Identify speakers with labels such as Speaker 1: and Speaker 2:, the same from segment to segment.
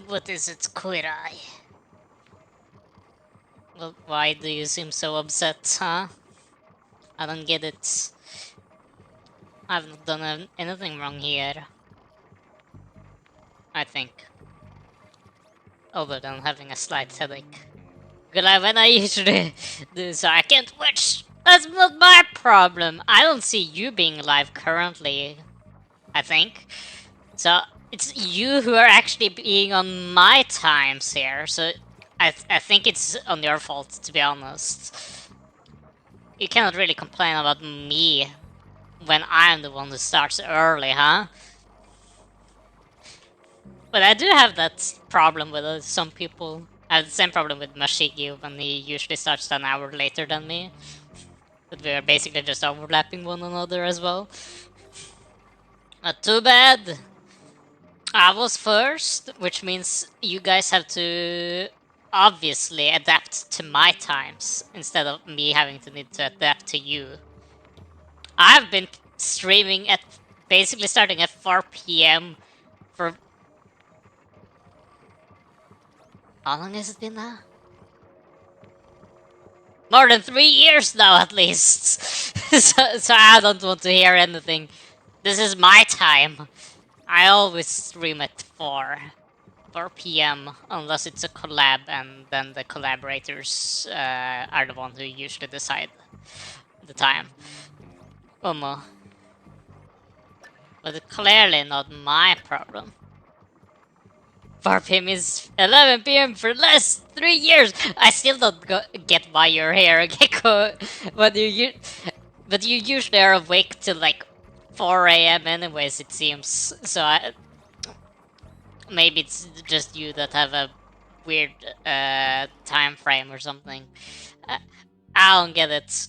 Speaker 1: What is it, Queer Eye? Well, why do you seem so upset, huh? I don't get it. I've not done anything wrong here. I think. Other than having a slight headache. Good, like when I usually do so, I can't watch. That's not my problem. I don't see you being alive currently, I think. So, it's you who are actually being on my times here, so I think it's on your fault, to be honest. You cannot really complain about me when I'm the one who starts early, huh? But I do have that problem with some people. I have the same problem with Mashigi when he usually starts an hour later than me. That we are basically just overlapping one another as well. Not too bad. I was first, which means you guys have to obviously adapt to my times instead of me having to need to adapt to you. I've been streaming at basically starting at 4 p.m. for how long has it been now? More than 3 years now, at least. So I don't want to hear anything. This is my time. I always stream at 4 p.m. unless it's a collab, and then the collaborators are the ones who usually decide the time. But it's clearly not my problem. 4 p.m. is 11 p.m. for the last 3 years. I still don't get why you're here, Gecko. But you usually are awake till like 4 a.m. anyways, it seems. So maybe it's just you that have a weird time frame or something. I don't get it.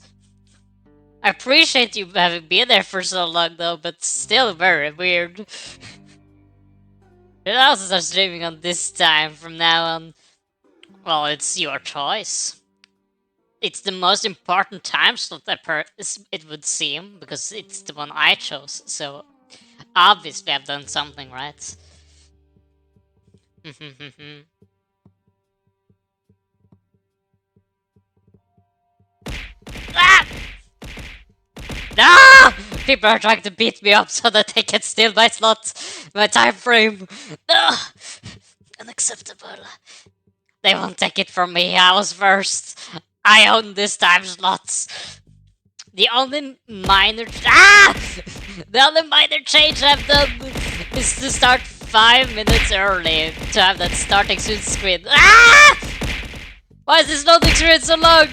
Speaker 1: I appreciate you having been there for so long though, but still very weird. You'll also start streaming on this time from now on. Well, it's your choice. It's the most important time slot it would seem, because it's the one I chose, so obviously I've done something right. Ah! No! People are trying to beat me up so that they can steal my slot, my time frame. No! Unacceptable. They won't take it from me. I was first. I own this time slot. The only minor the only minor change I've done is to start 5 minutes early to have that starting soon screen. Ah! Why is this loading screen so long?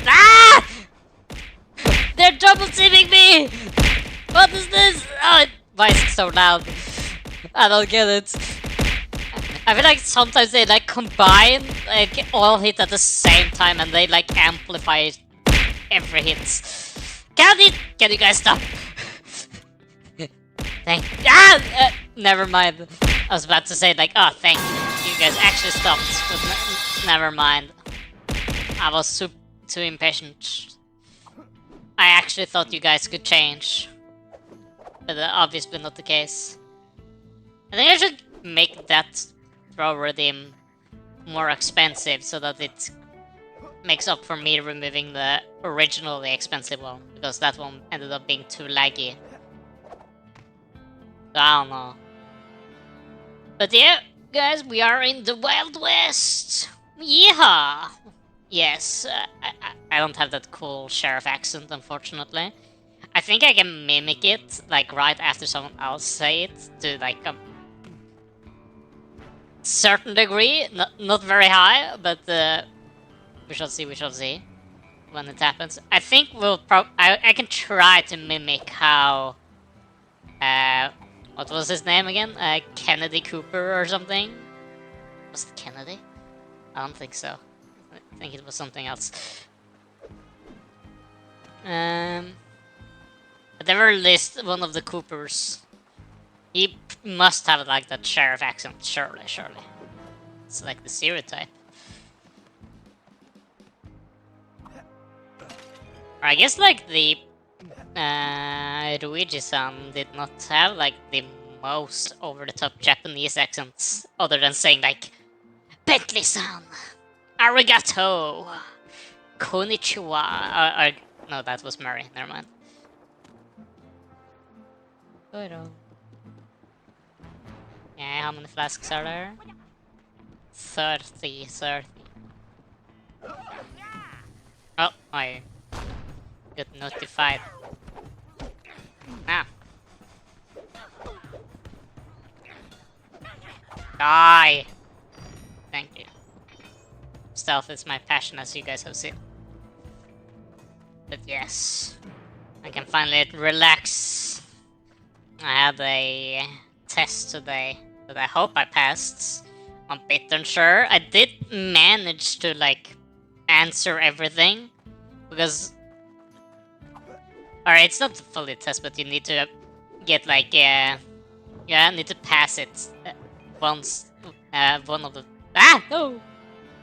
Speaker 1: Ah! They're double teaming me! What is this? Oh, why is it so loud? I don't get it. I feel like sometimes they like combine, like all hit at the same time, and they like amplify every hit. Can you guys stop? Never mind. I was about to say like, oh, thank you. You guys actually stopped, but never mind. I was too impatient. I actually thought you guys could change, but obviously not the case. I think I should make that throw redeem more expensive so that it makes up for me removing the originally expensive one, because that one ended up being too laggy. So I don't know. But yeah, guys, we are in the Wild West! Yeehaw! Yes, I don't have that cool sheriff accent, unfortunately. I think I can mimic it, like, right after someone else say it, to, like, a certain degree. Not very high, but we shall see when it happens. I think we'll I can try to mimic how what was his name again? Kennedy Cooper or something? Was it Kennedy? I don't think so. I think it was something else. At the very least, one of the Coopers. He must have like that sheriff accent, surely. It's like the stereotype. I guess like the Luigi-san did not have like the most over-the-top Japanese accents, other than saying like Bentley-san, arigato, konnichiwa. No, that was Murray. Never mind. Yeah, how many flasks are there? 30. Oh, I got notified. Ah. Die! Thank you. Stealth is my passion, as you guys have seen. But yes, I can finally relax. I had a test today that I hope I passed. I'm a bit unsure. I did manage to like answer everything, because alright, it's not a fully test, but you need to get like need to pass it once. One of the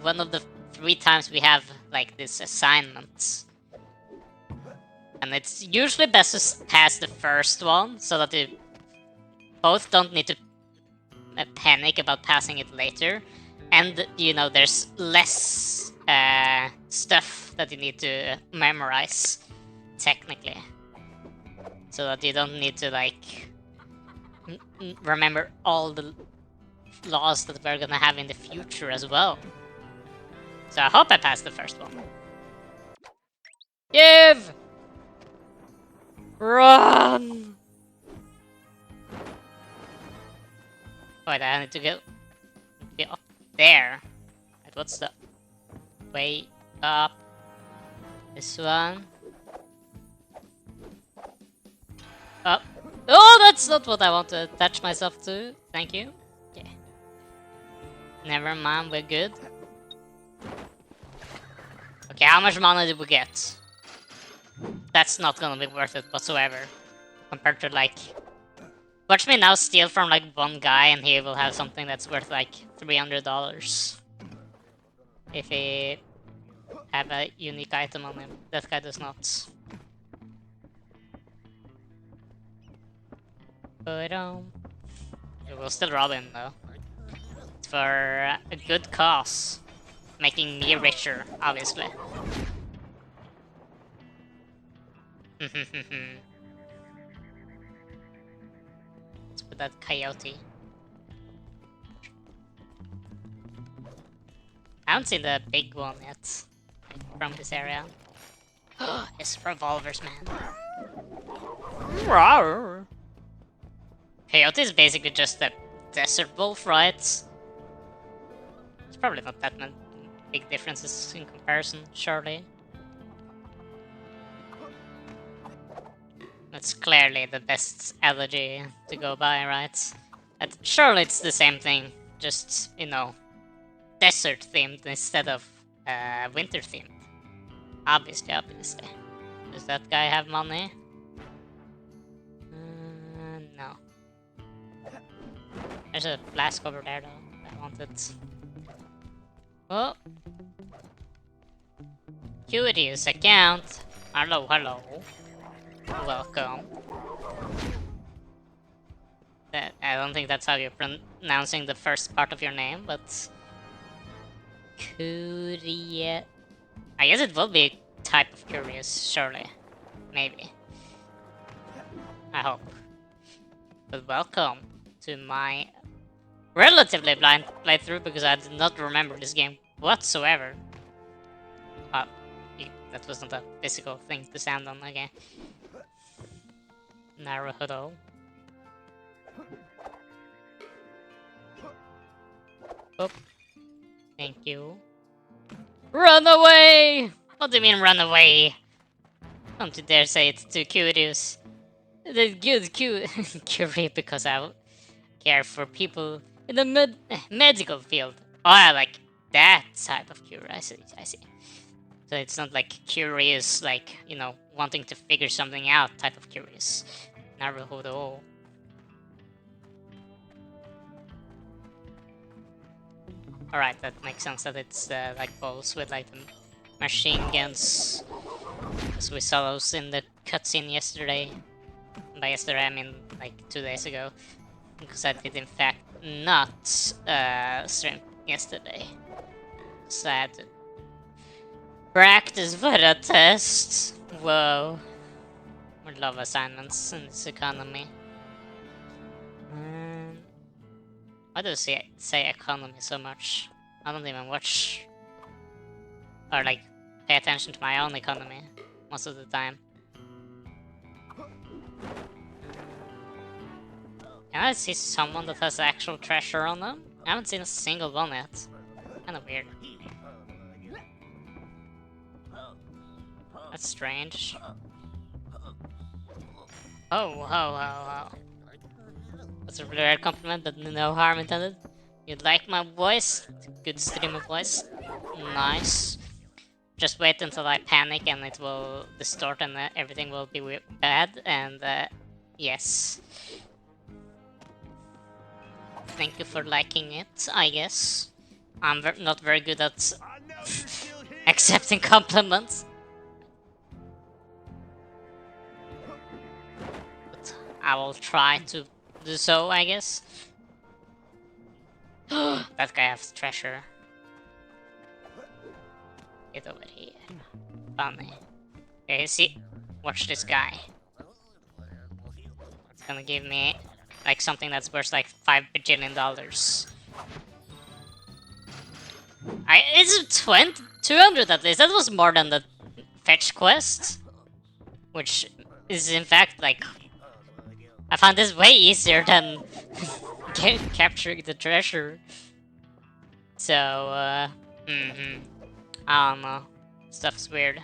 Speaker 1: one of the 3 times we have like this assignment. And it's usually best to pass the first one, so that you both don't need to panic about passing it later. And, you know, there's less stuff that you need to memorize, technically. So that you don't need to, like, remember all the laws that we're gonna have in the future as well. So I hope I passed the first one. Give! Run! Wait, I need to go be up there. Wait, what's the way up? This one. Up. Oh, that's not what I want to attach myself to. Thank you. Okay. Never mind, we're good. Okay, how much money did we get? That's not gonna be worth it whatsoever. Compared to, like... Watch me now steal from, like, one guy and he will have something that's worth, like, $300. If he have a unique item on him. That guy does not. But, we will still rob him, though. It's for a good cause. Making me richer, obviously. Let's put that coyote. I haven't seen the big one yet from this area. It's revolvers, man. Rawr. Coyote is basically just a desert wolf, right? It's probably not that many big differences in comparison, surely. That's clearly the best elegy to go by, right? Surely it's the same thing, just, you know, desert themed instead of winter themed. Obviously. Does that guy have money? No. There's a flask over there though. I want it. Oh. Curious account. Hello. Welcome. I don't think that's how you're pronouncing the first part of your name, but... Curious... I guess it will be a type of curious, surely. Maybe. I hope. But welcome to my relatively blind playthrough, because I did not remember this game whatsoever. That was not a physical thing to stand on, okay. Naruhodo. Oh. Thank you. Run away! What do you mean run away? Don't you dare say it's too curious. The good curie because I care for people in the medical field. Oh, I like that type of cure. I see. So it's not like curious, like, you know, wanting to figure something out type of curious. Naruhodo. Alright, that makes sense that it's like bows with like the machine guns. As we saw those in the cutscene yesterday. By yesterday I mean like 2 days ago. Because I did in fact not stream yesterday. Sad. Practice for a test. Whoa. We love assignments in this economy. Why do you say economy so much? I don't even watch or like pay attention to my own economy most of the time. Can I see someone that has actual treasure on them? I haven't seen a single one yet. Kinda weird. That's strange. Oh. That's a really rare compliment, but no harm intended. You like my voice? Good streamer voice. Nice. Just wait until I panic and it will distort and everything will be bad, and yes. Thank you for liking it, I guess. I'm not very good at accepting compliments. But I will try to do so, I guess. That guy has treasure. Get over here. Funny. Okay, see? Watch this guy. It's gonna give me like something that's worth like $5 bajillion. It's 200 at least. That was more than the fetch quest, which is in fact like I found this way easier than capturing the treasure. So I don't know. Stuff's weird.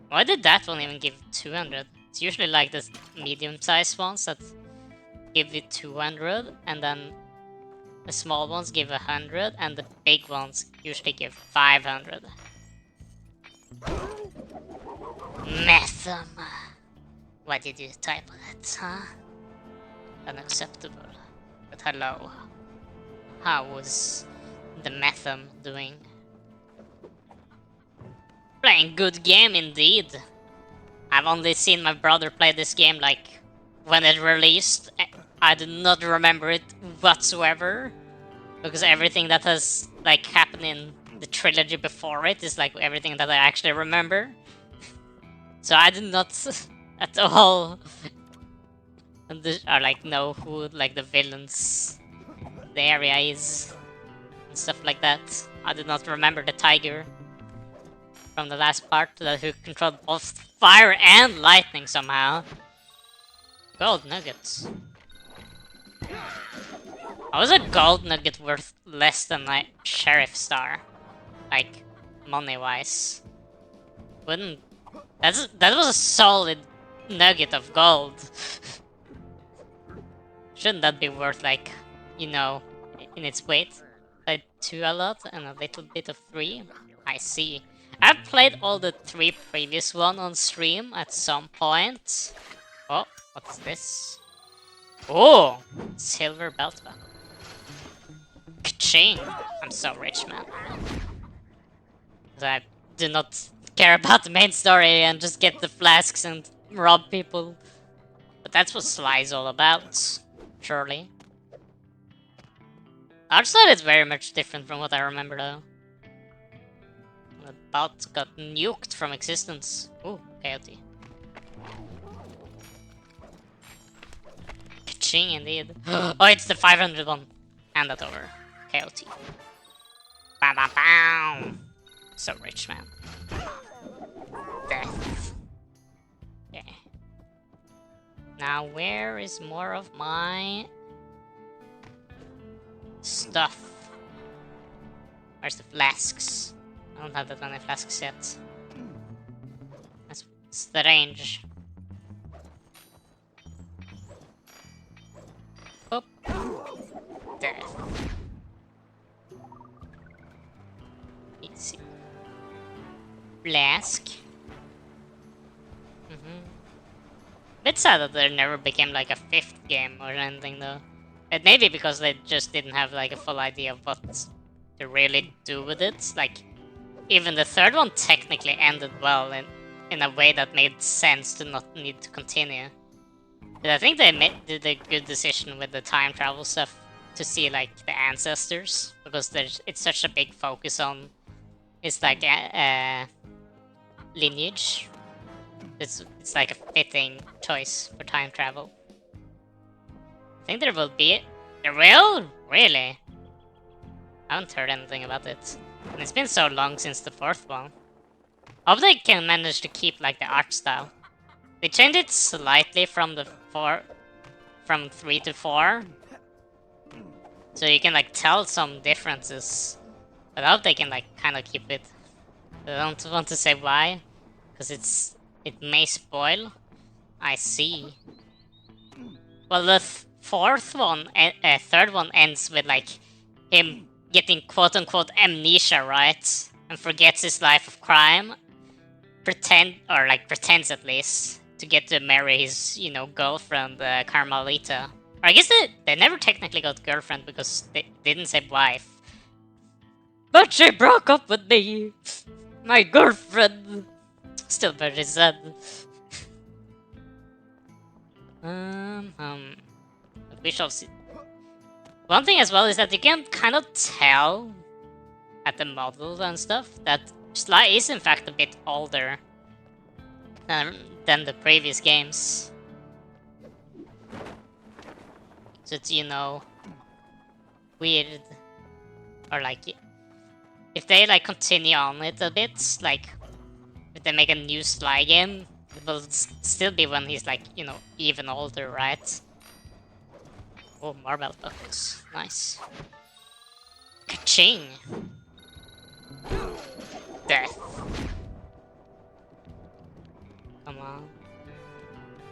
Speaker 1: Why did that one even give 200? It's usually like the medium-sized ones that give you 200, and then the small ones give 100, and the big ones usually give 500. Metham. Why did you type that, huh? Unacceptable. But hello. How was the Metham doing? Playing good game indeed. I've only seen my brother play this game like when it released. I do not remember it whatsoever, because everything that has like happened in the trilogy before it is like everything that I actually remember. So I do not at all or like know who like the villains, the area is, and stuff like that. I do not remember the tiger from the last part that who controlled both fire and lightning somehow. Gold nuggets. How is a gold nugget worth less than a sheriff star? Like, money-wise. Wouldn't... That was a solid nugget of gold. Shouldn't that be worth, like, you know, in its weight? Like 2 a lot and a little bit of 3? I see. I've played all the 3 previous one on stream at some point. Oh, what's this? Oh! Silver belt buckle. Ka-ching! I'm so rich, man. I do not care about the main story and just get the flasks and rob people. But that's what Sly's all about, surely. Outside it's very much different from what I remember though. The bot got nuked from existence. Ooh, coyote. Ka-ching indeed. Oh, it's the 500 one. Hand that over. Coyote. Bam bam bam! So rich, man. Death. Okay. Now where is more of my stuff? Where's the flasks? I don't have that many flasks yet. That's strange. Oh. Death. Easy. Flask. Bit sad that there never became like a 5th game or anything though. It may be because they just didn't have like a full idea of what to really do with it. Like, even the 3rd one technically ended well in a way that made sense to not need to continue. But I think they did a good decision with the time travel stuff to see like the ancestors, because it's such a big focus on it's like lineage. It's like a fitting choice for time travel. I think there will be... There will? Really? I haven't heard anything about it. And it's been so long since the 4th one. I hope they can manage to keep like the art style. They changed it slightly from the 3 to 4. So you can like tell some differences. But I hope they can like kind of keep it. I don't want to say why, because it may spoil. I see. Well, the 4th one, 3rd one ends with like him getting quote-unquote amnesia, right? And forgets his life of crime. Pretends at least, to get to marry his, you know, girlfriend, Carmelita. Or I guess they never technically got girlfriend because they didn't say wife. But she broke up with me! My girlfriend! Still very sad. We shall see. One thing as well is that you can kind of tell at the models and stuff that Sly is in fact a bit older than the previous games. So it's, you know, weird. Or like, if they like continue on it a bit, like if they make a new Sly game, it will still be when he's like, you know, even older, right? Oh, marble buckets. Nice. Ka-ching! Death. Come on.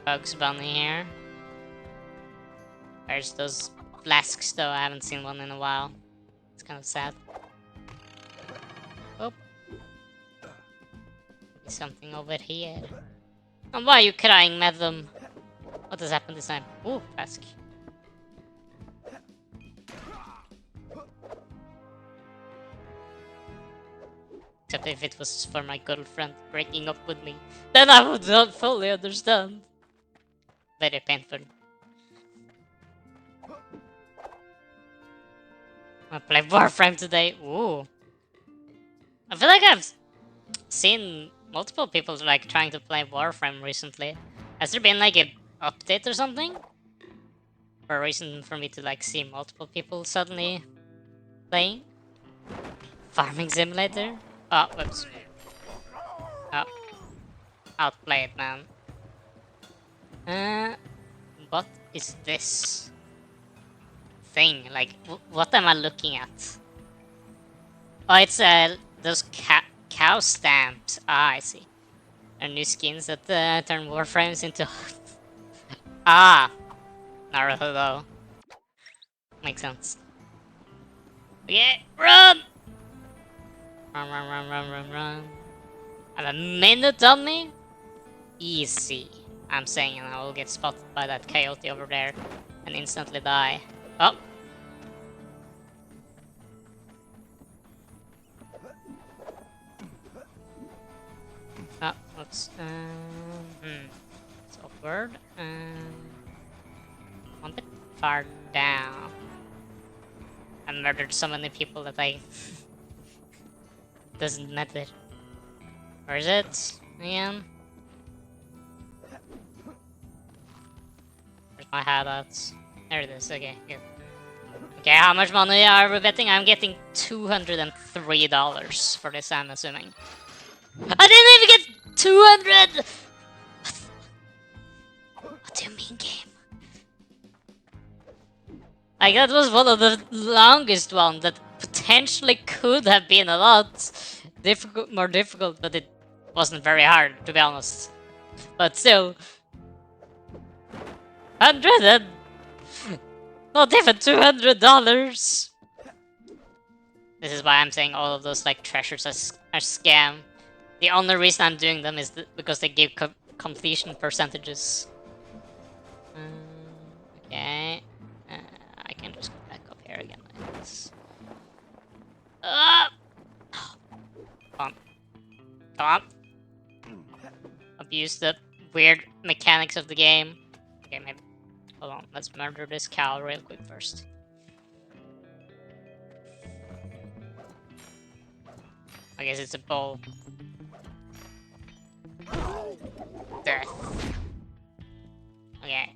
Speaker 1: Bugs Bunny here. Where's those flasks though? I haven't seen one in a while. It's kind of sad. Oh. Maybe something over here. And why are you crying, madam? What has happened this time? Ooh, flask. Except if it was for my girlfriend breaking up with me, then I would not fully understand. Very painful. I play Warframe today. Ooh. I feel like I've seen multiple people like trying to play Warframe recently. Has there been like an update or something? For a reason for me to like see multiple people suddenly playing? Farming simulator? Oh, whoops. Oh. Outplay it, man. What is this thing? Like, what am I looking at? Oh, it's those cow stamps. Ah, I see. Are new skins that turn Warframes into... ah! Naruto. Makes sense. Okay, run! Run, run, run, run, run, run. I have a minute on me? Easy. I'm saying, and I will get spotted by that coyote over there and instantly die. Oh! Oh, whoops. It's awkward. One bit far down. I murdered so many people that I... doesn't matter. Where is it? Again? Where's my hat at? There it is, okay, good. Okay, how much money are we betting? I'm getting $203 for this, I'm assuming. I didn't even get 200! What do you mean, game? Like, that was one of the longest ones that potentially could have been a lot more difficult, but it wasn't very hard, to be honest. But still, 100 and not even $200. This is why I'm saying all of those like treasures are scam. The only reason I'm doing them is because they give completion percentages. Okay, I can just go back up here again. Like this. Come on. Come on. Abuse the weird mechanics of the game. Okay, maybe. Hold on, let's murder this cow real quick first. I guess it's a bull. Death. Okay,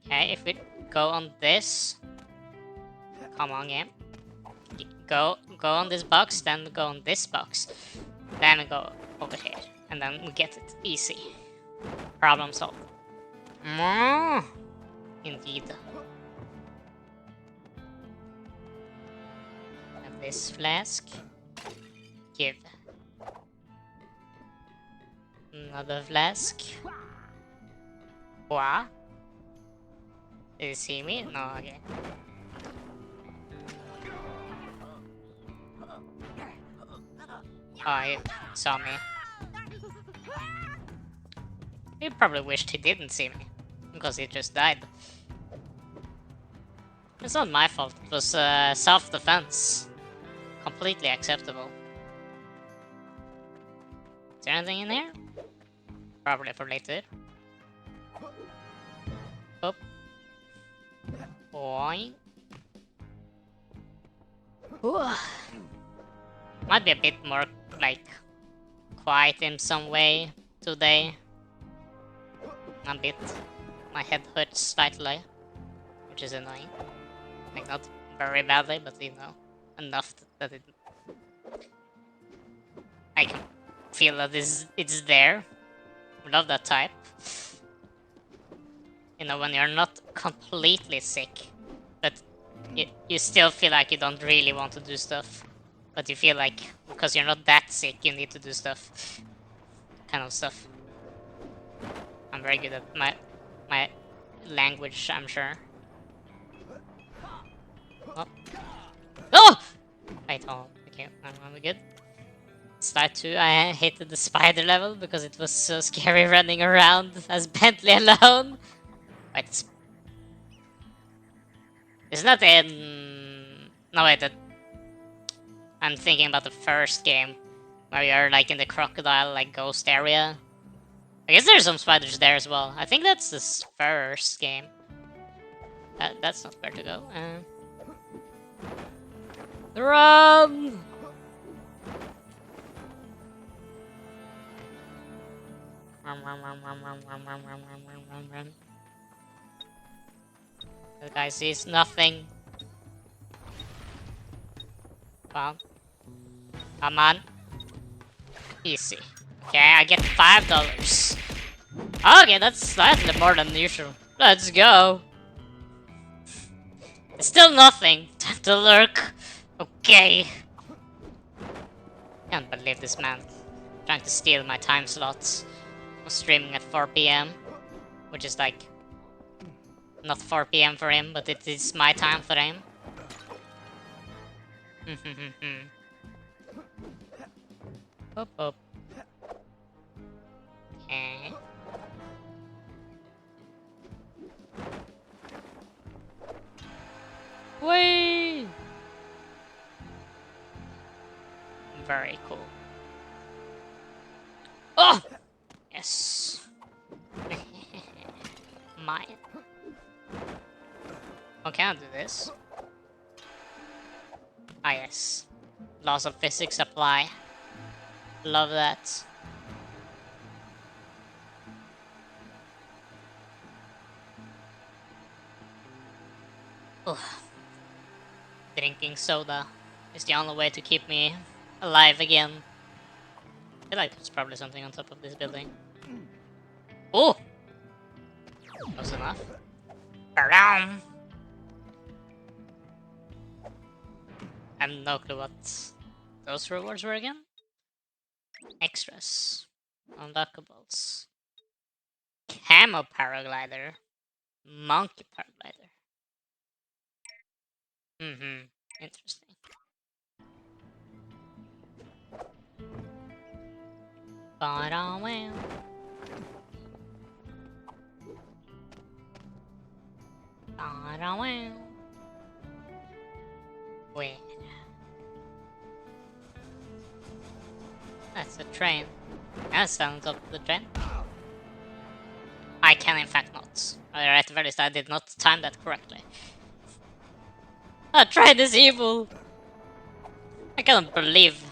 Speaker 1: okay, if we go on this... Come on, game. Go on this box, then we go on this box. Then we go over here. And then we get it. Easy. Problem solved. Indeed. Have this flask. Give. Another flask. What? Did he see me? No, okay. Oh, he saw me. He probably wished he didn't see me, because he just died. It's not my fault, it was self-defense. Completely acceptable. Is there anything in here? Probably for later. Oh. Boing. Ooh. Might be a bit more, like, quiet in some way today. A bit. My head hurts slightly, which is annoying. Like, not very badly, but you know, enough that it... I can feel that it's there. I love that type. You know, when you're not completely sick, but you still feel like you don't really want to do stuff. But you feel like, because you're not that sick, you need to do stuff. Kind of stuff. I'm very good at my language, I'm sure. Oh! Oh! Wait, oh, okay, I'm good. Slide 2, I hated the spider level because it was so scary running around as Bentley alone. Wait, isn't that in... No, wait, I'm thinking about the first game, where you're like in the crocodile, like, ghost area. I guess there's some spiders there as well. I think that's the first game. That's not where to go. Run! The guy sees nothing. Come on. Easy. Okay, I get $5. Okay, that's slightly more than usual. Let's go. It's still nothing. Time to lurk. Okay. Can't believe this man trying to steal my time slots. I'm streaming at 4 PM, which is like not 4 PM for him, but it is my time for him. Hop hop. Okay. Whee! Very cool. Oh! Yes. Mine. Oh, can I do this? Ah, yes. Laws of physics apply. Love that. Ugh. Drinking soda is the only way to keep me alive again. I feel like there's probably something on top of this building. Oh! Close enough. Around. I have no clue what those rewards were again. Extras. Unlockables. Camo paraglider. Monkey paraglider. Interesting. Ba-da-wow. Ba-da-wow. Wait. That's a train. That sounds up the train. I can in fact not. At the very least, I did not time that correctly. That train is evil! I cannot believe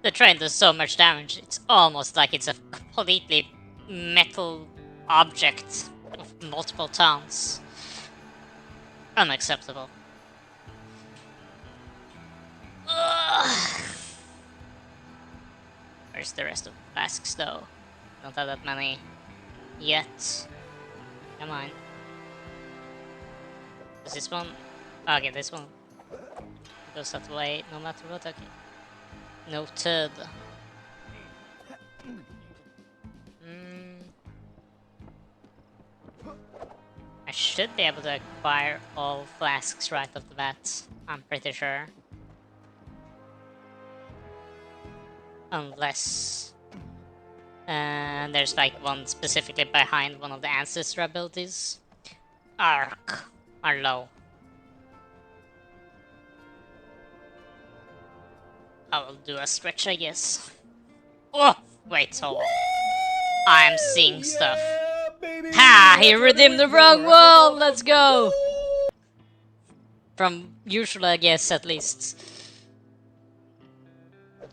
Speaker 1: the train does so much damage. It's almost like it's a completely metal object of multiple tons. Unacceptable. Ugh. Where's the rest of the flasks though? Don't have that many yet. Come on. Does this one... Okay, this one goes that way no matter what. Okay. Noted. I should be able to acquire all flasks right off the bat. I'm pretty sure. Unless... there's like one specifically behind one of the ancestor abilities. Arc. Are low. I will do a stretch, I guess. Oh! Wait, so... I'm seeing stuff. Ha! He redeemed the wrong wall! Let's go! From usual, I guess, at least.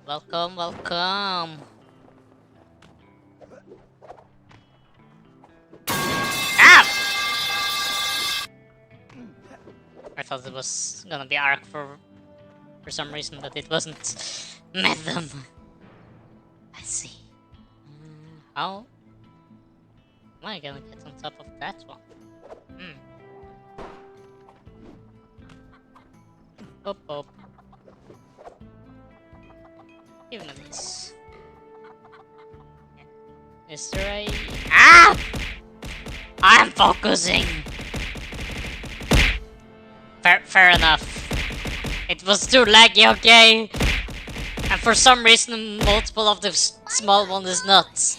Speaker 1: Welcome, welcome. Ah! I thought it was gonna be arc for some reason, but it wasn't. Met them. I see. How am I gonna get on top of that one? Up, up. Give me this. Is there a... Ah! I'm focusing! Fair enough. It was too laggy, okay? And for some reason, multiple of the small one is nuts.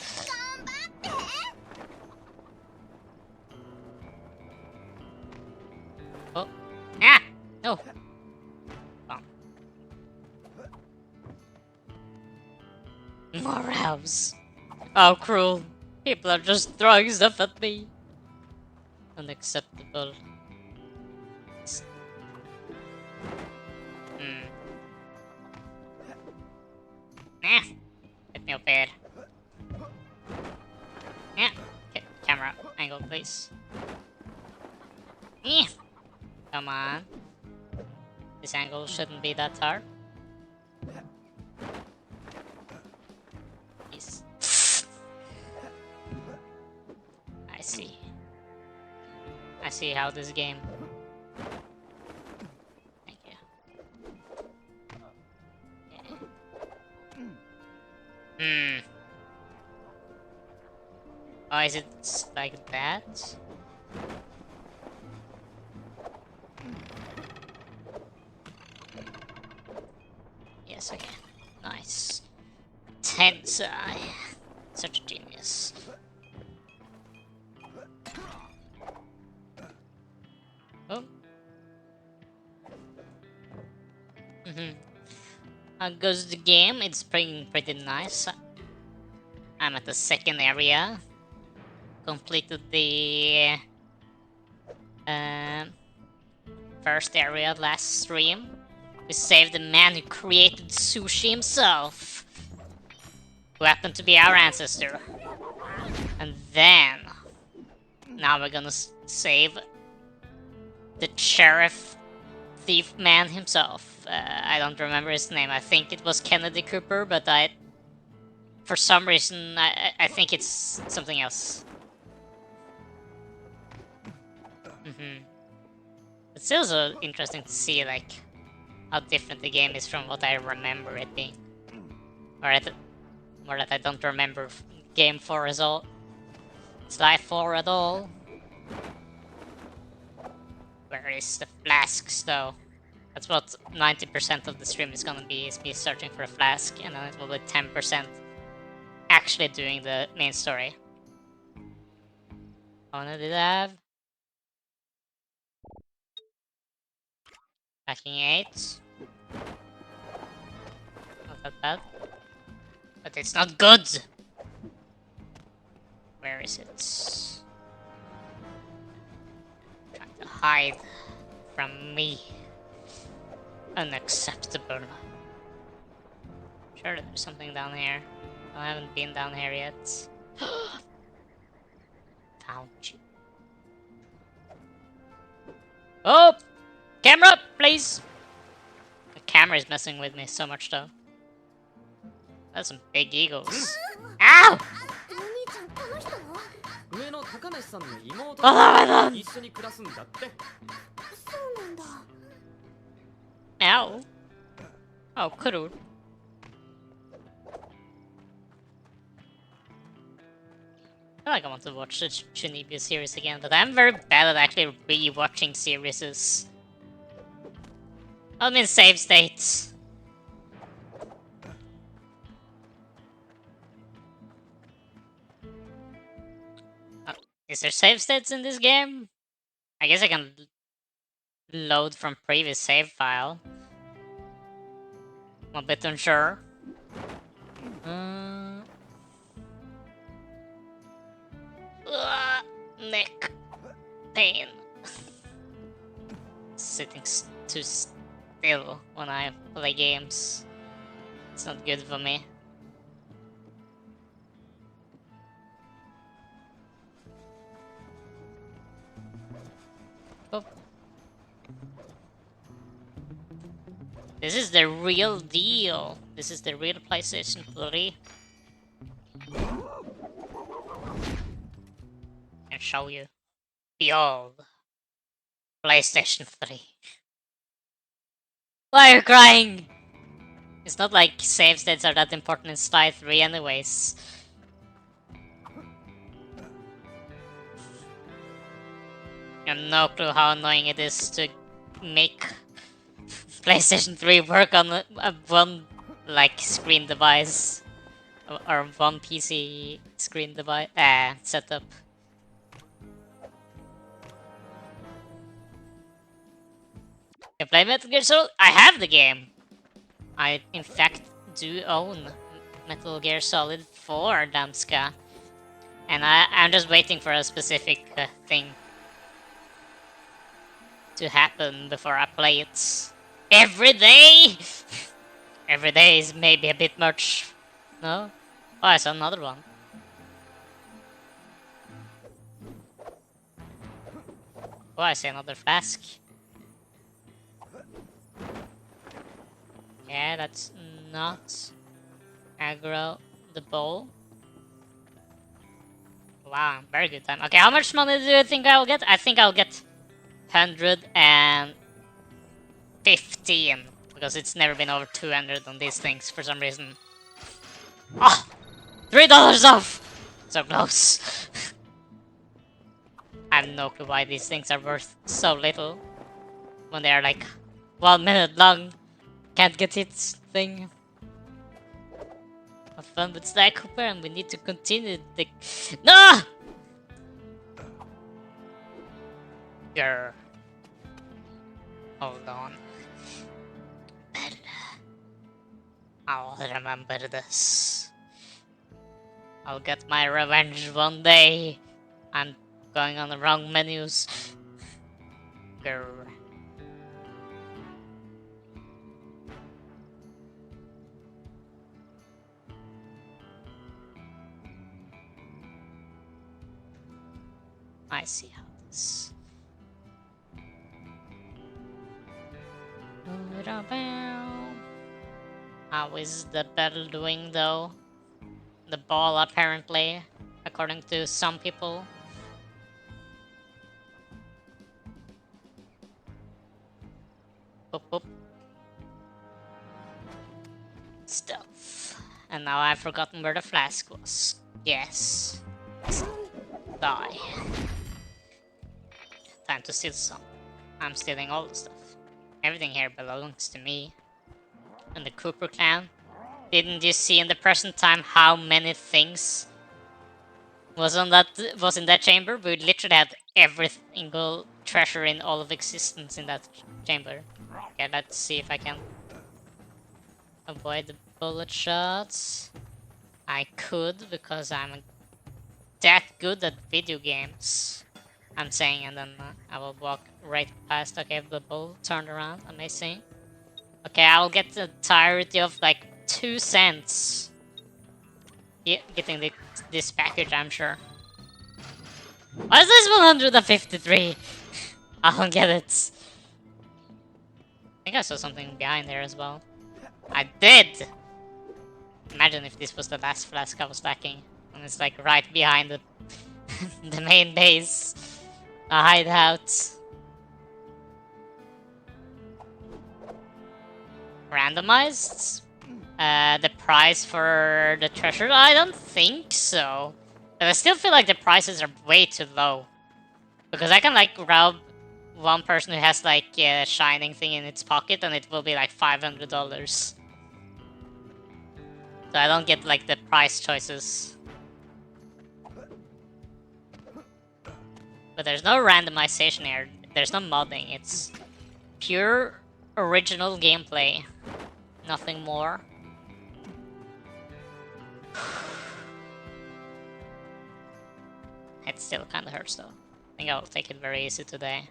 Speaker 1: Oh. Ah! No. Oh. More house. How cruel. People are just throwing stuff at me. Unacceptable. Nah. Get me up here. Yeah. Okay, camera angle, please. Yeah. Come on. This angle shouldn't be that hard. Please. I see. I see how this game. Thank you. Yeah. Oh, is it like that? Yes, okay. Nice. Tensai. Such a genius. Oh. How goes the game? It's pretty nice. I'm at the second area. Completed the first area last stream. We saved the man who created sushi himself, who happened to be our ancestor. And then, now we're gonna save the sheriff thief man himself. I don't remember his name. I think it was Kennedy Cooper, but for some reason, I think it's something else. It's also interesting to see like how different the game is from what I remember it being, or that I don't remember game 4 at all. It's life 4 at all. Where is the flasks though? That's what 90% of the stream is gonna be, is me searching for a flask, and then it will be 10% actually doing the main story. How many did I have? Packing 8. Not that bad. But it's not good! Where is it? Trying to hide from me. Unacceptable. Sure, there's something down here. I haven't been down here yet. Found you. Oh! Camera, please! The camera is messing with me so much though. That's some big eagles. Ow! Ow. Oh, kuru. I feel like I want to watch the Chunibyo series again, but I'm very bad at actually re-watching series. I mean save states. Is there save states in this game? I guess I can load from previous save file. I'm a bit unsure. Neck pain. Sitting too still when I play games. It's not good for me. Oh. This is the real deal. This is the real PlayStation 3. And show you. Behold. PlayStation 3. Why are you crying? It's not like save states are that important in Sly 3 anyways. You have no clue how annoying it is to make PlayStation 3 work on a one like screen device or one PC screen device setup. You play Metal Gear Solid? I have the game. I in fact do own Metal Gear Solid 4, Damska, and I'm just waiting for a specific thing to happen before I play it. Every day? Every day is maybe a bit much. No? Oh, I saw another one. Oh, I see another flask. Yeah, that's not aggro the bowl. Wow, very good time. Okay, how much money do you think I'll get? I think I'll get 115 because it's never been over 200 on these things for some reason. Oh, $3 off! So close. I have no clue why these things are worth so little when they are like 1 minute long. Can't get hit thing. Have fun with Sly Cooper, and we need to continue the. No! Grr. Hold on. I'll remember this. I'll get my revenge one day. I'm going on the wrong menus. Grr. I see how this. How is the bell doing though? The ball apparently, according to some people. Boop, boop. Stuff. And now I've forgotten where the flask was. Yes. Die. Time to steal some. I'm stealing all the stuff. Everything here belongs to me. And the Cooper clan. Didn't you see in the present time how many things was in that chamber? We literally had every single treasure in all of existence in that chamber. Okay, let's see if I can avoid the bullet shots. I could because I'm that good at video games. I'm saying, and then I will walk right past. Okay, the bull turned around. Amazing. Okay, I'll get the entirety of like 2 cents. Yeah, getting this package, I'm sure. Why is this 153? I don't get it. I think I saw something behind there as well. I did! Imagine if this was the last flask I was lacking. And it's like right behind the, the main base. A hideout. Randomized? The price for the treasure? I don't think so. But I still feel like the prices are way too low. Because I can like rob one person who has like a shining thing in its pocket and it will be like $500. So I don't get like the price choices. But there's no randomization here. There's no modding. It's pure original gameplay. Nothing more. It still kinda hurts though. I think I'll take it very easy today.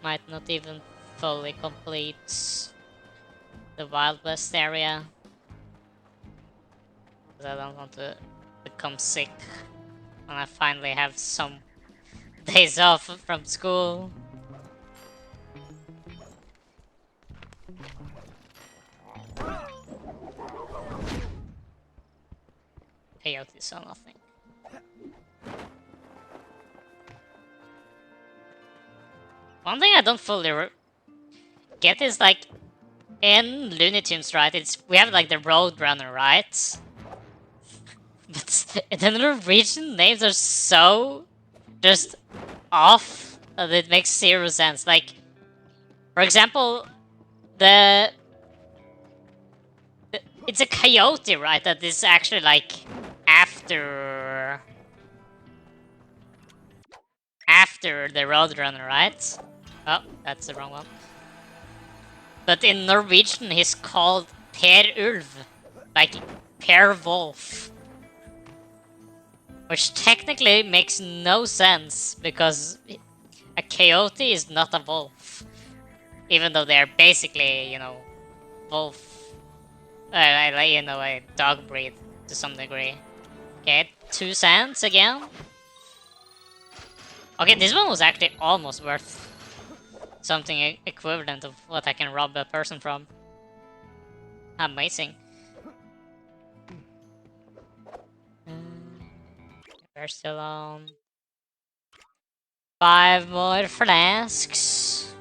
Speaker 1: Might not even fully complete the Wild West area. Because I don't want to become sick when I finally have some days off from school. Coyote saw nothing. One thing I don't fully get is like in Looney Tunes, right? We have like the Roadrunner, right? But the Norwegian names are so just off that it makes zero sense. Like, for example, the it's a coyote, right? That is actually like after the Roadrunner, right? Oh, that's the wrong one. But in Norwegian, he's called Per Ulv, like Per Wolf, which technically makes no sense because a coyote is not a wolf, even though they're basically, wolf, a dog breed to some degree. Okay, 2 cents again. Okay, this one was actually almost worth something equivalent of what I can rob a person from. Amazing. We're still on 5 more flasks.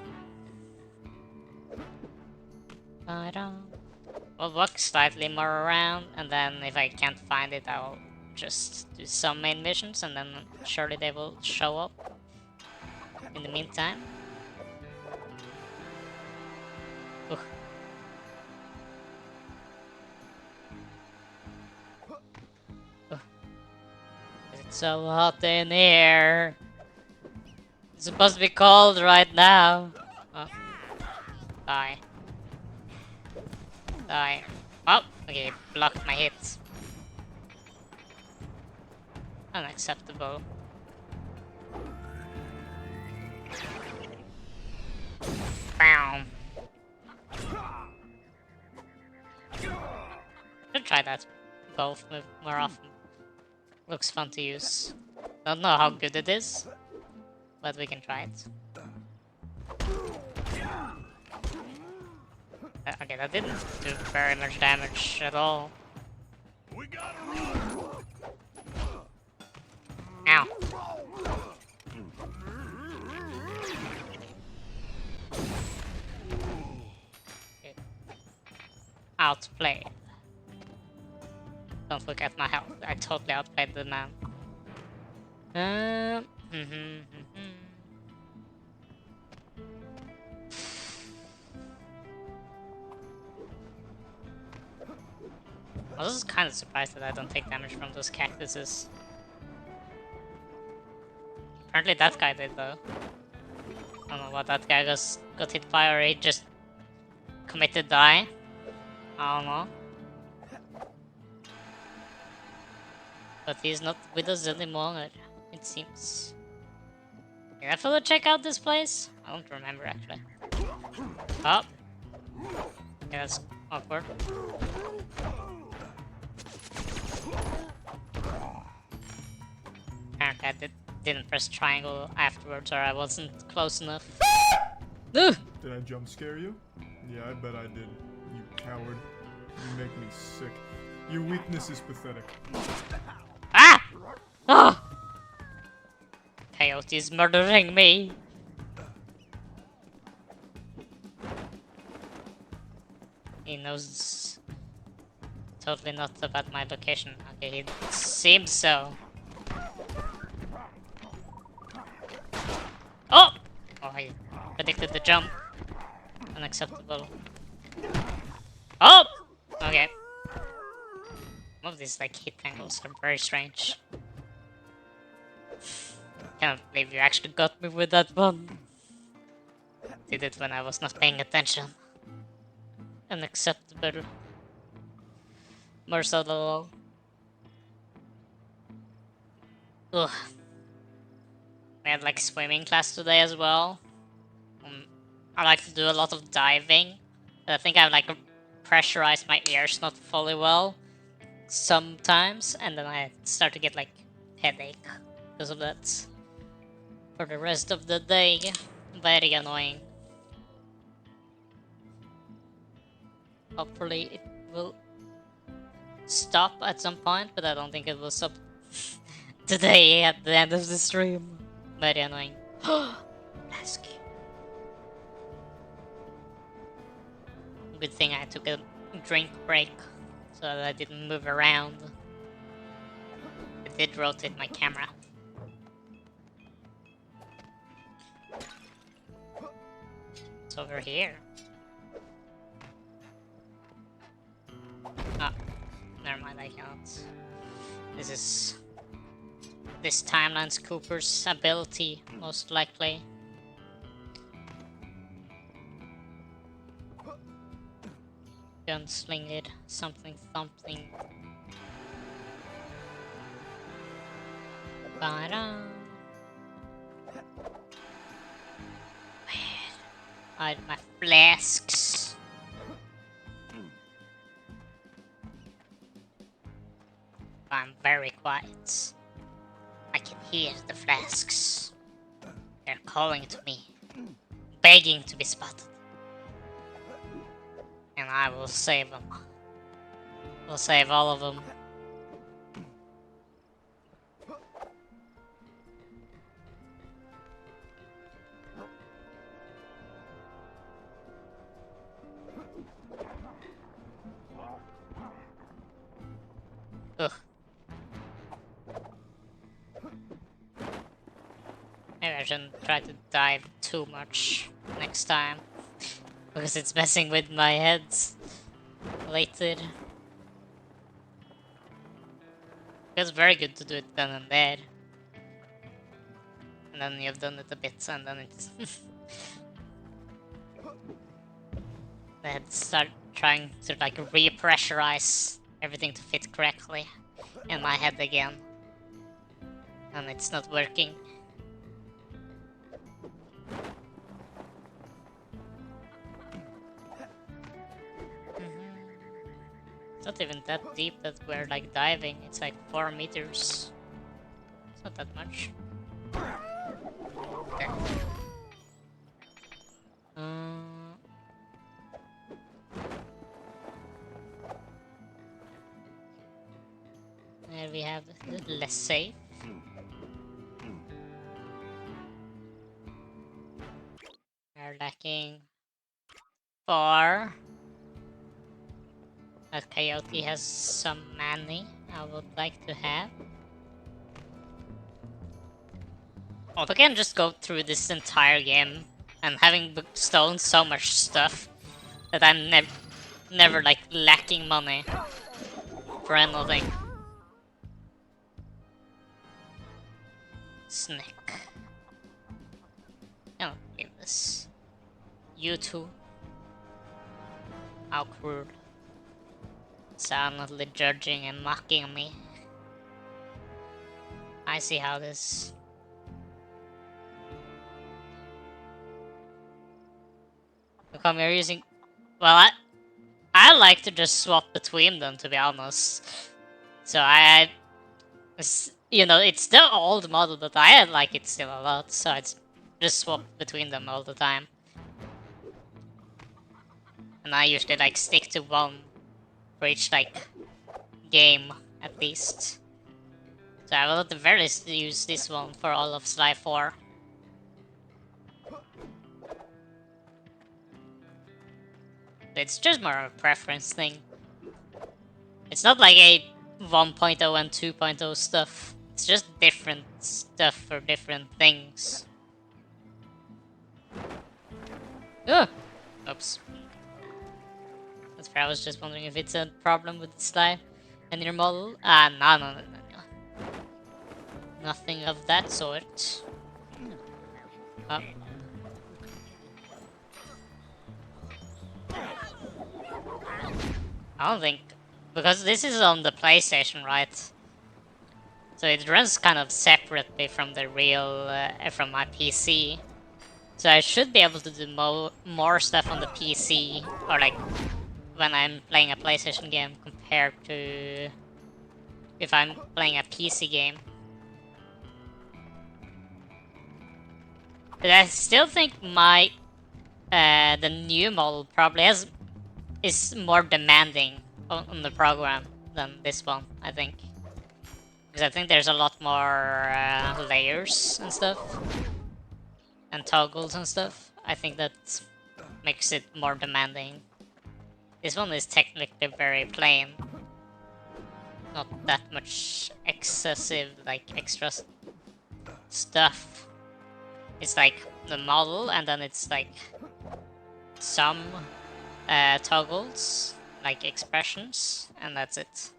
Speaker 1: We'll walk slightly more around, and then if I can't find it, I'll just do some main missions, and then surely they will show up in the meantime. Ugh. Ugh. It's so hot in here. It's supposed to be cold right now. Oh. Die. Die. Oh, okay, blocked my hits. Unacceptable. Bam. Should try that golf move more often. Looks fun to use. Don't know how good it is, but we can try it. Okay, that didn't do very much damage at all. Ow. Okay. Outplayed. Don't look at my health. I totally outplayed the man. I was just kind of surprised that I don't take damage from those cactuses. Apparently that guy did though. I don't know what that guy got hit by, or he just committed die. I don't know. But he's not with us anymore, it seems. Can I further check out this place? I don't remember actually. Oh. Yeah, that's awkward. Apparently I didn't press triangle afterwards, or I wasn't close enough.
Speaker 2: Did I jump scare you? Yeah, I bet I did. You coward. You make me sick. Your weakness is pathetic.
Speaker 1: Ah! Oh! Coyote is murdering me. He knows totally not about my location. Okay, it seems so. Oh! Oh, I predicted the jump. Unacceptable. Oh! Okay. Some of these like hit angles are very strange. Can't believe you actually got me with that one. Did it when I was not paying attention. Unacceptable. More so than all. Ugh. We had like swimming class today as well. I like to do a lot of diving. I think I've like pressurized my ears not fully well. sometimes, and then I start to get like headache because of that. For the rest of the day, very annoying. Hopefully it will stop at some point, but I don't think it will stop today at the end of the stream. Very annoying. Flask. Good thing I took a drink break so that I didn't move around. It did rotate my camera. It's over here. Oh, never mind, I cannot. This is this timeline scooper's ability, most likely. Gunsling it, something. Ba-da. Hide my flasks. I'm very quiet. I can hear the flasks. They're calling to me, begging to be spotted. And I will save them. We'll save all of them. Ugh. Maybe I shouldn't try to dive too much next time, because it's messing with my head later. It's very good to do it then and there. And then you've done it a bit, and then it's... Then start trying to like repressurize everything to fit correctly in my head again. And it's not working. It's not even that deep that we're like diving, it's like 4 meters. It's not that much. There. There we have less safe. We're lacking 4. That coyote has some money I would like to have. Oh, we can just go through this entire game and having stolen so much stuff that I'm never like lacking money for anything. Snake. I don't believe this. You two. How cruel. Silently judging and mocking me. I see how this. Look, you're using. Well, I like to just swap between them, to be honest. So you know, it's the old model, but I like it still a lot. So I just swap between them all the time. And I usually like stick to one for each like game at least. So I will at the very least use this one for all of Sly 4. It's just more of a preference thing. It's not like a 1.0 and 2.0 stuff. It's just different stuff for different things. Ugh! Oops. That's fair, I was just wondering if it's a problem with the Sly and your model. No. Nothing of that sort. Oh. I don't think... Because this is on the PlayStation, right? So it runs kind of separately from the real... from my PC. So I should be able to do more stuff on the PC, or like when I'm playing a PlayStation game compared to if I'm playing a PC game. But I still think my the new model probably is more demanding on the program than this one, I think. Because I think there's a lot more layers and stuff, and toggles and stuff. I think that makes it more demanding. This one is technically very plain. Not that much excessive, like, extra stuff. It's like the model, and then it's like some toggles, like expressions, and that's it.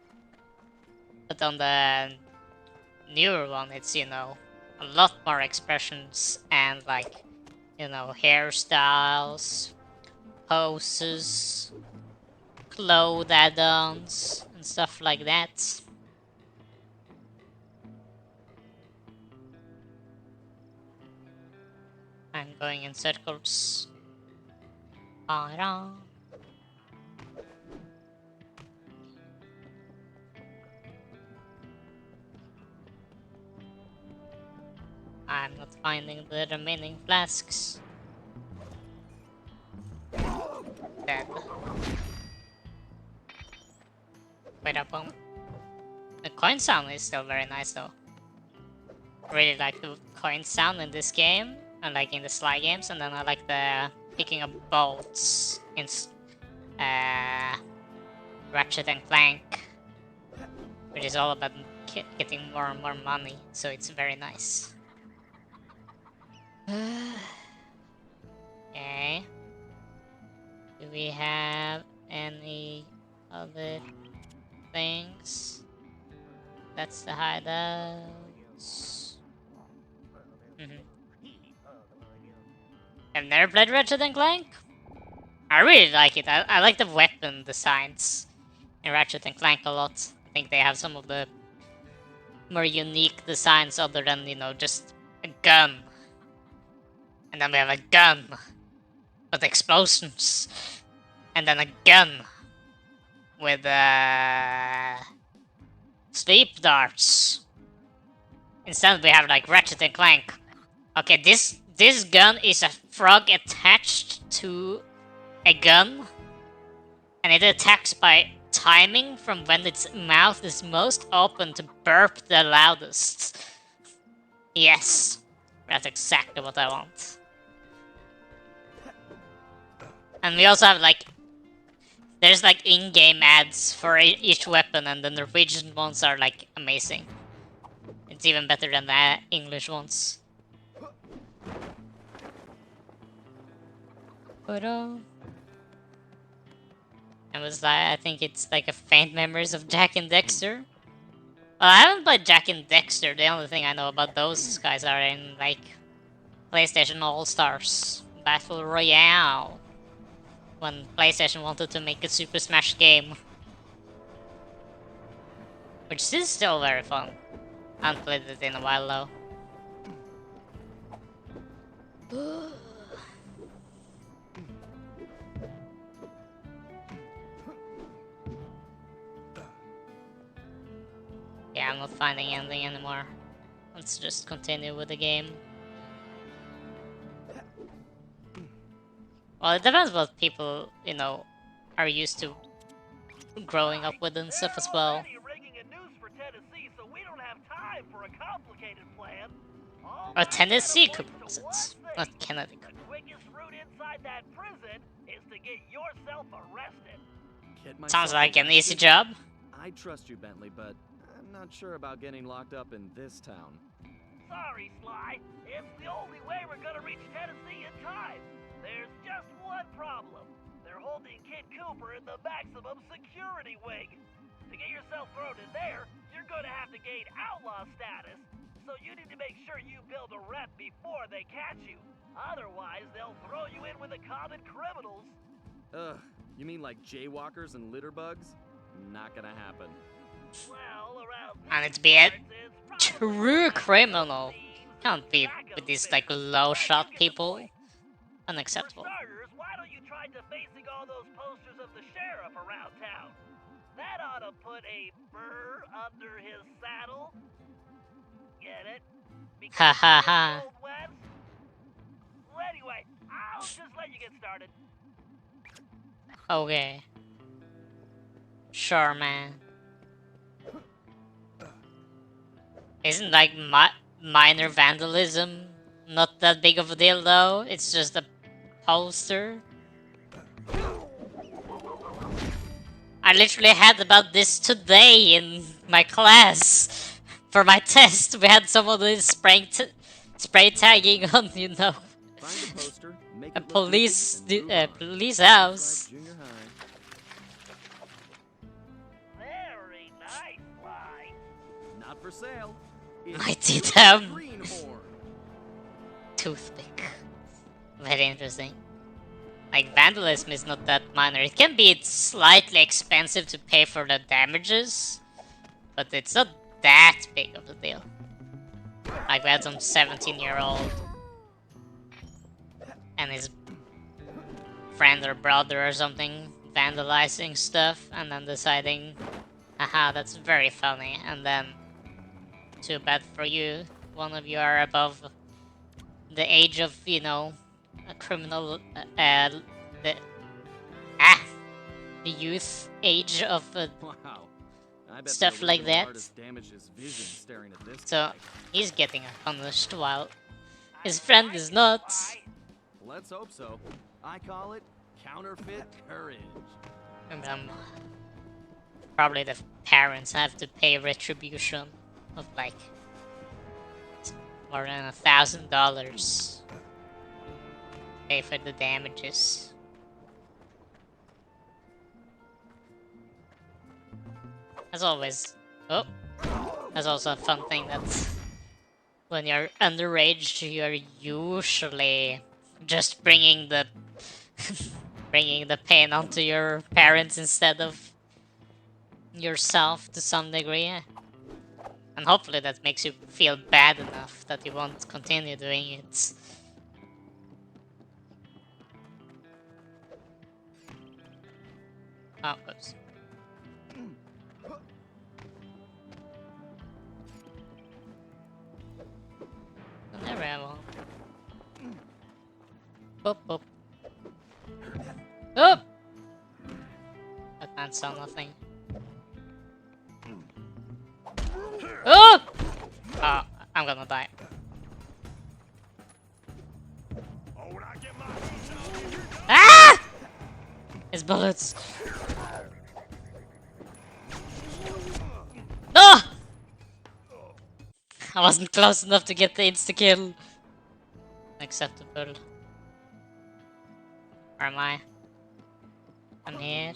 Speaker 1: But on the newer one, it's, you know, a lot more expressions and, like, you know, hairstyles, poses, clothes add-ons, and stuff like that. I'm going in circles. Ta-da. I'm not finding the remaining flasks. Dead. Wait up, the coin sound is still very nice though. Really like the coin sound in this game, and like in the Sly games, and then I like the picking up bolts in Ratchet and Clank, which is all about getting more and more money, so it's very nice. Okay. Do we have any other things? That's the hideouts. I've never played Ratchet and Clank. I really like it. I like the weapon designs in Ratchet and Clank a lot. I think they have some of the more unique designs other than, you know, just a gun. And then we have a gun with explosions. And then a gun with sleep darts. Instead we have like Ratchet and Clank. Okay, this gun is a frog attached to a gun, and it attacks by timing from when its mouth is most open to burp the loudest. Yes, that's exactly what I want. And we also have like, there's like in-game ads for each weapon, and the Norwegian ones are like amazing. It's even better than the English ones. But it was like, I think it's like a faint memories of Jak and Dexter. Well, I haven't played Jak and Dexter. The only thing I know about those guys are in like PlayStation All Stars Battle Royale, when PlayStation wanted to make a Super Smash game, which is still very fun. I haven't played it in a while though. Yeah, I'm not finding anything anymore. Let's just continue with the game. Well, it depends what people, you know, are used to growing up with and stuff as well. Or Tennessee Cooper was it? Not Kennedy Cooper. Sounds like an easy job.
Speaker 3: I trust you, Bentley, but I'm not sure about getting locked up in this town.
Speaker 4: Sorry, Sly. It's the only way we're gonna reach Tennessee in time. There's just one problem. They're holding Kid Cooper in the maximum security wing. To get yourself thrown in there, you're gonna have to gain outlaw status. So you need to make sure you build a rep before they catch you. Otherwise, they'll throw you in with the common criminals.
Speaker 3: Ugh, you mean like jaywalkers and litterbugs? Not gonna happen.
Speaker 4: Well, around
Speaker 1: And it's be a true criminal. Can't be with these like low shot people. Unacceptable.
Speaker 4: For starters, why don't you try defacing all those posters of the sheriff around town? That ought to put a burr under his saddle. Get it?
Speaker 1: Ha
Speaker 4: Because
Speaker 1: ha
Speaker 4: we're in the
Speaker 1: ha.
Speaker 4: Old West? Well, anyway, I'll just let you get started.
Speaker 1: Okay. Sure, man. Isn't like minor vandalism not that big of a deal though? It's just a poster. I literally had about this today in my class. For my test, we had some of this spray tagging on, you know,
Speaker 3: Find a poster, make
Speaker 1: a
Speaker 3: it look
Speaker 1: police
Speaker 3: goofy, and move on.
Speaker 1: police
Speaker 3: Just
Speaker 1: house.
Speaker 3: like junior high.
Speaker 4: Very nice, Sly.
Speaker 3: Not for sale. It's
Speaker 1: Mighty
Speaker 3: beautiful
Speaker 1: damn
Speaker 3: greenhorn.
Speaker 1: toothpick. Very interesting. Like, vandalism is not that minor. It can be slightly expensive to pay for the damages, but it's not that big of a deal. Like, we had some 17-year-old and his friend or brother or something vandalizing stuff and then deciding, haha, that's very funny, and then, too bad for you, one of you are above the age of, you know, a criminal, the the youth age of
Speaker 3: Wow. I bet
Speaker 1: stuff
Speaker 3: the
Speaker 1: like
Speaker 3: original
Speaker 1: that.
Speaker 3: artist damaged his vision staring at this
Speaker 1: So
Speaker 3: guy.
Speaker 1: he's getting punished while his
Speaker 4: I
Speaker 1: friend
Speaker 4: like
Speaker 1: is
Speaker 4: it,
Speaker 1: not.
Speaker 4: Sly.
Speaker 3: Let's hope so. I call it counterfeit courage.
Speaker 1: And probably the parents have to pay retribution of like more than $1,000. Pay for the damages. As always. Oh, that's also a fun thing that when you're underage, you're usually just bringing the bringing the pain onto your parents instead of yourself to some degree. And hopefully that makes you feel bad enough that you won't continue doing it. Oh, oops. Never ever. Boop, boop. Oh! That man saw nothing. Oh! Oh, I'm gonna die. Ah! His bullets. No! I wasn't close enough to get the insta-kill. Acceptable. Where am I? I'm here.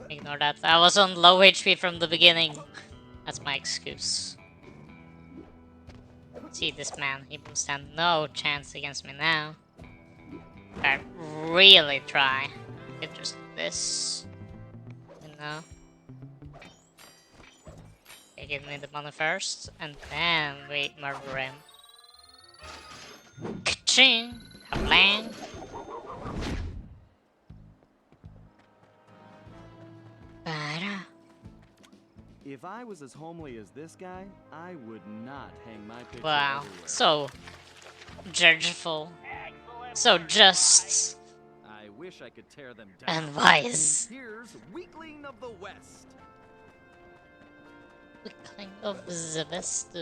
Speaker 1: Ignore that. I was on low HP from the beginning. That's my excuse. See this man, he will stand no chance against me now. If I really try, I could just do this. You know? Okay, give me the money first, and then we murder him. Ka-ching! Kablang! Ba-da.
Speaker 3: If I was as homely as this guy, I would not hang my picture
Speaker 1: Wow,
Speaker 3: everywhere.
Speaker 1: so judgeful,
Speaker 4: Excellent
Speaker 1: so
Speaker 4: work,
Speaker 1: just,
Speaker 3: I wish I could tear them down.
Speaker 1: and wise.
Speaker 3: Here's Weakling of the West.
Speaker 1: The kind of the best.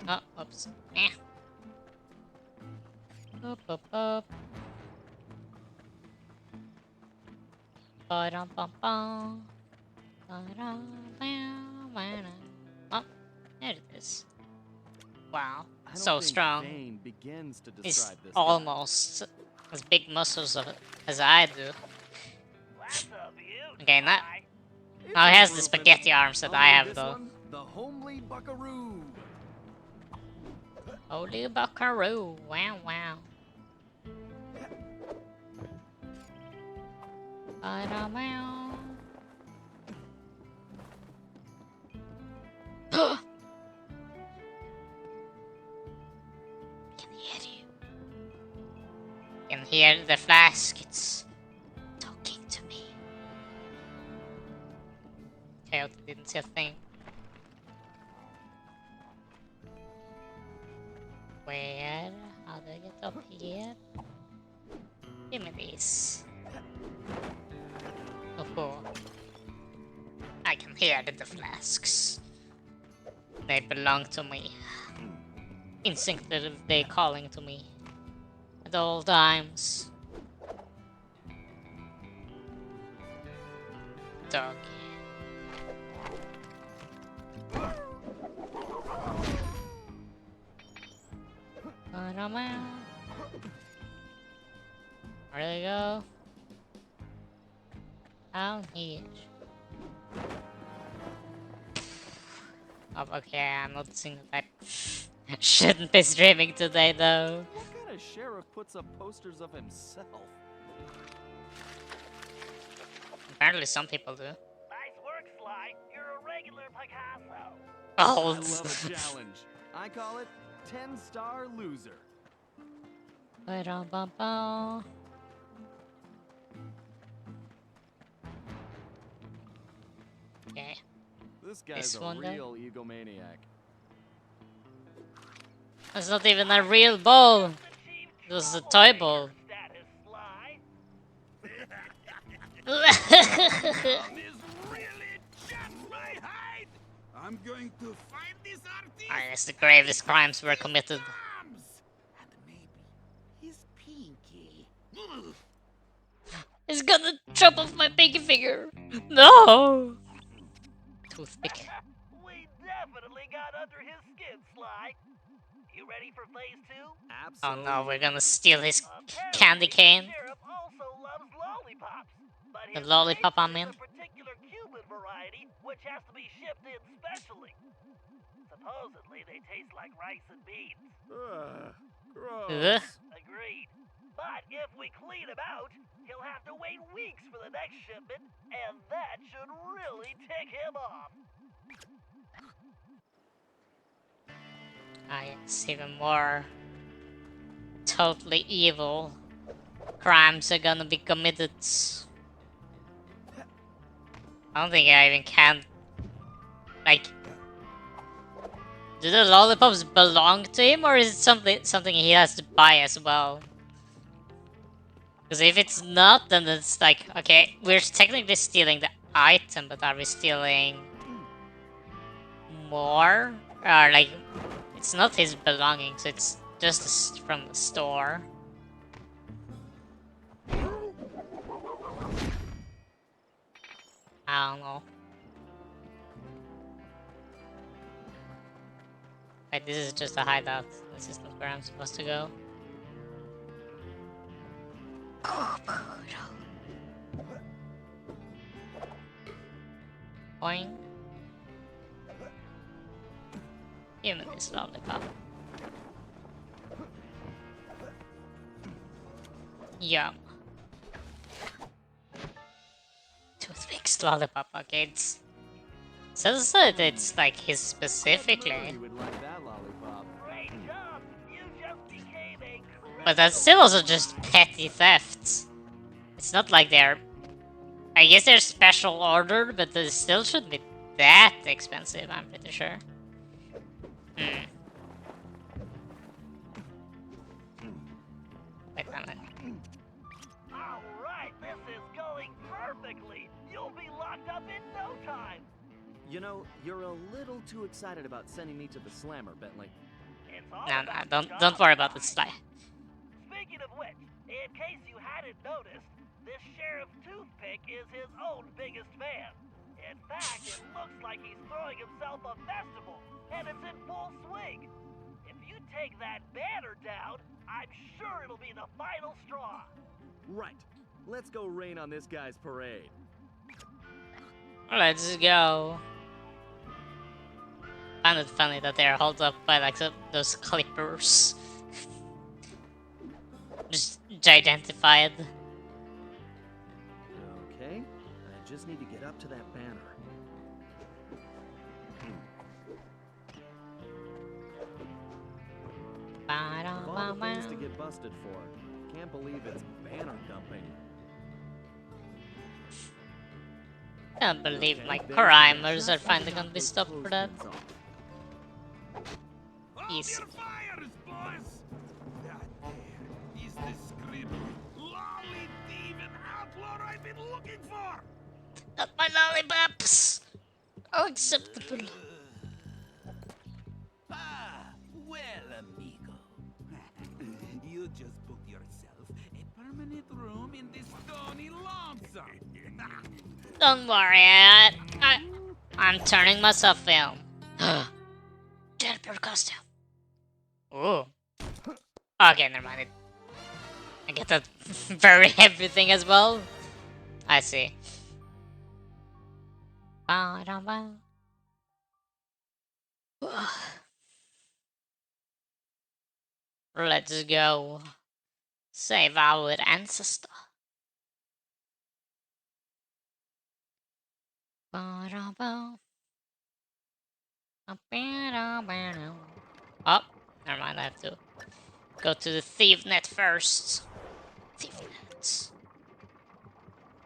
Speaker 1: Oh, oops. Eh. Up, up, up. Ba-dum-bum-bum. Ba-dum-bum-bum. Oh, there it is. Wow,
Speaker 3: I don't
Speaker 1: so
Speaker 3: think
Speaker 1: strong.
Speaker 3: fame begins to
Speaker 1: He's
Speaker 3: describe this guy.
Speaker 1: almost as big muscles as I do.
Speaker 4: That's a beaut,
Speaker 1: Okay, not.
Speaker 4: Sly.
Speaker 3: It's
Speaker 1: Now he has the
Speaker 3: improvement.
Speaker 1: spaghetti arms that I
Speaker 3: Only
Speaker 1: have
Speaker 3: this
Speaker 1: though.
Speaker 3: one, the homely buckaroo.
Speaker 1: Holy buckaroo! Wow, wow. Ba-da-meow. Can he hit you? hear the flask. It's talking to me. Okay, I didn't see a thing. Where? How do I get up here? Give me these. Oh, I can hear the flasks. They belong to me. Instinctively calling to me. At all times. Dog. Where do they go? Down here. Oh, okay, I'm noticing that I shouldn't be streaming today though.
Speaker 3: What kind of sheriff puts up posters of himself?
Speaker 1: Apparently some people do.
Speaker 4: Nice work, Sly. You're a regular Picasso.
Speaker 1: Oh,
Speaker 3: I love a challenge. I call it 10-star loser.
Speaker 1: Okay.
Speaker 3: This guy's
Speaker 1: This
Speaker 3: a
Speaker 1: one then?
Speaker 3: real egomaniac.
Speaker 1: That's not even a real ball. It was a toy ball.
Speaker 4: Status, Sly.
Speaker 5: Is really just my height. I'm going to find this artist.
Speaker 1: I guess the gravest crimes were committed.
Speaker 5: Arms. And maybe his pinky.
Speaker 1: It's gonna chop off my pinky finger. No! Toothpick.
Speaker 4: We definitely got under his skin, Sly. You ready for phase 2?
Speaker 1: Oh
Speaker 3: Absolutely.
Speaker 1: no, we're gonna steal his
Speaker 4: Apparently,
Speaker 1: candy cane.
Speaker 4: The sheriff also loves lollipops. But
Speaker 1: The
Speaker 4: his
Speaker 1: lollipop I'm
Speaker 4: favorite
Speaker 1: in.
Speaker 4: is a particular Cuban variety, which has to be shipped in specially. Supposedly, they taste like rice and beans.
Speaker 3: Ugh, gross.
Speaker 1: Ugh.
Speaker 4: Agreed. But if we clean him out, he'll have to wait weeks for the next shipment, and that should really tick him off.
Speaker 1: It's even more totally evil crimes are gonna be committed. I don't think I even can. Like, do the lollipops belong to him, or is it something he has to buy as well? Because if it's not, then it's like, okay, we're technically stealing the item, but are we stealing more? Or like, it's not his belongings, it's just from the store. I don't know. Wait, this is just a hideout. This is not where I'm supposed to go. Boing. Give me this lollipop. Yum. Toothpicks lollipop. Okay, it says that it's like his specifically.
Speaker 3: You would like that lollipop.
Speaker 4: Great job! You just became a
Speaker 1: But that's still also just petty thefts. It's not like they're... I guess they're special ordered, but they still shouldn't be that expensive, I'm pretty sure. Hmm. Wait a minute.
Speaker 4: Alright, this is going perfectly! You'll be locked up in no time!
Speaker 3: You know, you're a little too excited about sending me to the slammer, Bentley.
Speaker 4: It's all
Speaker 1: No,
Speaker 4: about
Speaker 1: don't worry about
Speaker 4: job
Speaker 1: this.
Speaker 4: size. Speaking of which, in case you hadn't noticed, this Sheriff Toothpick is his own biggest fan. In fact, it looks like he's throwing himself a festival, and it's in full swing. If you take that banner down, I'm sure it'll be the final straw.
Speaker 3: Right. Let's go rain on this guy's parade.
Speaker 1: Let's go. Find it funny that they're held up by like those clippers. Just gigantified.
Speaker 3: Okay, I just need to get up to that banner. Of all the things to get busted for, can't can't believe it's Banner Company.
Speaker 1: Can't believe my
Speaker 3: Okay,
Speaker 1: primers are
Speaker 3: just
Speaker 1: finally
Speaker 3: knock
Speaker 1: gonna be
Speaker 3: those
Speaker 1: stopped for that.
Speaker 3: clothespins off.
Speaker 5: Hold
Speaker 1: Easy.
Speaker 5: your fires, boys! That there is the scribble, lolly thieving outlaw I've been looking for!
Speaker 1: Not my lollipops! Unacceptable.
Speaker 5: Ah, well, amigo. You just booked yourself a permanent room in this stony lonesome.
Speaker 1: Don't worry, I'm turning myself in. Jailbird costume. Ooh. Okay, never mind. I get that very heavy thing as well. I see. Let's go. Save our ancestor. Oh, never mind. I have to go to the thief net first. Thief net.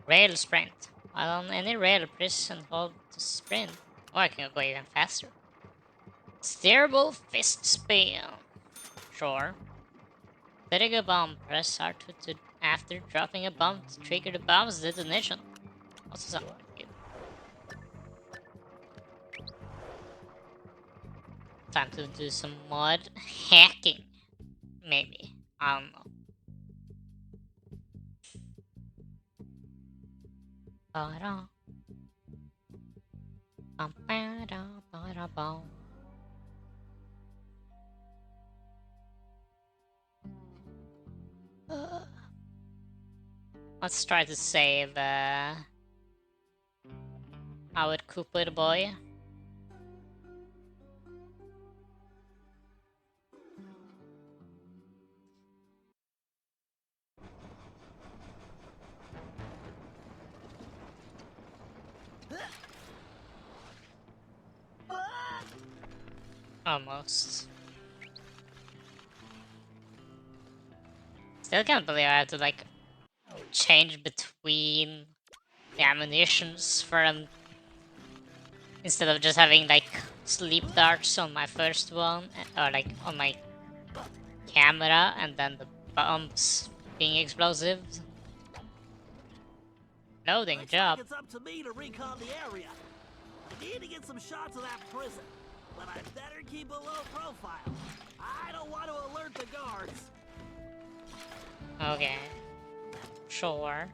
Speaker 1: Rail sprint. While on any rail, press and hold to sprint. Oh, I can go even faster. Steerable fist spin. Sure. Letting a bomb. Press R2 to after dropping a bomb to trigger the bomb's detonation. Also sounds pretty good. Time to do some mod hacking. Maybe. I don't know. Ba-da. Ba-ba-da, ba-da-ba. Let's try to save our Cooper boy. Almost. Still can't believe I have to like change between the ammunitions for them instead of just having like sleep darts on my first one or like on my camera and then the bombs being explosive. Loading
Speaker 4: Looks
Speaker 1: job.
Speaker 4: like it's up to me to recon the area. I need to get some shots of that prison, but I better keep a low profile. I don't want to alert the guards.
Speaker 1: Okay. Sure.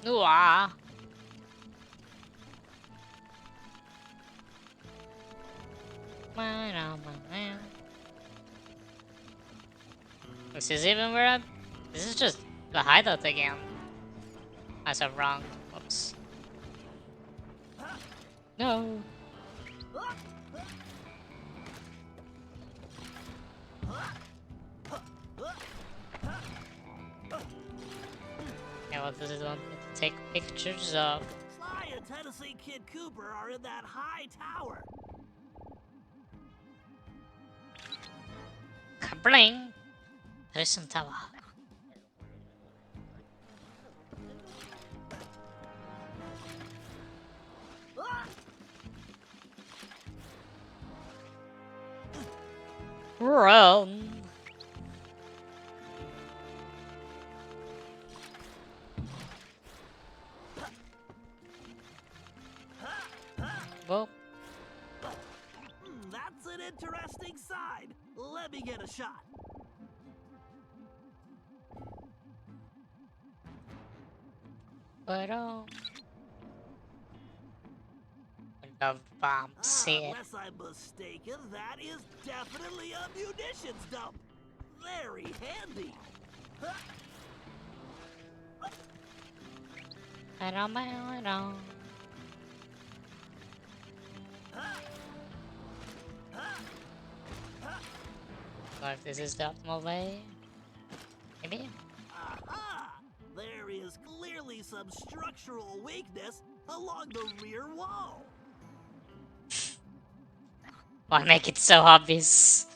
Speaker 1: Ooh, ah. This is even where I'm. This is just the hideout again. I said wrong. Oops. No. Yeah, what does it want me to take pictures of?
Speaker 4: Sly and Tennessee Kid Cooper are in that high tower.
Speaker 1: Kabling! Prison tower. Run! Well,
Speaker 4: That's an interesting sign. Let me get a shot.
Speaker 1: but I love bomb set.
Speaker 4: Unless I'm mistaken, that is definitely a munitions dump. Very handy.
Speaker 1: I don't mind, I don't. Or if this is the optimal way. Maybe?
Speaker 4: Aha! There is clearly some structural weakness along the rear wall.
Speaker 1: Why make it so obvious?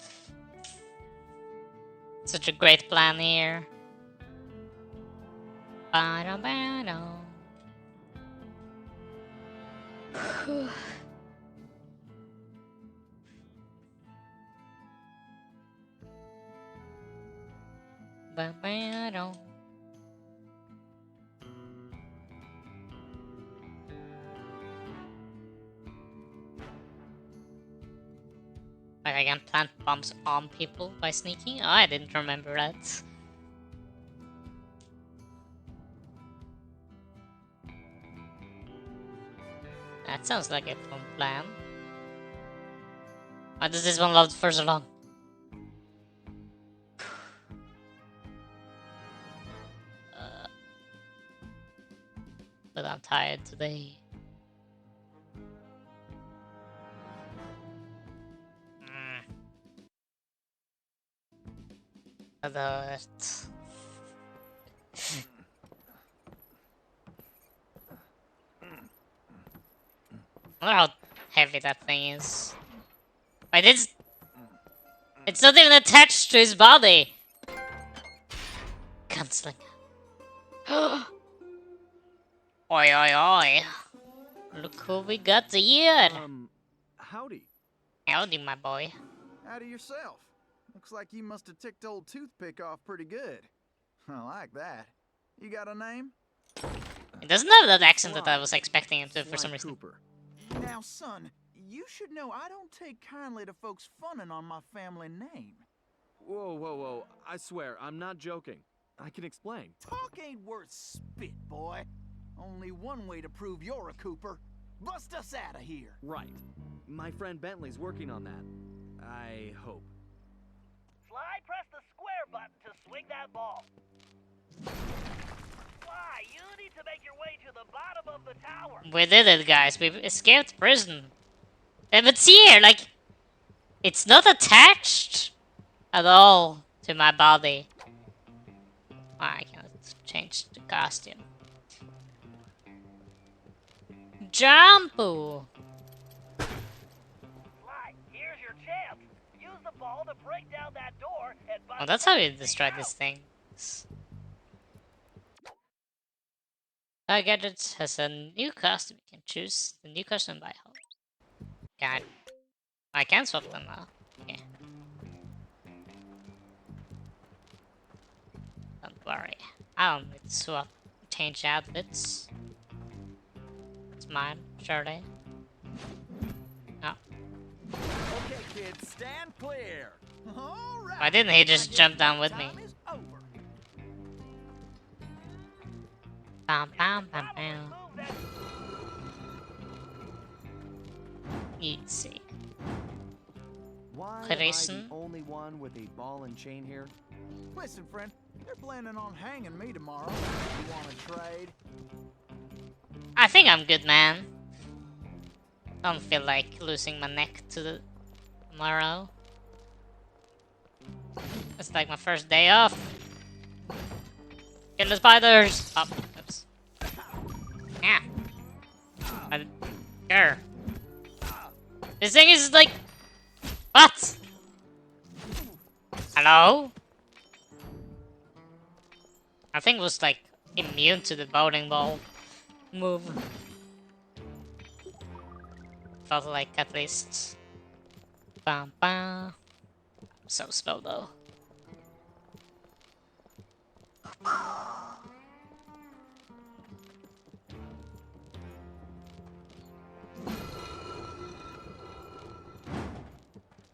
Speaker 1: Such a great plan here. Ba-da-ba-da. Ba-ba-da. Like I can plant bombs on people by sneaking? Oh, I didn't remember that. That sounds like a fun plan. Why does this one last for so long? But I'm tired today. That. I wonder how heavy that thing is. Wait, it's not even attached to his body! Canceling. Oi oi oi. Look who we got here!
Speaker 3: Howdy.
Speaker 1: Howdy, my boy.
Speaker 6: Howdy yourself. Looks like you must have ticked old Toothpick off pretty good. I like that. You got a name?
Speaker 1: He doesn't have that accent that I was expecting him to for some reason.
Speaker 3: Cooper.
Speaker 6: Now, son, you should know I don't take kindly to folks funning on my family name.
Speaker 3: Whoa, whoa, whoa. I swear, I'm not joking. I can explain.
Speaker 6: Talk ain't worth spit, boy. Only one way to prove you're a Cooper. Bust us out of here.
Speaker 3: Right. My friend Bentley's working on that. I hope.
Speaker 4: Sly, press the square button to swing that ball. Sly, you need to make your way to the bottom of the tower.
Speaker 1: We did it, guys. We escaped prison. But see here, like, it's not attached at all to my body. I cannot change the costume. Jumpo!
Speaker 4: Sly, here's your chance. Use the ball to break down that door and bust
Speaker 1: Oh, that's how you
Speaker 4: everything
Speaker 1: destroy
Speaker 4: out.
Speaker 1: this thing. Gadget has a new costume. You can choose the new costume by hold. God, I can swap them now. Okay. Don't worry. I don't need to swap, change outfits. It's mine, surely. No.
Speaker 6: Okay, kids, stand clear. All right.
Speaker 1: Why didn't he just jump down with me?
Speaker 6: Time is over.
Speaker 1: Bam, bam, bam,
Speaker 4: Probably
Speaker 1: bam.
Speaker 4: move that.
Speaker 1: You'd see.
Speaker 3: Why am I
Speaker 1: Grayson?
Speaker 3: the only one with a ball and chain here?
Speaker 6: Listen, friend, they're planning on hanging me tomorrow. You want to trade?
Speaker 1: I think I'm good, man. Don't feel like losing my neck to the tomorrow. It's like my first day off. Kill the spiders! Oh, oops. Yeah. Sure. This thing is like... What? Hello? I think it was like immune to the bowling ball move. Felt like at least. Bam bam. So slow though.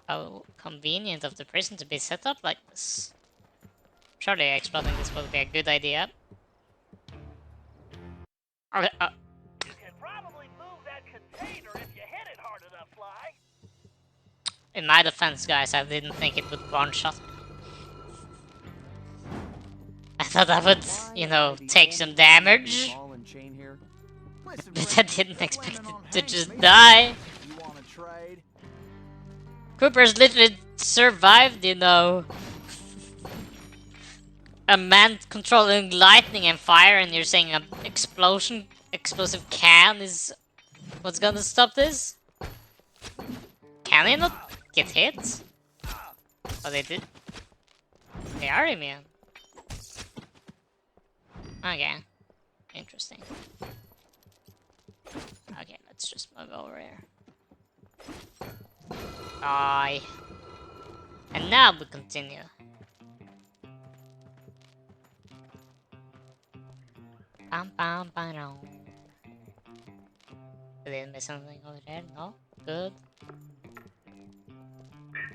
Speaker 1: How convenient of the prison to be set up like this. Surely exploding this would be a good idea. Okay,
Speaker 4: You can probably move that container if you hit it hard enough, Sly.
Speaker 1: in my defense, guys, I didn't think it would one-shot me. I thought I would, you know, take some damage,
Speaker 3: Ball and chain here?
Speaker 6: Listen,
Speaker 1: but I
Speaker 6: friend,
Speaker 1: didn't
Speaker 6: they're
Speaker 1: expect
Speaker 6: planning on
Speaker 1: it to
Speaker 6: hanging
Speaker 1: just
Speaker 6: me
Speaker 1: die.
Speaker 6: tomorrow. You want to trade?
Speaker 1: Cooper's literally survived, you know. A man controlling lightning and fire, and you're saying an explosive can is what's gonna stop this? Can he not get hit? Oh, they did. They are immune. Okay. Interesting. Okay, let's just move over here. Die. And now we continue. Bam bam bam. Did I miss something over there? No? Good.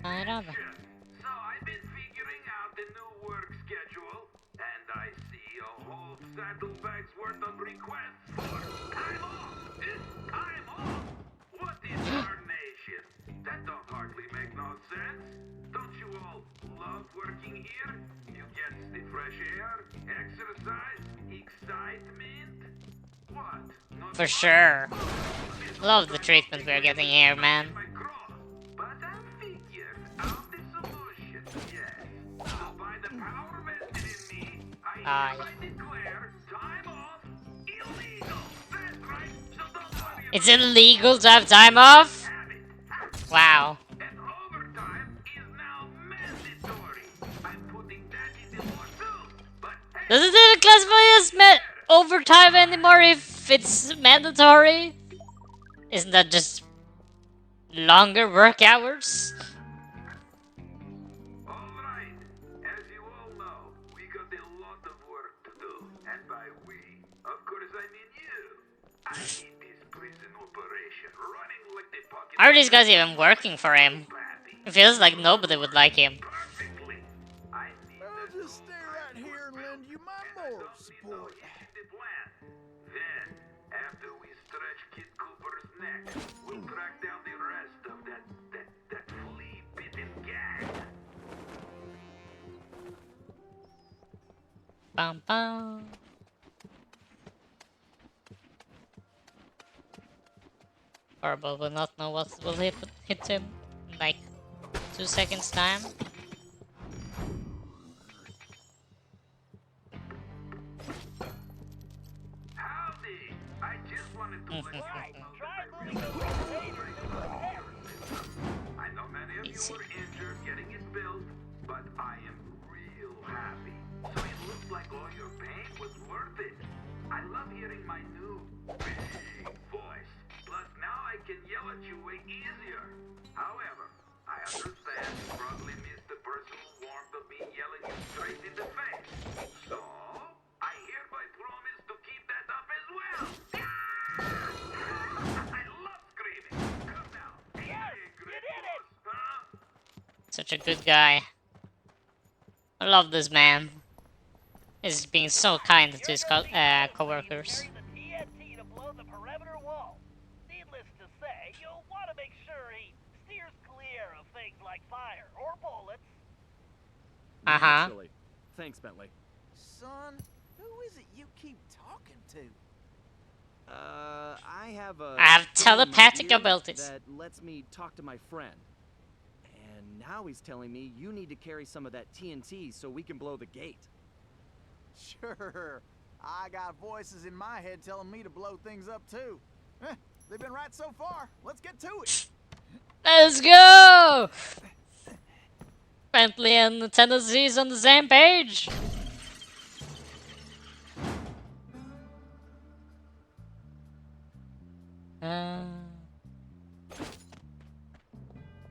Speaker 1: I don't know.
Speaker 5: So I've been figuring out the new work schedule, and I see a whole saddlebags worth of requests for time off. It's time off. What is carnation? That don't hardly make no sense. Don't you all love working here? You get the fresh air, exercise, excitement. What? Not
Speaker 1: For sure. Love the treatment we're getting here, man.
Speaker 5: my cross, but I figured out the solution. Yes. So by the power vested in me, I hereby declare time off illegal. That's right. So don't worry
Speaker 1: It's illegal to have time off?
Speaker 5: about it.
Speaker 1: Wow.
Speaker 5: And overtime is now mandatory. I'm putting that in the law too. But
Speaker 1: Does it even classify as overtime anymore if it's mandatory? Isn't that just longer work hours?
Speaker 5: alright, as you all know, we got a lot of work to do. And by we, of course I mean you. I need this prison operation running like the pocket.
Speaker 1: Are these guys even working for him? It feels like nobody would like him.
Speaker 5: Perfectly. I need
Speaker 6: I'll just stay right here and lend you my moral support.
Speaker 5: the plan. Then, after we stretch Kid Cooper's neck, we'll track down the rest of that flea-bitten gang.
Speaker 1: Bum bum. Horrible will not know what will hit him in like 2 seconds time.
Speaker 5: Howdy! I just wanted to let you
Speaker 4: Right,
Speaker 5: know
Speaker 4: try
Speaker 5: that I
Speaker 4: moving
Speaker 5: really
Speaker 4: those containers into the terrace.
Speaker 5: I know many of you
Speaker 1: Easy.
Speaker 5: were injured getting it built, but I am real happy. So it looks like all your pain was worth it. I love hearing my new big voice. Plus now I can yell at you way easier. However, I understand you probably missed the personal warmth of me yelling you straight in the face. So I hereby promise to keep that up as well. I love screaming. Come now.
Speaker 4: Yes,
Speaker 5: Hey,
Speaker 4: you
Speaker 5: great
Speaker 4: did it!
Speaker 5: boss, huh?
Speaker 1: Such a good guy. I love this man. He's being so kind to his coworkers.
Speaker 4: Carry the TNT to blow the perimeter wall. Needless to say, you'll want to make sure he steers clear of things like fire or bullets.
Speaker 1: Uh-huh.
Speaker 3: Naturally. Thanks, Bentley.
Speaker 6: Son, who is it you keep talking to?
Speaker 3: I have a...
Speaker 1: I have
Speaker 3: thing in my
Speaker 1: telepathic
Speaker 3: ear
Speaker 1: abilities.
Speaker 3: that lets me talk to my friend. And now he's telling me you need to carry some of that TNT so we can blow the gate.
Speaker 6: Sure. I got voices in my head telling me to blow things up too. They've been right so far. Let's get to it.
Speaker 1: Let's go! Bentley and Tennessee's on the same page.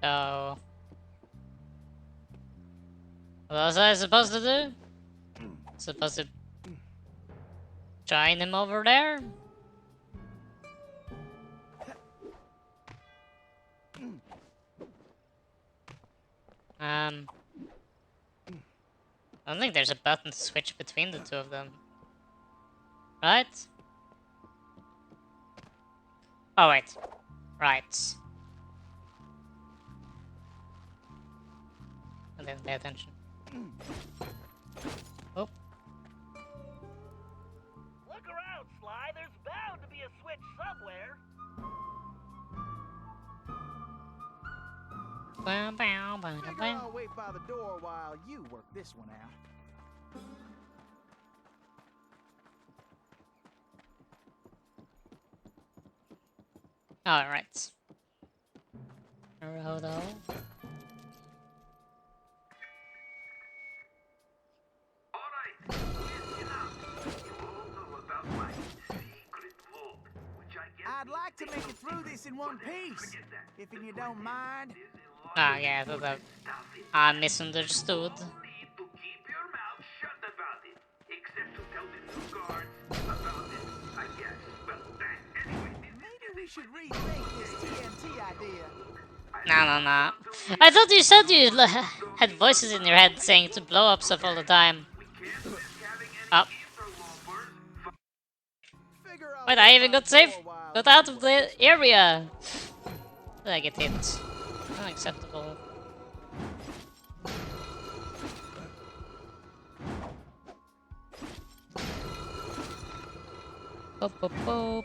Speaker 1: So, what was I supposed to do? Supposed to join him over there? I don't think there's a button to switch between the two of them. Right? Oh wait. Right. I didn't pay attention. Oh.
Speaker 4: Look around, Sly. There's bound to be a switch somewhere.
Speaker 6: Figure I'll wait by the door while you work this one out.
Speaker 1: Alright. Naruto.
Speaker 5: Alright, listen up. You all know about my secret vault, which I guess
Speaker 6: I'd like to make it through this in one piece, if you don't mind.
Speaker 1: Ah, yeah, I misunderstood.
Speaker 5: You need to keep your mouth shut about it, except to tell the new guards about it, I guess. Well, anyway,
Speaker 6: Maybe we should rethink this TNT idea.
Speaker 1: No. I thought you said you had voices in your head saying to blow up stuff all the time. Oh.
Speaker 6: Figure out
Speaker 1: Wait,
Speaker 6: what
Speaker 1: I even
Speaker 6: about
Speaker 1: got safe.
Speaker 6: for a while.
Speaker 1: Got out of the area. Did I get hit? Unacceptable. Boop, boop, boop.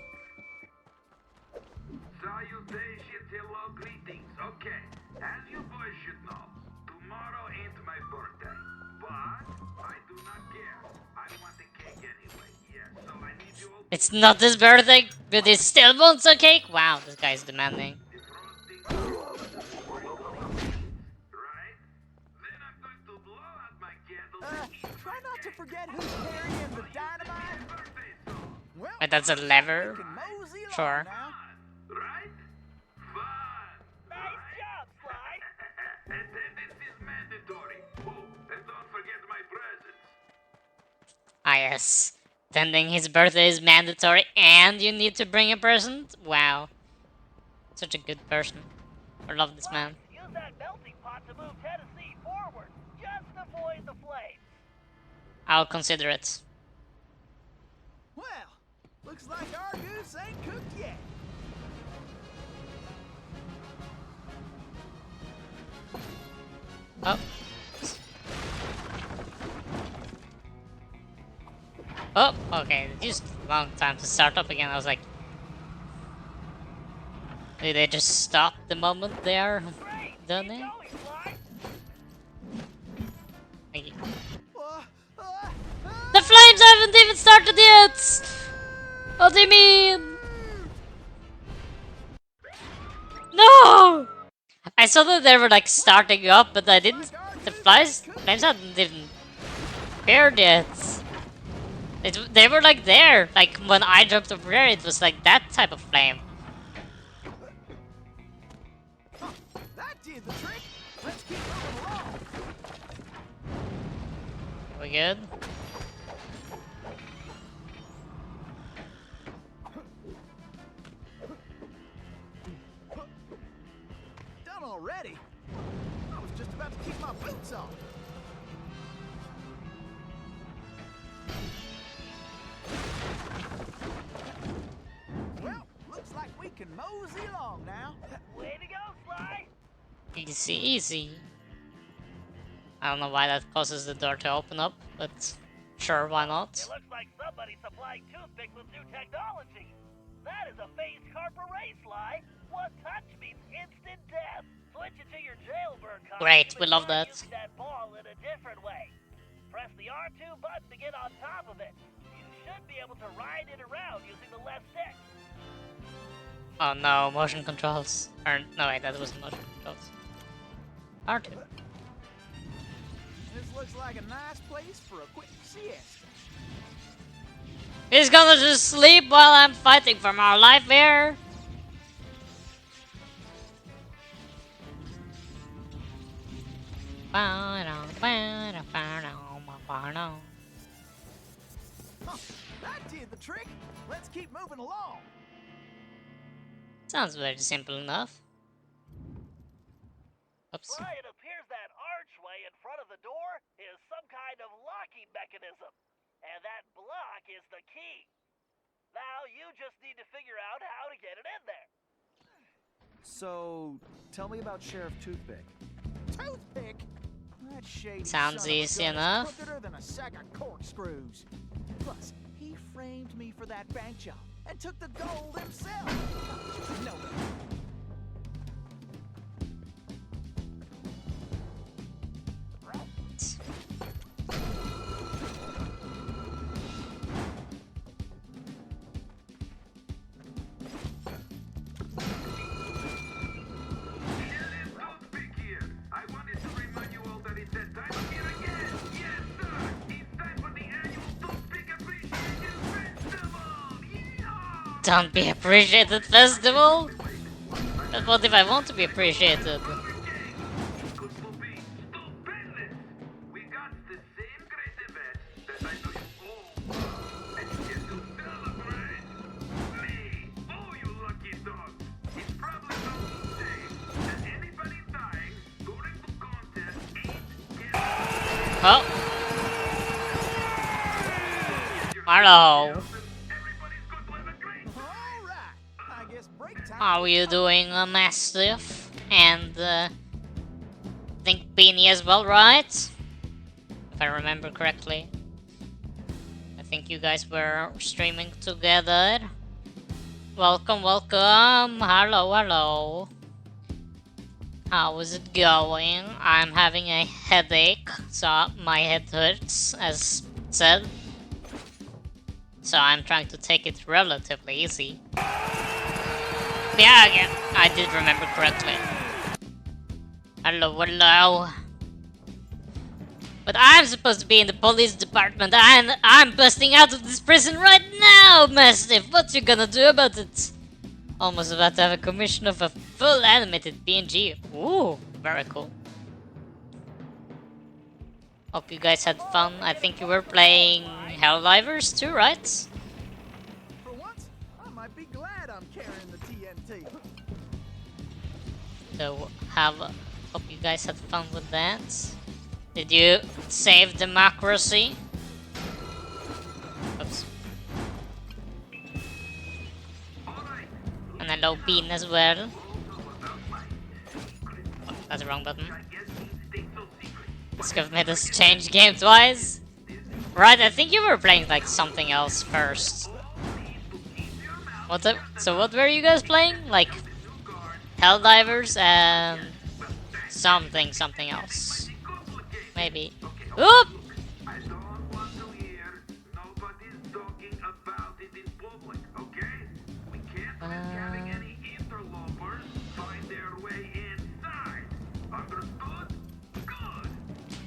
Speaker 5: Salutations, hello, greetings. Okay, as you boys should know, tomorrow ain't my birthday. But I do not care. I want the cake anyway. Yeah, so I need you all to
Speaker 1: It's not his birthday, but he still wants a cake? Wow, this guy's demanding.
Speaker 5: right? Then I'm going to blow out my candles.
Speaker 6: Try not to forget who's carrying the dynamite. Well,
Speaker 1: Wait, that's a lever?
Speaker 6: we can mosey along
Speaker 1: Sure.
Speaker 6: now.
Speaker 5: Right? Fun!
Speaker 4: Nice job, Sly.
Speaker 5: Attendance is mandatory. Oh, and don't forget my presents.
Speaker 1: Ah, yes. Attending his birthday is mandatory and you need to bring a present? Wow. Such a good person. I love this man.
Speaker 4: Use that melting pot to move Tennessee forward. Just avoid the flames.
Speaker 1: I'll consider it.
Speaker 6: Well, looks like our goose ain't cooked yet.
Speaker 1: Oh. Oh, okay. It used a long time to start up again. I was like... Did they just stop the moment they are
Speaker 4: Great.
Speaker 1: done
Speaker 4: Keep
Speaker 1: it?
Speaker 4: going, Sly.
Speaker 1: Thank you.
Speaker 6: Uh,
Speaker 1: The flames haven't even started yet! What do you mean? No! I saw that they were like starting up, but I didn't... The flames hadn't even appeared yet. They were like there. Like when I jumped over there, it was like that type of flame.
Speaker 6: that did the trick. Let's keep moving along.
Speaker 1: We good?
Speaker 6: Done already? I was just about to keep my boots on. Well, looks like we can mosey along now.
Speaker 4: Way to go, Sly.
Speaker 1: Easy, easy. I don't know why that causes the door to open up, but sure, why not?
Speaker 4: It looks like somebody's supplying toothpicks with new technology. That is a phased carpet race, Sly. One touch means instant death. Switch it to your jailbird car.
Speaker 1: Great, we
Speaker 4: and
Speaker 1: love
Speaker 4: start
Speaker 1: that.
Speaker 4: using that ball in a different way. Press the R2 button to get on top of it. You should be able to ride it around using the left stick.
Speaker 1: Oh no, motion controls. Or, no wait, that wasn't motion controls. R2.
Speaker 6: This looks like a nice place for a quick siesta.
Speaker 1: He's gonna just sleep while I'm fighting for my life here.
Speaker 6: Huh, that did the trick. Let's keep moving along.
Speaker 1: Sounds very simple enough. Oops.
Speaker 4: Sly, it appears that archway in front of the door is some kind of locking mechanism. And that block is the key. Now you just need to figure out how to get it in there.
Speaker 3: So, tell me about Sheriff Toothpick.
Speaker 6: Toothpick? That shady
Speaker 1: Sounds
Speaker 6: son of a
Speaker 1: easy
Speaker 6: gun is
Speaker 1: enough.
Speaker 6: crookeder than a sack of corkscrews. Plus, he framed me for that bank job and took the gold himself. Just know it.
Speaker 1: Don't be appreciated, festival? But what if I want to be appreciated?
Speaker 5: We got the same great event that I know you all want, and you get to celebrate me. Oh, you lucky dogs. It's probably not to say that anybody dying during the contest ain't getting
Speaker 1: Oh. Hello.
Speaker 5: everybody's good to have a great
Speaker 6: All right. I guess break time.
Speaker 1: How are you doing, Mastiff? And, think Beanie as well, right? If I remember correctly. I think you guys were streaming together. Welcome, welcome. Hello, hello. How is it going? I'm having a headache, so my head hurts, as said. So I'm trying to take it relatively easy. Yeah, again, I did remember correctly. Hello, hello. But I'm supposed to be in the police department and I'm busting out of this prison right now, Mastiff! What you gonna do about it? Almost about to have a commission of a full animated PNG. Ooh, very cool. Hope you guys had fun. I think you were playing Helldivers too, right?
Speaker 6: For once, I might be glad I'm carrying the TNT.
Speaker 1: So, hope you guys had fun with that. Did you save democracy? Oops. And hello, Bean as well. Oh, that's the wrong button. This guy made us change game twice. Right, I think you were playing like something else first. So what were you guys playing? Like Helldivers and something else. Maybe. Oop!
Speaker 5: I don't want to hear nobody's talking about it in public, okay? We can't risk having any interlopers find their way inside. Understood? Good.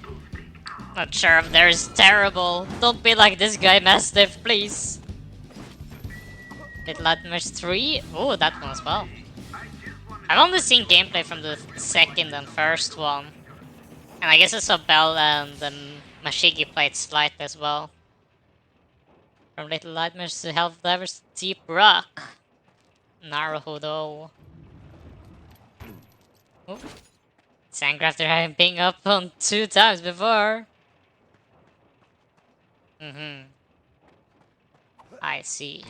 Speaker 5: To speak out.
Speaker 1: Not sure if there's terrible. Don't be like this guy, Mastiff, please. Little Nightmares 3? Oh, that one as well. I've only seen gameplay from the second and first one. And I guess I saw Bell and Mashigi played slightly as well. From Little Nightmares to Helldivers to Deep Rock. Naruhodo. Oh. Sank after having been up on 2 times before. I see.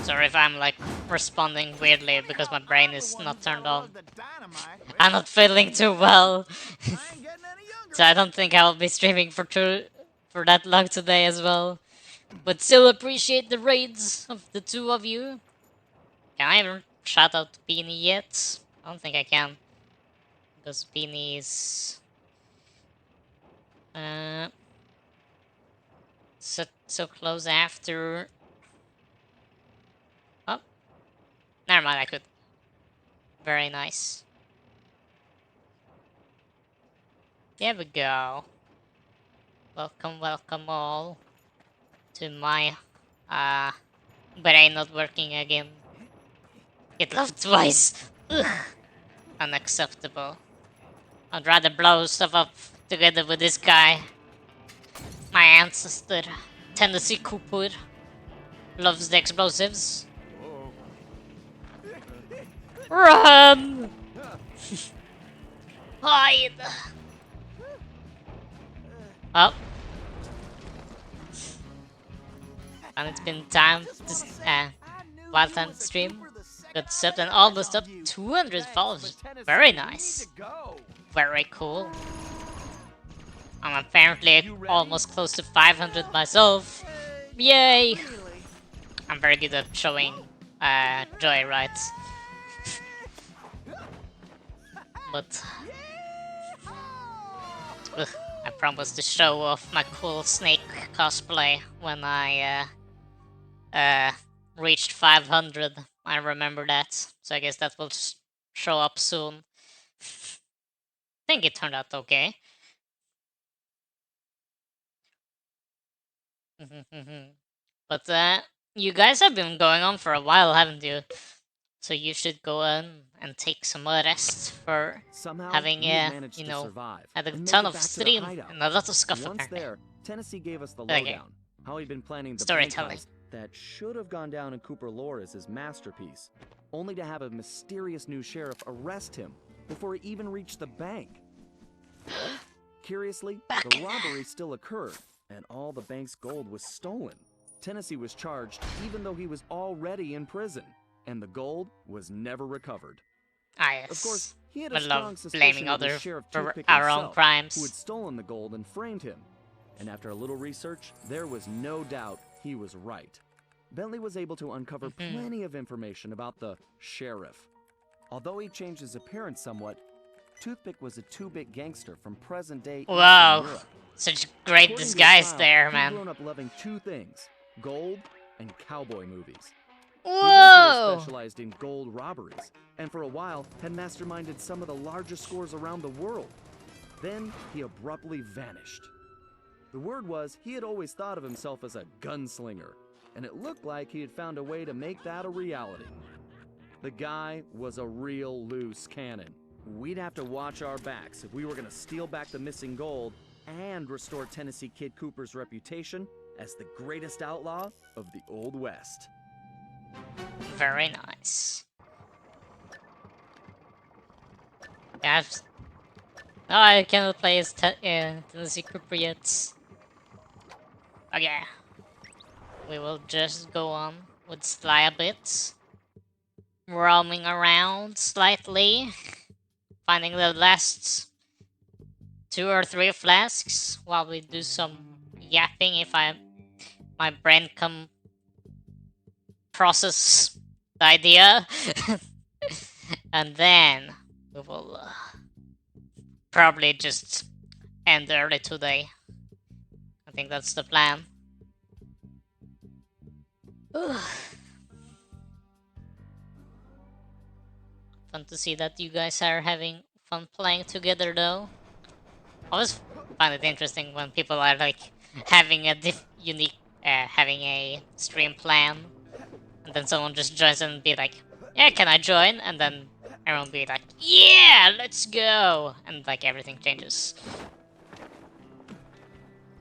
Speaker 1: Sorry if I'm like responding weirdly because my brain is not turned on. I'm not feeling too well. So I don't think I'll be streaming for that long today as well. But still appreciate the raids of the two of you. Can I even shout out to Beanie yet? I don't think I can. Because Beanie is... so close after... Oh. Never mind, I could. Very nice. There we go. Welcome, welcome all to my brain not working again. Get love twice. Ugh. Unacceptable. I'd rather blow stuff up together with this guy. My ancestor, Tennessee Cooper, loves the explosives. Run! Hide! Oh. And it's been time to wild time to stream. Got subbed and almost up 200 followers. Very nice. Very cool. I'm apparently almost close to 500 myself. Yay! I'm very good at showing joy, right? But I promised to show off my cool snake cosplay when I reached 500. I remember that, so I guess that will show up soon. I think it turned out okay. But you guys have been going on for a while, haven't you? So you should go on and take some rest for
Speaker 3: Somehow,
Speaker 1: having
Speaker 3: we had managed
Speaker 1: you
Speaker 3: to
Speaker 1: know,
Speaker 3: survive
Speaker 1: had a
Speaker 3: and make
Speaker 1: ton
Speaker 3: it
Speaker 1: of
Speaker 3: back to the
Speaker 1: stream
Speaker 3: hideout.
Speaker 1: and a lot of scuff
Speaker 3: Once
Speaker 1: apparently.
Speaker 3: there, Tennessee gave us the
Speaker 1: Okay.
Speaker 3: lowdown. How he'd been planning the bank
Speaker 1: Storytelling.
Speaker 3: heist that should have gone down in Cooper lore as his masterpiece, only to have a mysterious new sheriff arrest him before he even reached the bank. Curiously, the robbery still occurred, and all the bank's gold was stolen. Tennessee was charged even though he was already in prison, and the gold was never recovered.
Speaker 1: Ah, yes.
Speaker 3: Of course, he had
Speaker 1: I
Speaker 3: a strong
Speaker 1: love
Speaker 3: suspicion
Speaker 1: blaming
Speaker 3: it was
Speaker 1: others
Speaker 3: Sheriff
Speaker 1: for
Speaker 3: Toothpick
Speaker 1: our own
Speaker 3: himself
Speaker 1: crimes.
Speaker 3: who had stolen the gold and framed him. And after a little research, there was no doubt he was right. Bentley was able to uncover plenty of information about the sheriff. Although he changed his appearance somewhat, Toothpick was a two-bit gangster from present-day Eastern
Speaker 1: Wow,
Speaker 3: Europe.
Speaker 1: such great
Speaker 3: According to the
Speaker 1: disguise
Speaker 3: trial,
Speaker 1: there,
Speaker 3: he'd
Speaker 1: man.
Speaker 3: grown up loving two things: gold and cowboy movies. He
Speaker 1: Whoa!
Speaker 3: eventually specialized in gold robberies, and for a while had masterminded some of the largest scores around the world. Then he abruptly vanished. The word was he had always thought of himself as a gunslinger, and it looked like he had found a way to make that a reality. The guy was a real loose cannon. We'd have to watch our backs if we were going to steal back the missing gold and restore Tennessee Kid Cooper's reputation as the greatest outlaw of the Old West.
Speaker 1: Very nice. Yeah, no, I cannot play as Tennessee Cooper yet. Okay. We will just go on with Sly a bit. Roaming around slightly. Finding the last 2 or 3 flasks while we do some yapping if my brain can process the idea. And then we will probably just end early today. I think that's the plan. Fun to see that you guys are having fun playing together though. I always find it interesting when people are like having a unique, having a stream plan, and then someone just joins and be like, "Yeah, can I join?" And then everyone be like, "Yeah, let's go!" And like everything changes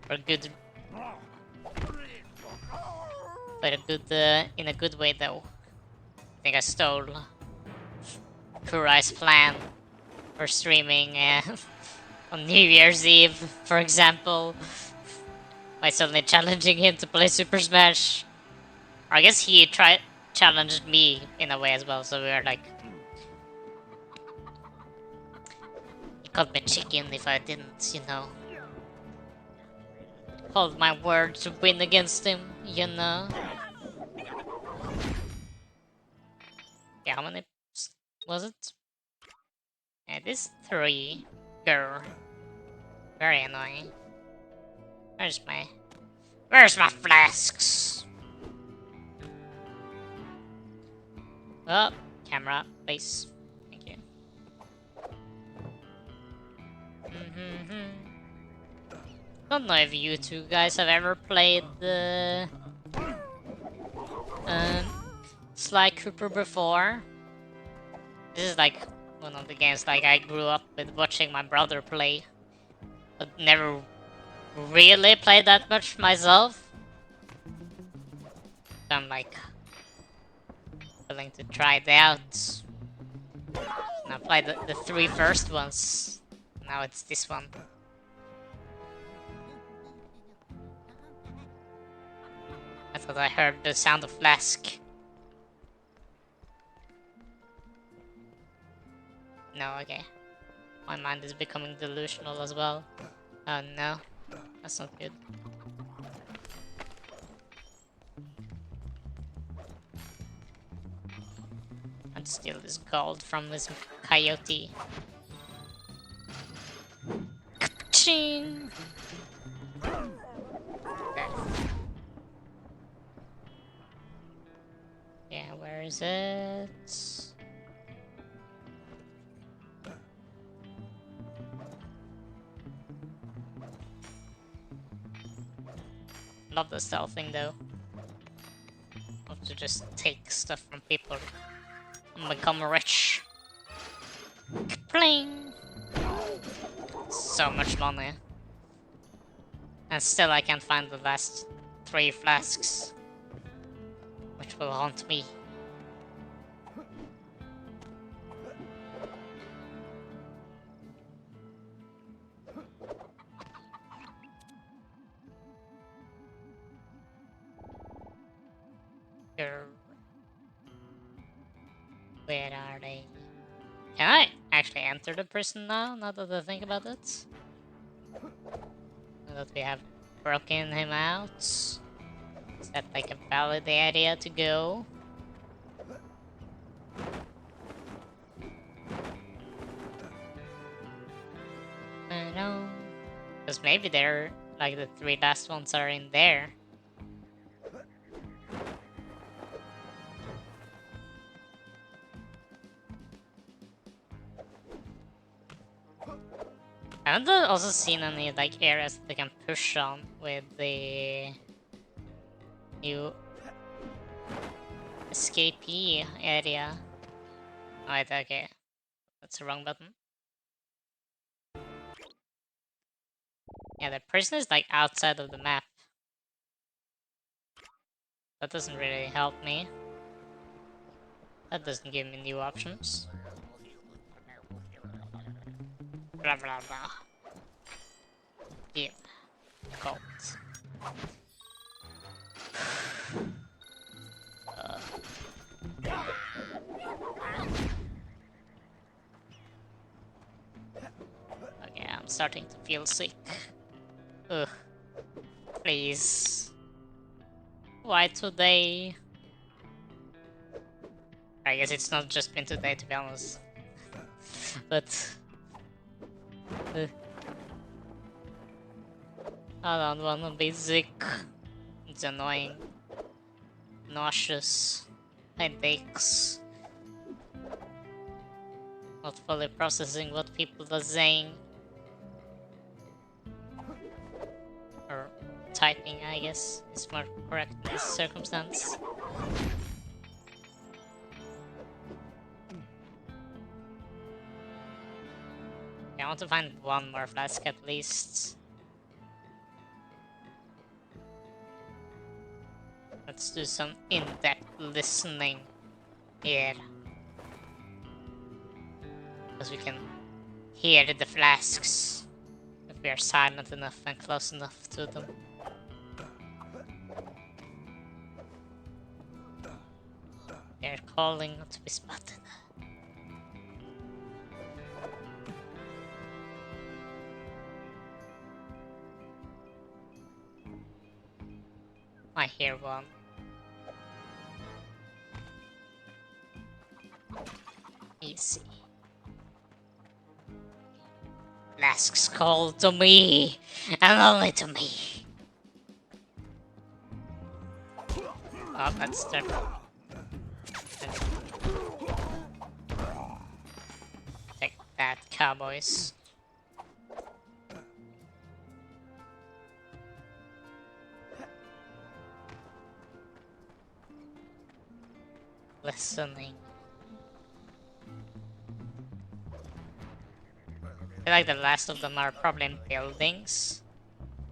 Speaker 1: for good, but in a good way though. I think I stole Kurai's plan for streaming on New Year's Eve, for example, by suddenly challenging him to play Super Smash. I guess he challenged me in a way as well, so we were like, he called me chicken if I didn't, you know, hold my word to win against him, you know. Yeah, how many was it? Yeah, it is 3. Girl. Very annoying. Where's my flasks? Oh, camera, please. Thank you. Don't know if you two guys have ever played the Sly Cooper before. This is like one of the games like I grew up with watching my brother play, but never really played that much myself. So I'm like willing to try it out. And I played the 3 first ones. Now it's this one. I thought I heard the sound of flask. No, okay. My mind is becoming delusional as well. Oh no, that's not good. And steal this gold from this coyote. Ching! Okay. Yeah, where is it? Love the stealthing though. Love to just take stuff from people and become rich. Pling! So much money. And still I can't find the last 3 flasks, which will haunt me. Here. Where are they? Can I actually enter the prison now that I think about it? Now that we have broken him out. Is that like a valid area to go? I know. Because maybe they're like the 3 last ones are in there. I haven't also seen any like areas that they can push on with the new escapee area. Oh, wait, okay. That's the wrong button. Yeah, the prison is like outside of the map. That doesn't really help me. That doesn't give me new options. Blah blah blah. Yeah. Gold. Okay, I'm starting to feel sick. Ugh. Please. Why today? I guess it's not just been today, to be honest. But I don't wanna be sick. It's annoying. Nauseous. Headaches. Not fully processing what people are saying. Or typing, I guess, is more correct in this circumstance. I want to find 1 more flask at least. Let's do some in-depth listening here. Because we can hear the flasks if we are silent enough and close enough to them. They are calling not to be spotted. I hear one. Easy. Flasks call to me, and only to me. Oh, that's their... Take that, cowboys. Listening. I feel like the last of them are probably in buildings.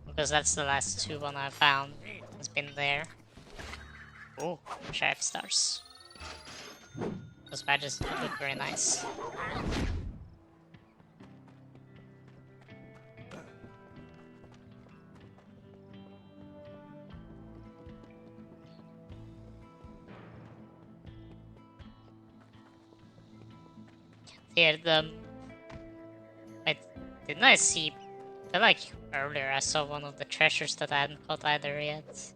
Speaker 1: Because that's the last 2 one I found. Has been there. Oh, sheriff stars. Those badges look very nice. Hear them. Wait, didn't I see? I feel like earlier I saw one of the treasures that I hadn't caught either yet.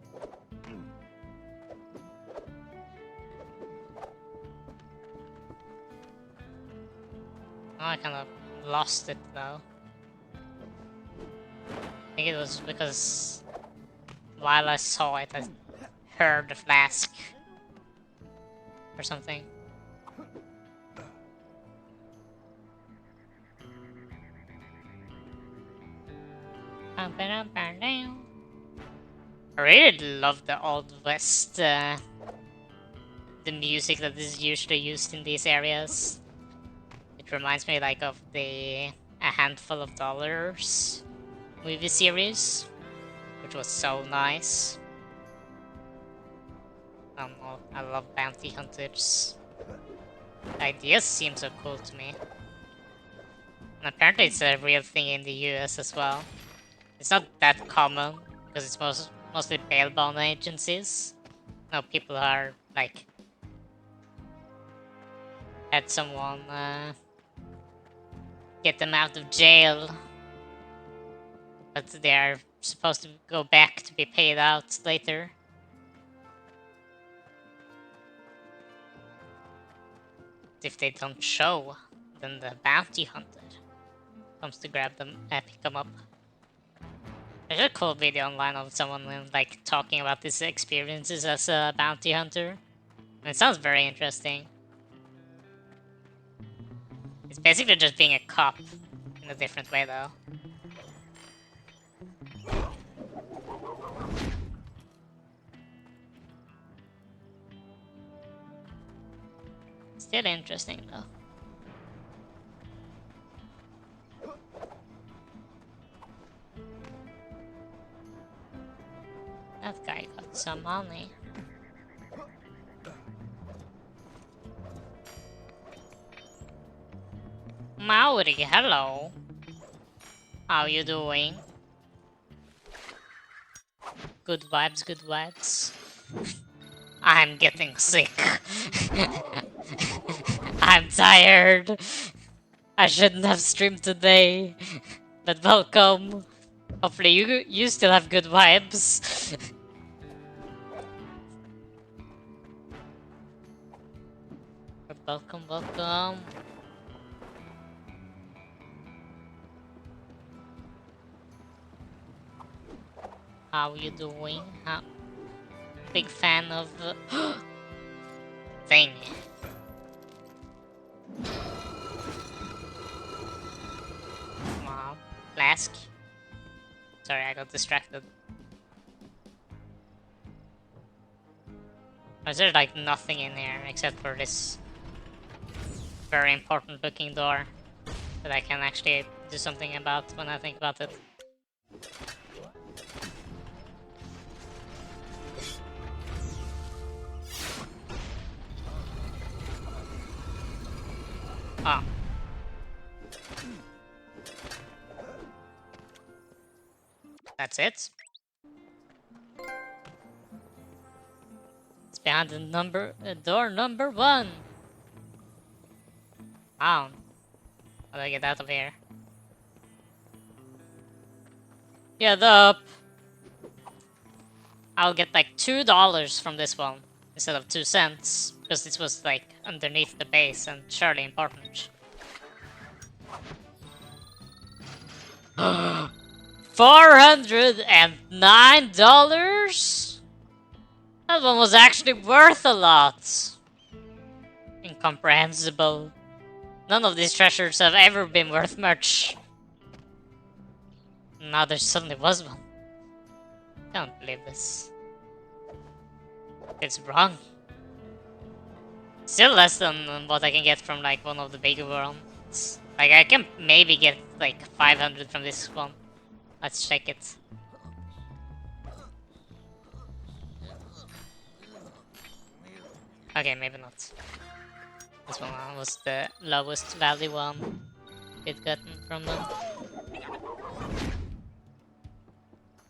Speaker 1: Oh, I kind of lost it though. I think it was because while I saw it, I heard the flask or something. I I really love the Old West, the music that is usually used in these areas. It reminds me like of the A Handful of Dollars movie series, which was so nice. I don't know, I love bounty hunters. The ideas seem so cool to me. And apparently it's a real thing in the US as well. It's not that common, because it's mostly bail bond agencies. No, people are, like, had someone get them out of jail. But they're supposed to go back to be paid out later. If they don't show, then the bounty hunter comes to grab them and pick them up. There's a cool video online of someone like talking about his experiences as a bounty hunter. And it sounds very interesting. It's basically just being a cop in a different way though. Still interesting though. That guy got some money. Maori, hello. How you doing? Good vibes, good vibes. I'm getting sick. I'm tired. I shouldn't have streamed today. But welcome. Hopefully you still have good vibes. But welcome, welcome. How you doing? Big fan of thing. Wow. Flask. Sorry, I got distracted. Is there like nothing in here except for this very important looking door that I can actually do something about when I think about it? Oh. That's it? It's behind the door number 1. Wow. How do I get out of here? Get up! I'll get like $2 from this one instead of 2 cents because this was like underneath the base and surely important. $409? That one was actually worth a lot. Incomprehensible. None of these treasures have ever been worth much. Now there suddenly was one. Can't believe this. It's wrong. Still less than what I can get from like one of the bigger ones. Like I can maybe get like 500 from this one. Let's check it. Okay, maybe not. This one was the lowest value one we've gotten from them.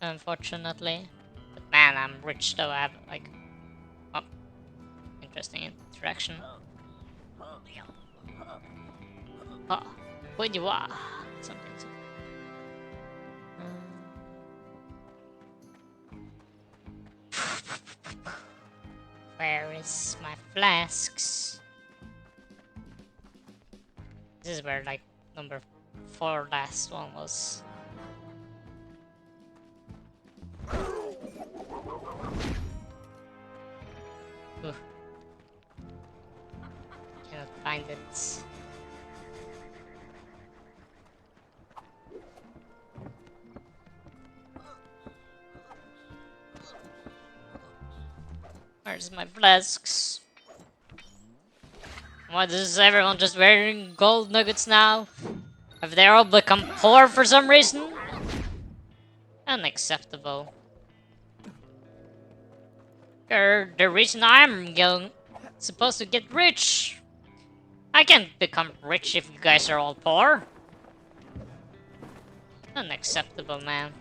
Speaker 1: Unfortunately. But man, I'm rich though. I have like... Oh, interesting interaction. Oh, who you are? Something. Where is my flasks? This is where like number 4 last one was. Ooh. Cannot find it. Where's my flasks? Why is everyone just wearing gold nuggets now? Have they all become poor for some reason? Unacceptable. The reason I'm young, supposed to get rich. I can't become rich if you guys are all poor. Unacceptable, man.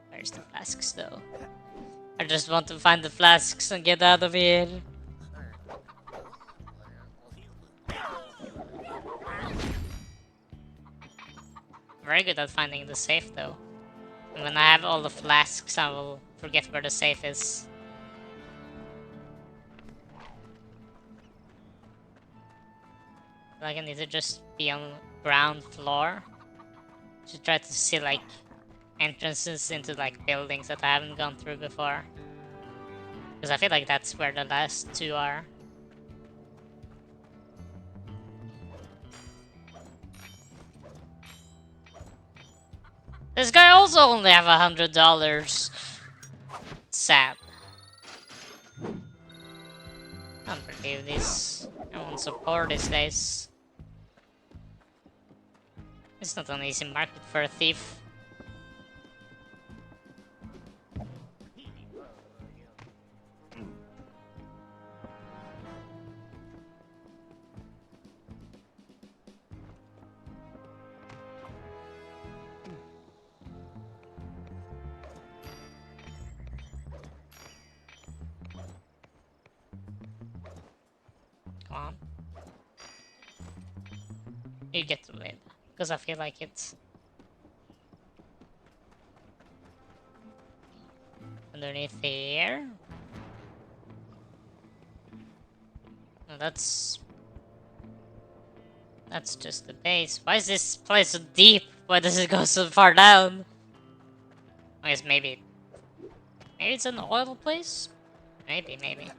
Speaker 1: Where's the flasks, though? I just want to find the flasks and get out of here. Very good at finding the safe, though. And when I have all the flasks, I will forget where the safe is. Like I need to just be on ground floor to try to see like entrances into like buildings that I haven't gone through before. Because I feel like that's where the last two are. This guy also only have $100. Sad. I don't believe this. I won't support these days. It's not an easy market for a thief. Come on. You get to win. Because I feel like it's underneath here. No, that's just the base. Why is this place so deep? Why does it go so far down? I guess maybe it's an oil place? Maybe. I'm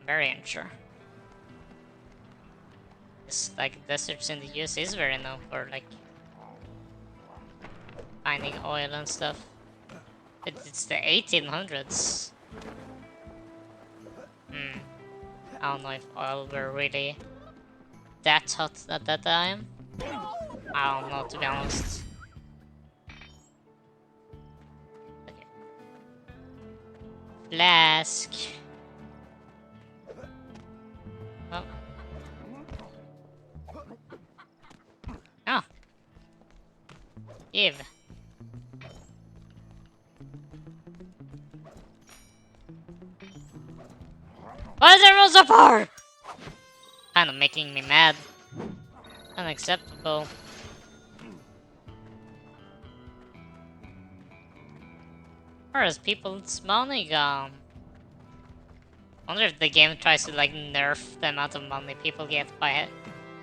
Speaker 1: very unsure. It's like deserts in the US is very known for like finding oil and stuff. It's the 1800s. I don't know if oil were really that hot at that time. I don't know, to be honest. Okay. Flask. Oh. Oh. Give. Why is everyone so far? Kind of making me mad. Unacceptable. Where is people's money gone? I wonder if the game tries to like nerf the amount of money people get by it.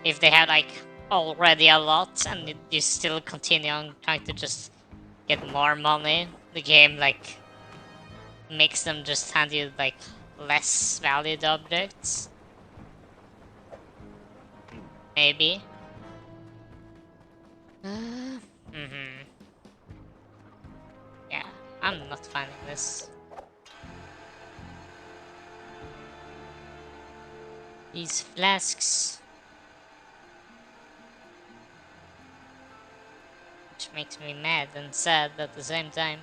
Speaker 1: If they have like already a lot and you still continue on trying to just get more money, the game like makes them just hand you like less valued objects. Maybe. Yeah, I'm not finding this. These flasks. Which makes me mad and sad at the same time.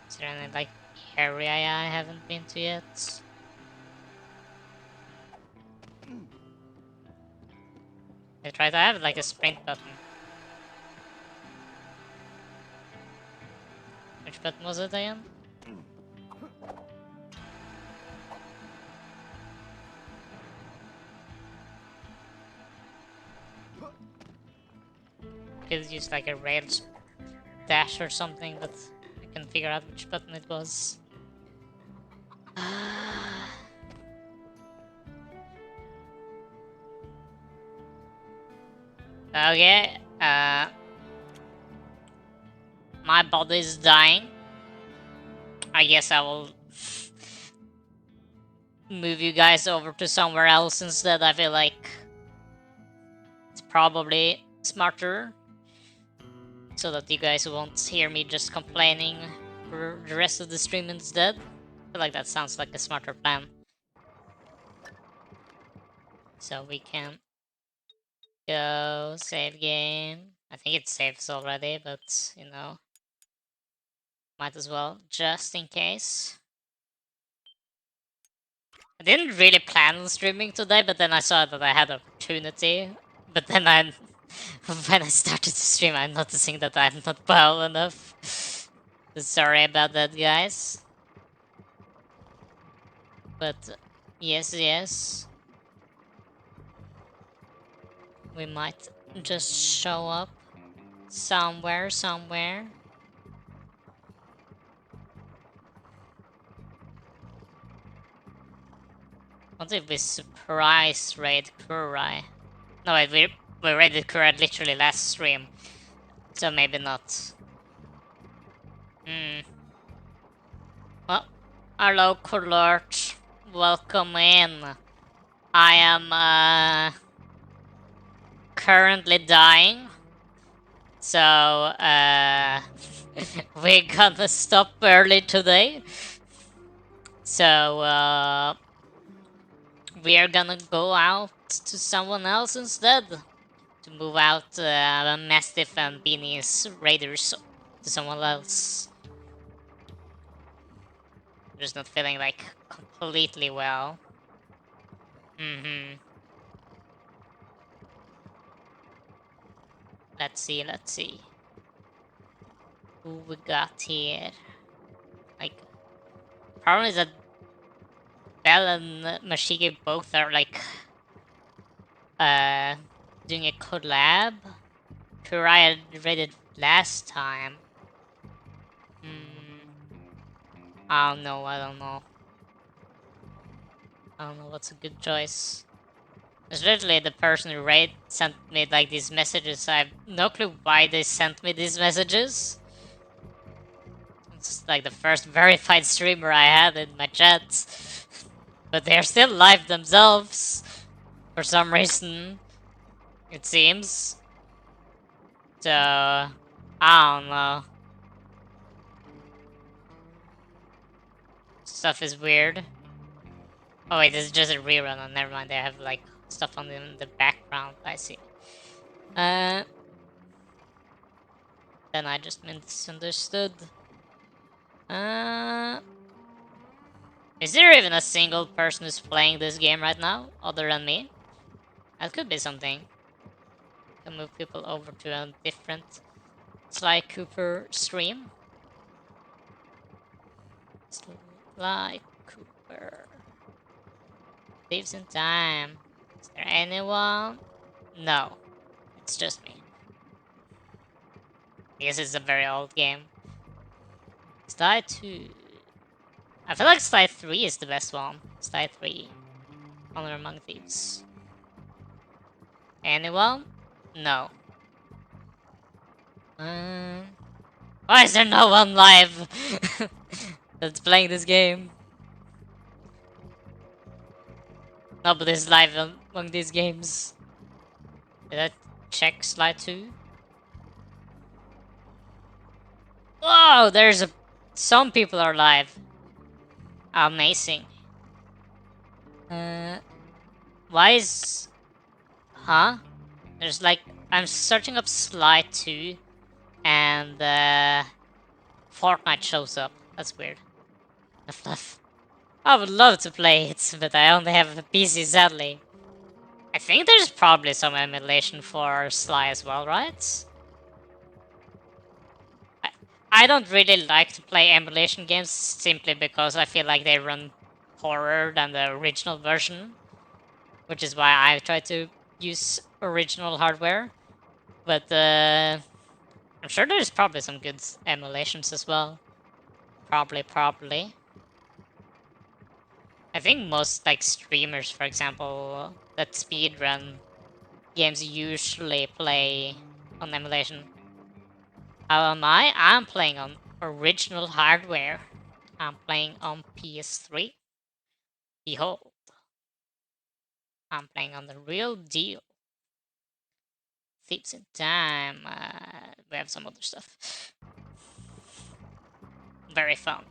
Speaker 1: Is there any like area I haven't been to yet? I tried to have like a sprint button. Which button was it again? Could use like a rail dash or something, but I couldn't figure out which button it was. Okay, my body is dying. I guess I will move you guys over to somewhere else instead. I feel like it's probably smarter, so that you guys won't hear me just complaining for the rest of the stream instead. I feel like that sounds like a smarter plan. So we can go save game. I think it saves already, but you know, might as well just in case. I didn't really plan on streaming today, but then I saw that I had an opportunity. But then when I started to stream, I'm noticing that I'm not well enough. Sorry about that, guys. But yes, we might just show up somewhere. What if we surprise raid Kurai? No, wait, we raided Kurai literally last stream, so maybe not. Well, hello, Coulert. Welcome in. I am currently dying, so we're gonna stop early today. So we are gonna go out to someone else instead. To move out Mastiff and Beanie's Raiders to someone else. I'm just not feeling like completely well. Let's see. Who we got here? Like, problem is that Bell and Mashigi both are like doing a collab. Kurai raided last time. I don't know. I don't know what's a good choice. It's literally the person who sent me like these messages. I have no clue why they sent me these messages. It's like the first verified streamer I had in my chat. But they're still live themselves. For some reason, it seems. So, I don't know. Stuff is weird. Oh wait, this is just a rerun. Oh, never mind. They have like stuff on in the background. I see. Then I just misunderstood. Is there even a single person who's playing this game right now, other than me? That could be something. Can move people over to a different Sly Cooper stream. Sly Cooper. Lives in time. Is there anyone? No. It's just me. I guess it's a very old game. Sly 2. I feel like Sly 3 is the best one. Sly 3. Honor Among Thieves. Anyone? No. Why is there no one live that's playing this game? Nobody's live among these games. Did I check Slide 2? Whoa, some people are live. Amazing. Why is... Huh? There's like... I'm searching up Slide 2 and Fortnite shows up. That's weird. I would love to play it, but I only have a PC sadly. I think there's probably some emulation for Sly as well, right? I don't really like to play emulation games simply because I feel like they run poorer than the original version, which is why I try to use original hardware. But I'm sure there's probably some good emulations as well. Probably. I think most like streamers, for example, that speedrun games usually play on emulation. How am I? I'm playing on original hardware. I'm playing on PS3. Behold. I'm playing on the real deal. Thieves in Time. We have some other stuff. Very fun.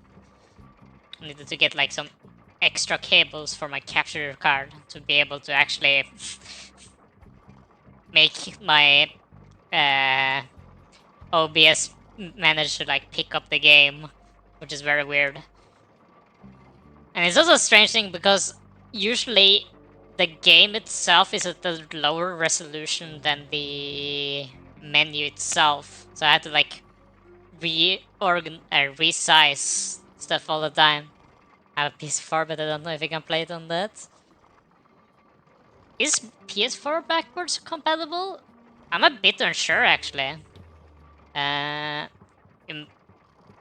Speaker 1: I needed to get like some extra cables for my capture card to be able to actually make my OBS manage to like pick up the game, which is very weird. And it's also a strange thing because usually the game itself is at a lower resolution than the menu itself, so I had to like resize stuff all the time. I have a PS4, but I don't know if I can play it on that. Is PS4 backwards compatible? I'm a bit unsure actually. Uh,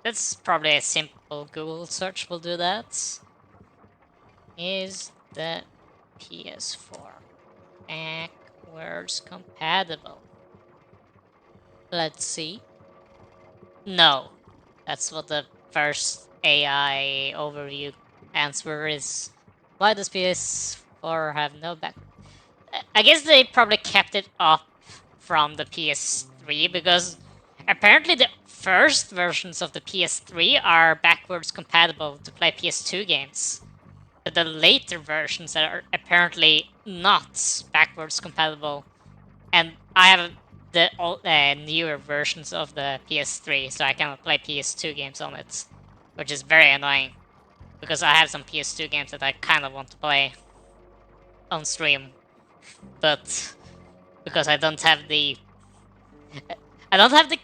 Speaker 1: that's probably a simple Google search will do that. Is the PS4 backwards compatible? Let's see. No. That's what the first AI overview answer is. Why does PS4 have no back? I guess they probably kept it up from the PS3 because apparently the first versions of the PS3 are backwards compatible to play PS2 games. But the later versions are apparently not backwards compatible. And I have the newer versions of the PS3, so I cannot play PS2 games on it, which is very annoying because I have some PS2 games that I kind of want to play on stream, but because I don't have the the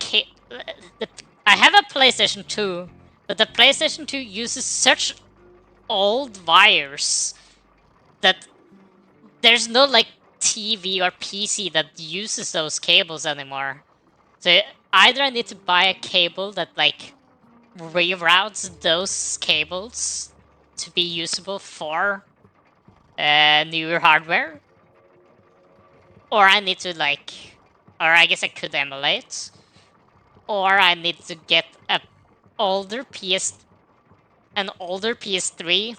Speaker 1: I have a PlayStation 2, but the PlayStation 2 uses such old wires that there's no like TV or PC that uses those cables anymore. So either I need to buy a cable that like reroutes those cables to be usable for newer hardware, or I need to like, or I guess I could emulate, or I need to get a older PS, an older PS3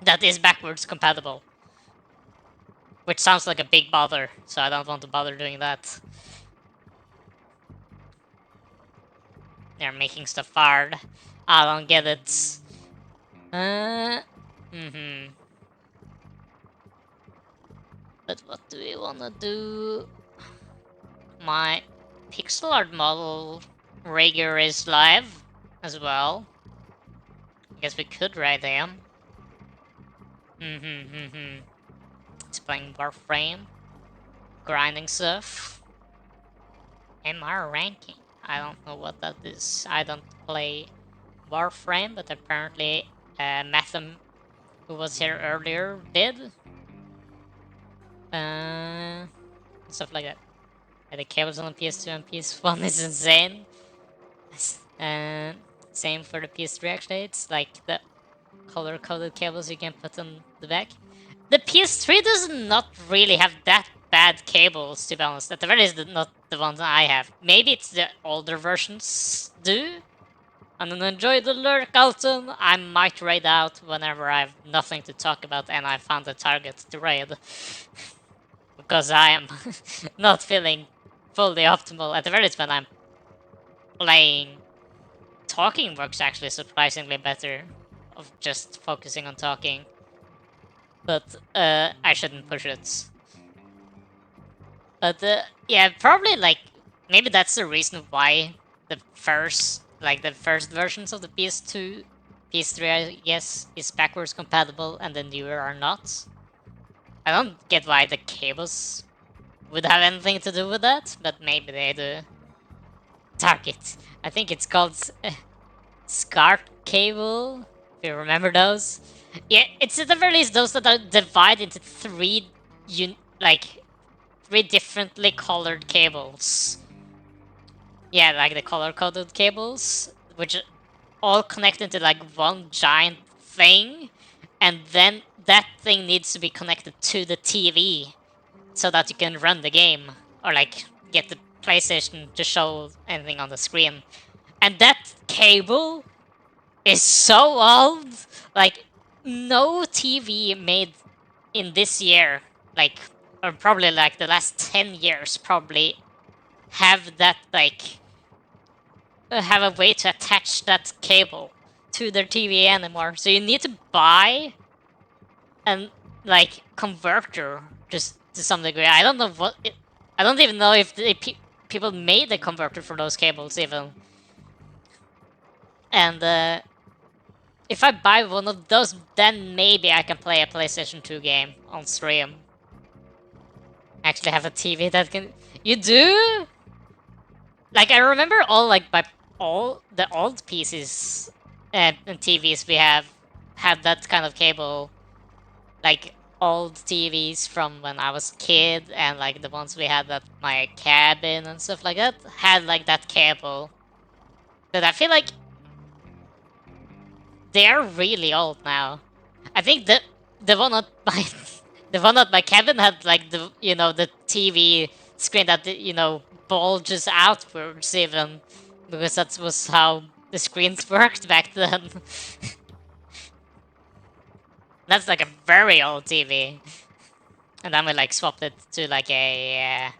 Speaker 1: that is backwards compatible, which sounds like a big bother. So I don't want to bother doing that. They're making stuff hard. I don't get it. But what do we wanna do? My pixel art model rigger is live as well. I guess we could write him. It's playing Warframe, grinding stuff. MR ranking. I don't know what that is. I don't play Warframe, but apparently Mathem, who was here earlier, did. Stuff like that. Yeah, the cables on the PS2 and PS1 is insane. Same for the PS3 actually. It's like the color-coded cables you can put on the back. The PS3 does not really have that bad cables, to be honest. At the very least, not the ones I have. Maybe it's the older versions do. And then enjoy the lurk, Alton. I might raid out whenever I have nothing to talk about and I found a target to raid. Because I am not feeling fully optimal. At the very least, when I'm playing, talking works actually surprisingly better. Of just focusing on talking. But I shouldn't push it. But yeah, probably like maybe that's the reason why the first versions of the PS2, PS3, I guess, is backwards compatible and the newer are not. I don't get why the cables would have anything to do with that, but maybe they do. Target. I think it's called SCART cable. If you remember those. Yeah, it's at the very least those that are divided into three differently colored cables. Yeah, like the color-coded cables, which all connect into like one giant thing, and then that thing needs to be connected to the TV so that you can run the game or like get the PlayStation to show anything on the screen. And that cable is so old. Like, no TV made in this year, like, or probably like the last 10 years, probably have that, like, have a way to attach that cable to their TV anymore. So you need to buy an, like, converter just to some degree. I don't know what it, I don't even know if people made a converter for those cables even. And if I buy one of those, then maybe I can play a PlayStation 2 game on stream. Actually have a TV that can... You do? Like, I remember all the old PCs and TVs we have had that kind of cable. Like, old TVs from when I was a kid, and like the ones we had at my cabin and stuff like that had like that cable. But I feel like they're really old now. I think the one at my the one at my cabin had like the, you know, the TV screen that, you know, bulges outwards even, because that was how the screens worked back then. That's like a very old TV. And then we like swapped it to like a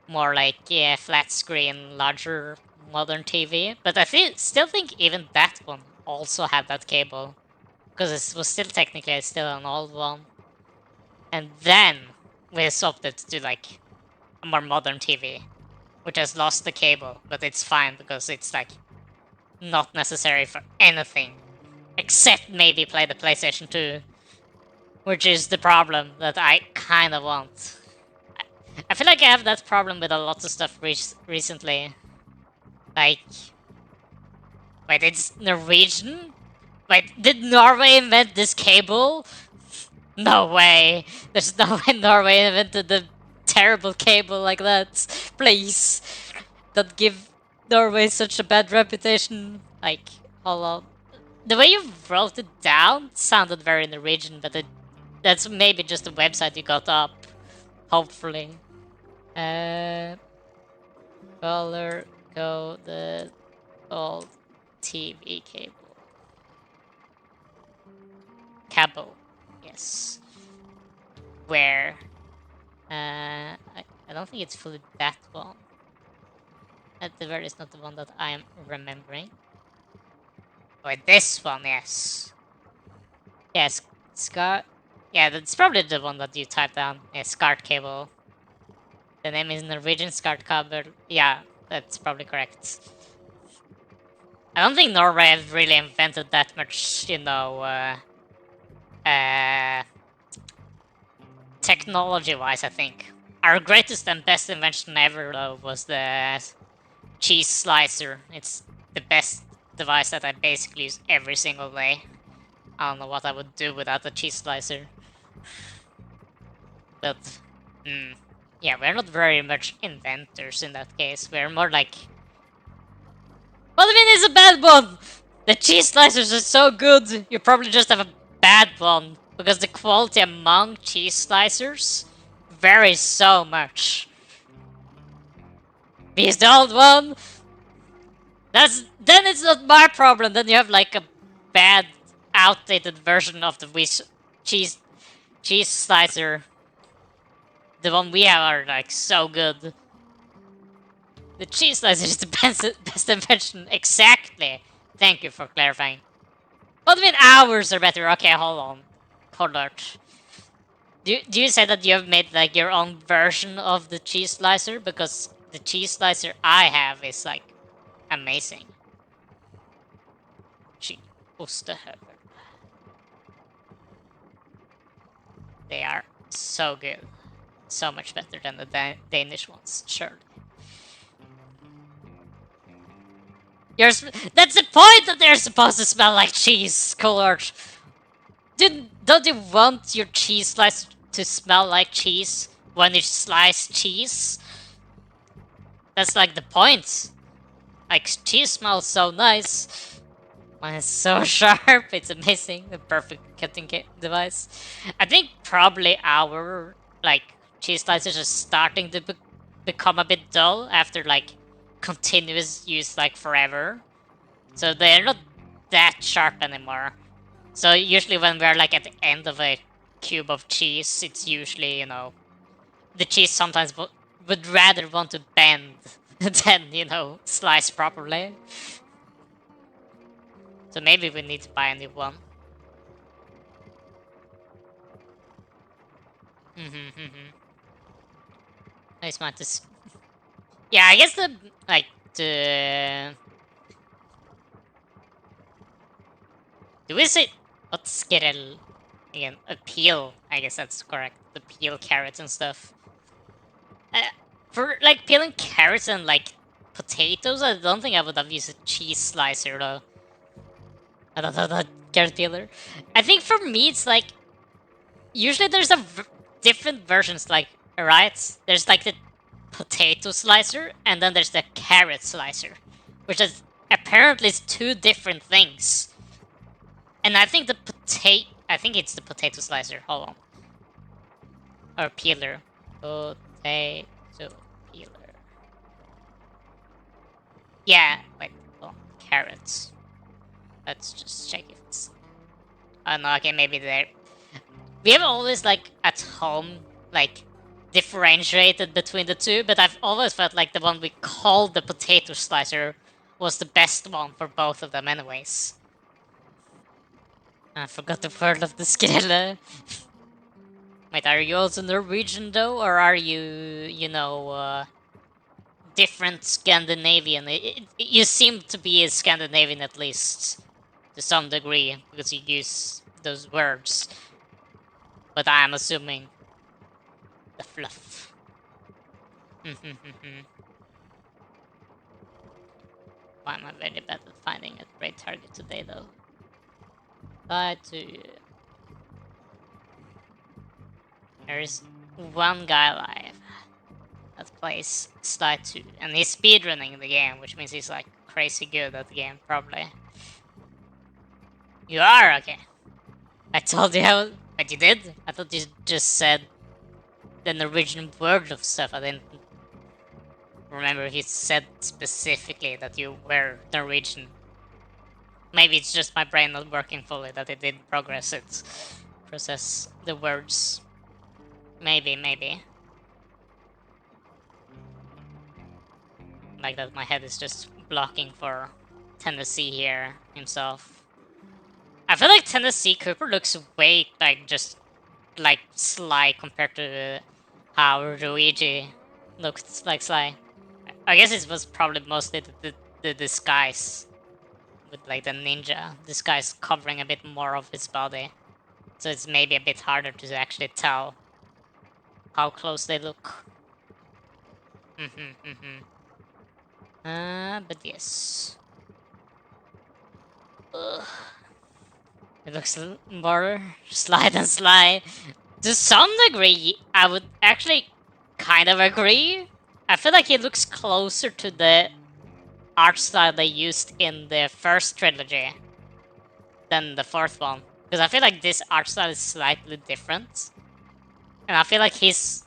Speaker 1: more like, yeah, flat screen, larger modern TV. But I still think even that one also had that cable, because it was still technically still an old one. And then we swapped it to like a more modern TV, which has lost the cable, but it's fine because it's like not necessary for anything except maybe play the PlayStation 2, which is the problem that I kind of want. I feel like I have that problem with a lot of stuff recently. Like, wait, it's Norwegian? Wait, did Norway invent this cable? No way. There's no way Norway invented the terrible cable like that. Please. Don't give Norway such a bad reputation. Like, hold on. The way you wrote it down sounded very Norwegian, but that's maybe just a website you got up. Hopefully. Color coded old TV cable. Cable. Yes. Where? I don't think it's fully that one. At the very least, not the one that I'm remembering. Wait, this one, yes. Yes, Scar. Yeah, that's probably the one that you typed down. Yeah, SCART cable. The name is Norwegian SCART cable. Yeah, that's probably correct. I don't think Norway has really invented that much, you know, technology-wise, I think. Our greatest and best invention ever, though, was the cheese slicer. It's the best device that I basically use every single day. I don't know what I would do without a cheese slicer. But, yeah, we're not very much inventors in that case. We're more like... What do you mean it's a bad one? The cheese slicers are so good, you probably just have a bad one. Because the quality among cheese slicers varies so much. Because the old one, then it's not my problem. Then you have like a bad, outdated version of the cheese slicer. The one we have are like so good. The cheese slicer is the best invention. Exactly. Thank you for clarifying. What do you mean hours are better? Okay, hold on. Hold on. Do you say that you have made like your own version of the cheese slicer? Because the cheese slicer I have is like amazing. Ostehøvel. They are so good. So much better than the Danish ones, surely. That's the point, that they're supposed to smell like cheese, Coolert. Don't you want your cheese slice to smell like cheese when you slice cheese? That's like the point. Like, cheese smells so nice. Mine is so sharp, it's amazing. The perfect cutting device. I think probably our, like, cheese slicers are starting to become a bit dull after like continuous use like forever. So they're not that sharp anymore. So usually when we're like at the end of a cube of cheese, it's usually, you know, the cheese sometimes would rather want to bend than, you know, slice properly. So maybe we need to buy a new one. I just want to. Yeah, I guess the like the. Do we say what's Skittle again? A peel. I guess that's correct. The peel carrots and stuff. Uh, for like peeling carrots and like potatoes, I don't think I would have used a cheese slicer though. I don't know that carrot peeler. I think for me it's like usually there's different versions. Like right, there's like the potato slicer and then there's the carrot slicer, which is apparently is two different things. And I think I think it's the potato slicer. Hold on. Or peeler. Potato peeler. Yeah, wait. Oh, carrots. Let's just check if it's. Oh no, okay, maybe there. We have always like at home like differentiated between the two, but I've always felt like the one we called the potato slicer was the best one for both of them, anyways. I forgot the word of the skrille. Wait, are you also Norwegian though, or are you, you know, different Scandinavian? You seem to be a Scandinavian at least to some degree because you use those words, but I'm assuming the fluff. Why am I very bad at finding a great target today though? Try to. There is one guy alive that plays Sly 2, and he's speedrunning the game, which means he's like crazy good at the game, probably. You are? Okay. I told you how. But you did? I thought you just said the Norwegian word of stuff. I didn't remember he said specifically that you were Norwegian. Maybe it's just my brain not working fully that it didn't process the words. Maybe. Like that my head is just blocking for Tennessee here himself. I feel like Tennessee Cooper looks way like just like Sly compared to how Luigi looked like Sly. I guess it was probably mostly the disguise with like the ninja disguise covering a bit more of his body. So it's maybe a bit harder to actually tell how close they look. But yes. Ugh. It looks more Sly than Sly. To some degree, I would actually kind of agree. I feel like it looks closer to the art style they used in the first trilogy than the fourth one. Because I feel like this art style is slightly different. And I feel like his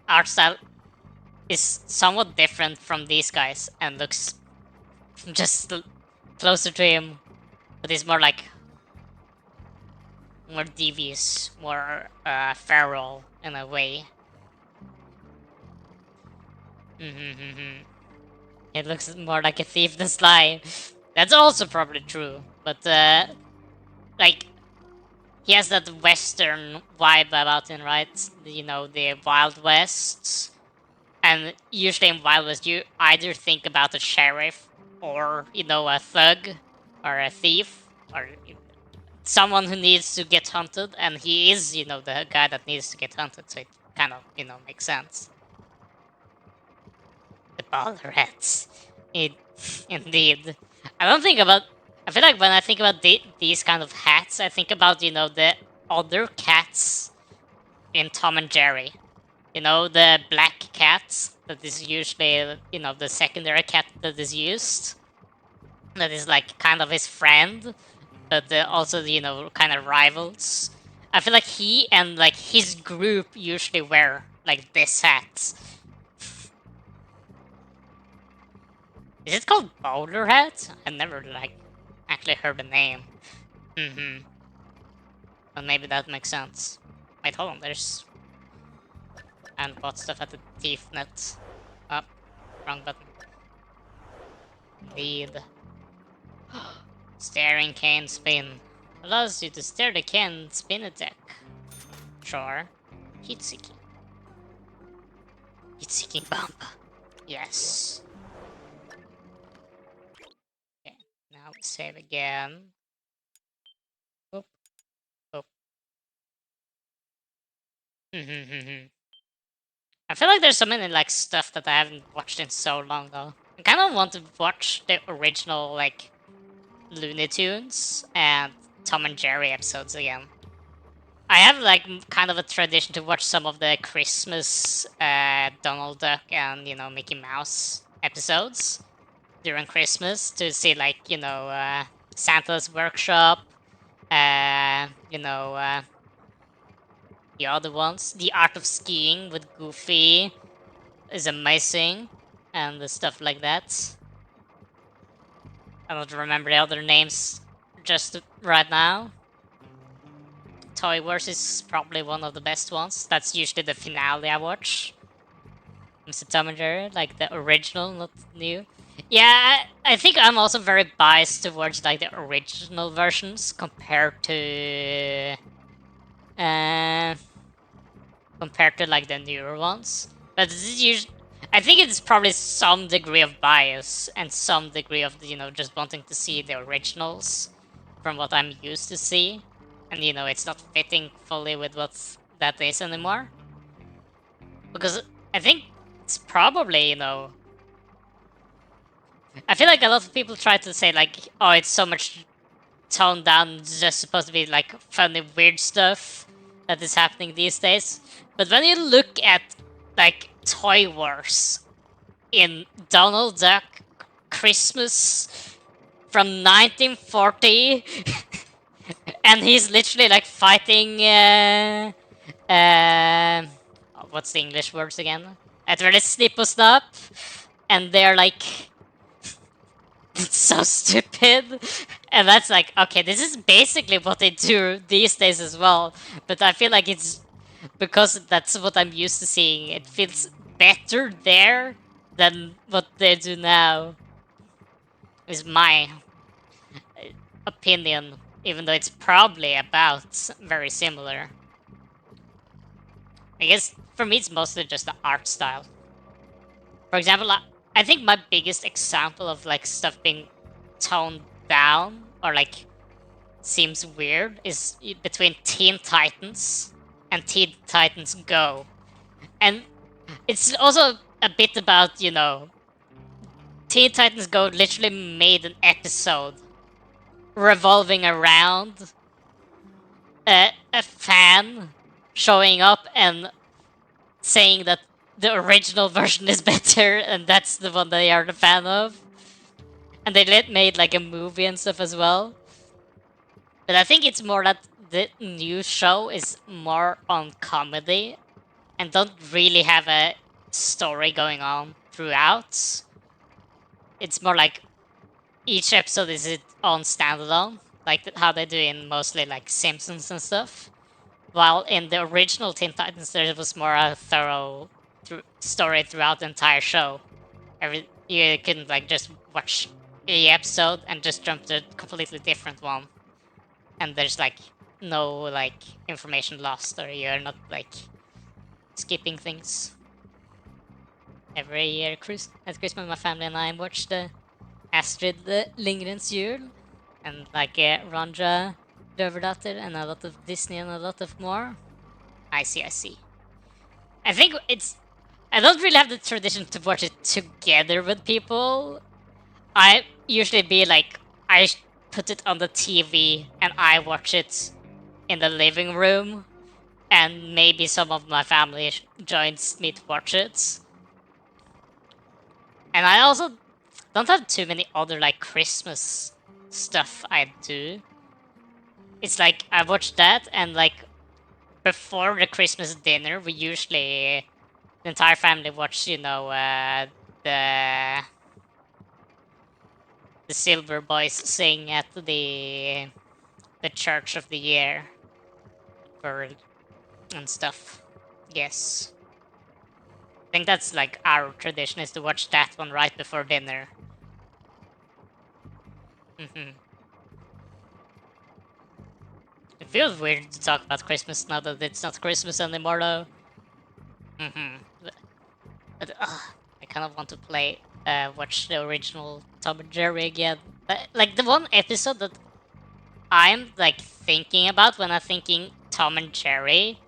Speaker 1: art style is somewhat different from these guys and looks just closer to him. But he's more like more devious, more feral in a way. It looks more like a thief than Sly. That's also probably true, but like he has that western vibe about him, right? You know, the Wild West, and usually in Wild West you either think about a sheriff or you know a thug or a thief or someone who needs to get hunted, and he is you know the guy that needs to get hunted, so it kind of you know makes sense. The baller hats. It indeed. I don't think about. I feel like when I think about these kind of hats, I think about you know the other cats in Tom and Jerry. You know the black cat that is usually you know the secondary cat that is used. That is like kind of his friend, but also you know kind of rivals. I feel like he and like his group usually wear like this hat. Is it called Bowler Hat? I never like actually heard the name. But maybe that makes sense. Wait, hold on. There's and bought stuff at the Thief Net. Up, wrong button. Lead. Steering cane spin. Allows you to steer the cane and spin a deck. Sure. Heat seeking. Heat seeking bump. Yes. Okay. Now we save again. Oop. Oop. I feel like there's so many like stuff that I haven't watched in so long though. I kind of want to watch the original like Looney Tunes and Tom and Jerry episodes again. I have like kind of a tradition to watch some of the Christmas Donald Duck and Mickey Mouse episodes during Christmas to see like Santa's Workshop, the other ones. The Art of Skiing with Goofy is amazing and the stuff like that. I don't remember the other names just right now. Toy Wars is probably one of the best ones. That's usually the finale I watch. Mr. Tom and Jerry, like the original, not new. Yeah, I think I'm also very biased towards like the original versions uh, compared to like the newer ones. But I think it's probably some degree of bias and some degree of just wanting to see the originals from what I'm used to see, and it's not fitting fully with what that is anymore. Because I think it's probably I feel like a lot of people try to say like, oh, it's so much toned down, it's just supposed to be like funny, weird stuff that is happening these days. But when you look at like Toy Wars in Donald Duck Christmas from 1940, and he's literally like fighting. What's the English words again? At where they snip us up, and they're like it's so stupid. And that's like, okay, this is basically what they do these days as well. But I feel like it's because that's what I'm used to seeing. It feels better there than what they do now, is my opinion. Even though it's probably about very similar. I guess for me, it's mostly just the art style. For example, I think my biggest example of like stuff being toned down or like seems weird is between Teen Titans and Teen Titans Go. And it's also a bit about, Teen Titans Go literally made an episode revolving around a fan showing up and saying that the original version is better and that's the one they are the fan of. And they made like a movie and stuff as well. But I think it's more that the new show is more on comedy and don't really have a story going on throughout. It's more like each episode is its own standalone, like how they do in mostly like Simpsons and stuff. While in the original Teen Titans, there was more a thorough story throughout the entire show. You couldn't like just watch a episode and just jump to a completely different one, and there's like no like information lost or you're not like skipping things. Every year at Christmas, my family and I watch the Astrid Lindgren's Jul and like Ranja Döverdatter and a lot of Disney and a lot of more. I see, I see. I think I don't really have the tradition to watch it together with people. I usually be like, put it on the TV and I watch it in the living room, and maybe some of my family joins me to watch it. And I also don't have too many other like Christmas stuff I do. It's like I watch that and like before the Christmas dinner, we usually the entire family watch the the Silver Boys sing at the Church of the Year for and stuff. Yes. I think that's like our tradition, is to watch that one right before dinner. It feels weird to talk about Christmas now that it's not Christmas anymore, though. But I kind of want to watch the original Tom and Jerry again. But, like, the one episode that I'm like thinking about when I'm thinking Tom and Jerry,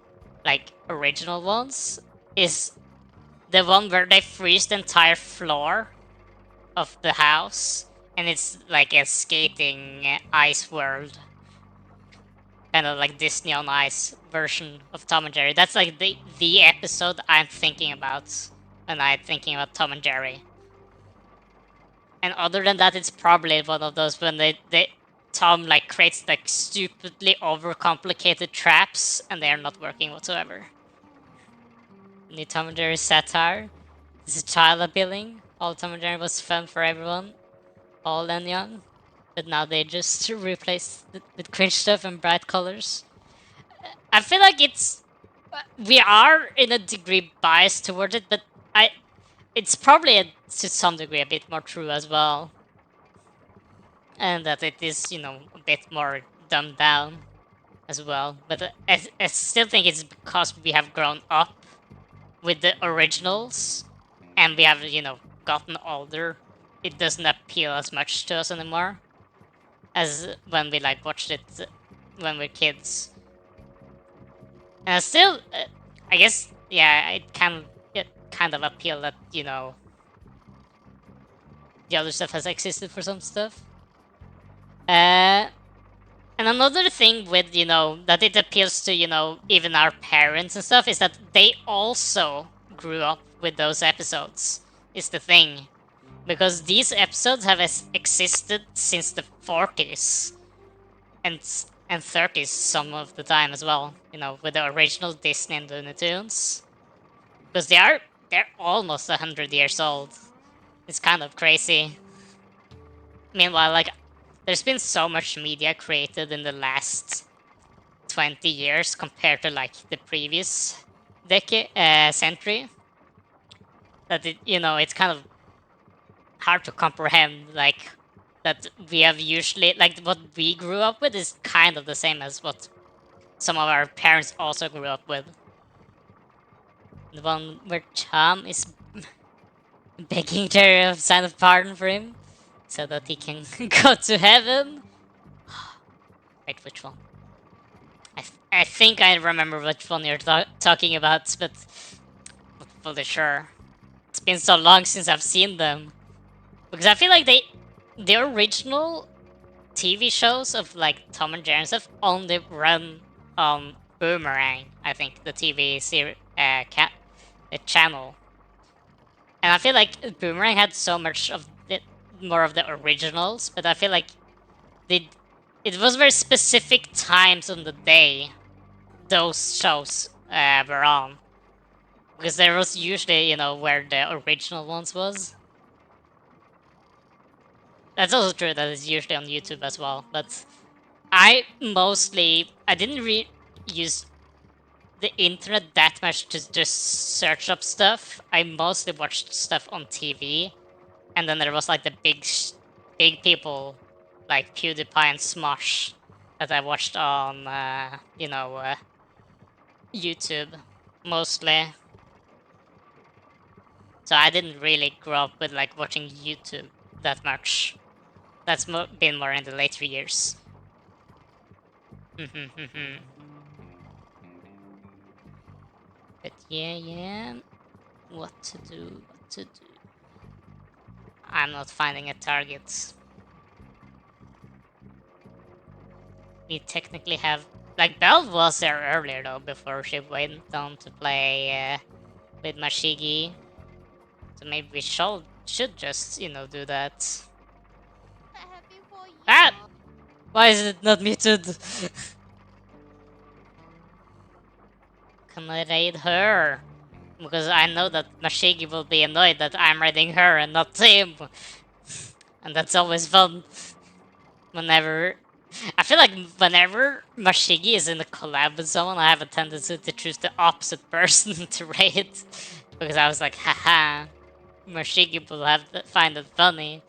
Speaker 1: like original ones, is the one where they freeze the entire floor of the house, and it's like a skating ice world, kind of like Disney on Ice version of Tom and Jerry. That's like the episode I'm thinking about when I'm thinking about Tom and Jerry. And other than that, it's probably one of those when they Tom like creates like stupidly overcomplicated traps and they are not working whatsoever. New Tom and Jerry satire. This is child appealing. All Tom and Jerry was fun for everyone, old and young. But now they just replaced it with cringe stuff and bright colors. I feel like we are in a degree biased towards it, but it's probably to some degree a bit more true as well, and that it is, a bit more dumbed down as well. But I still think it's because we have grown up with the originals and we have, gotten older. It doesn't appeal as much to us anymore as when we like watched it when we're kids. And I still, I guess, yeah, it kind of appeal that, the other stuff has existed for some stuff. And another thing with, that it appeals to, even our parents and stuff, is that they also grew up with those episodes, is the thing. Because these episodes have existed since the 40s and 30s some of the time as well, with the original Disney and Looney Tunes. Because they're almost 100 years old. It's kind of crazy. Meanwhile, like, there's been so much media created in the last 20 years compared to like the previous century, that it's kind of hard to comprehend, like, that we have usually, like, what we grew up with is kind of the same as what some of our parents also grew up with. The one where Tom is begging Jerry a sign of pardon for him so that he can go to heaven. Wait, which one? I think I remember which one you're talking about, but not fully sure. It's been so long since I've seen them. Because I feel like the original TV shows of like Tom and Jerry and stuff only run on Boomerang, I think, the TV series, the channel. And I feel like Boomerang had so much of more of the originals, but I feel like it was very specific times on the day those shows were on. Because there was usually, where the original ones was. That's also true that it's usually on YouTube as well, but I didn't use the internet that much to just search up stuff. I mostly watched stuff on TV, and then there was like the big people like PewDiePie and Smosh that I watched on, YouTube mostly. So I didn't really grow up with like watching YouTube that much. That's been more in the later years. But yeah. What to do? I'm not finding a target. We technically have... Like, Belle was there earlier, though, before she went on to play with Mashigi. So maybe we should just, do that. Ah! Why is it not muted? Can I raid her? Because I know that Mashigi will be annoyed that I'm raiding her and not him. and that's always fun. Whenever I feel like whenever Mashigi is in a collab with someone, I have a tendency to choose the opposite person to raid because I was like, haha, Mashigi will find it funny,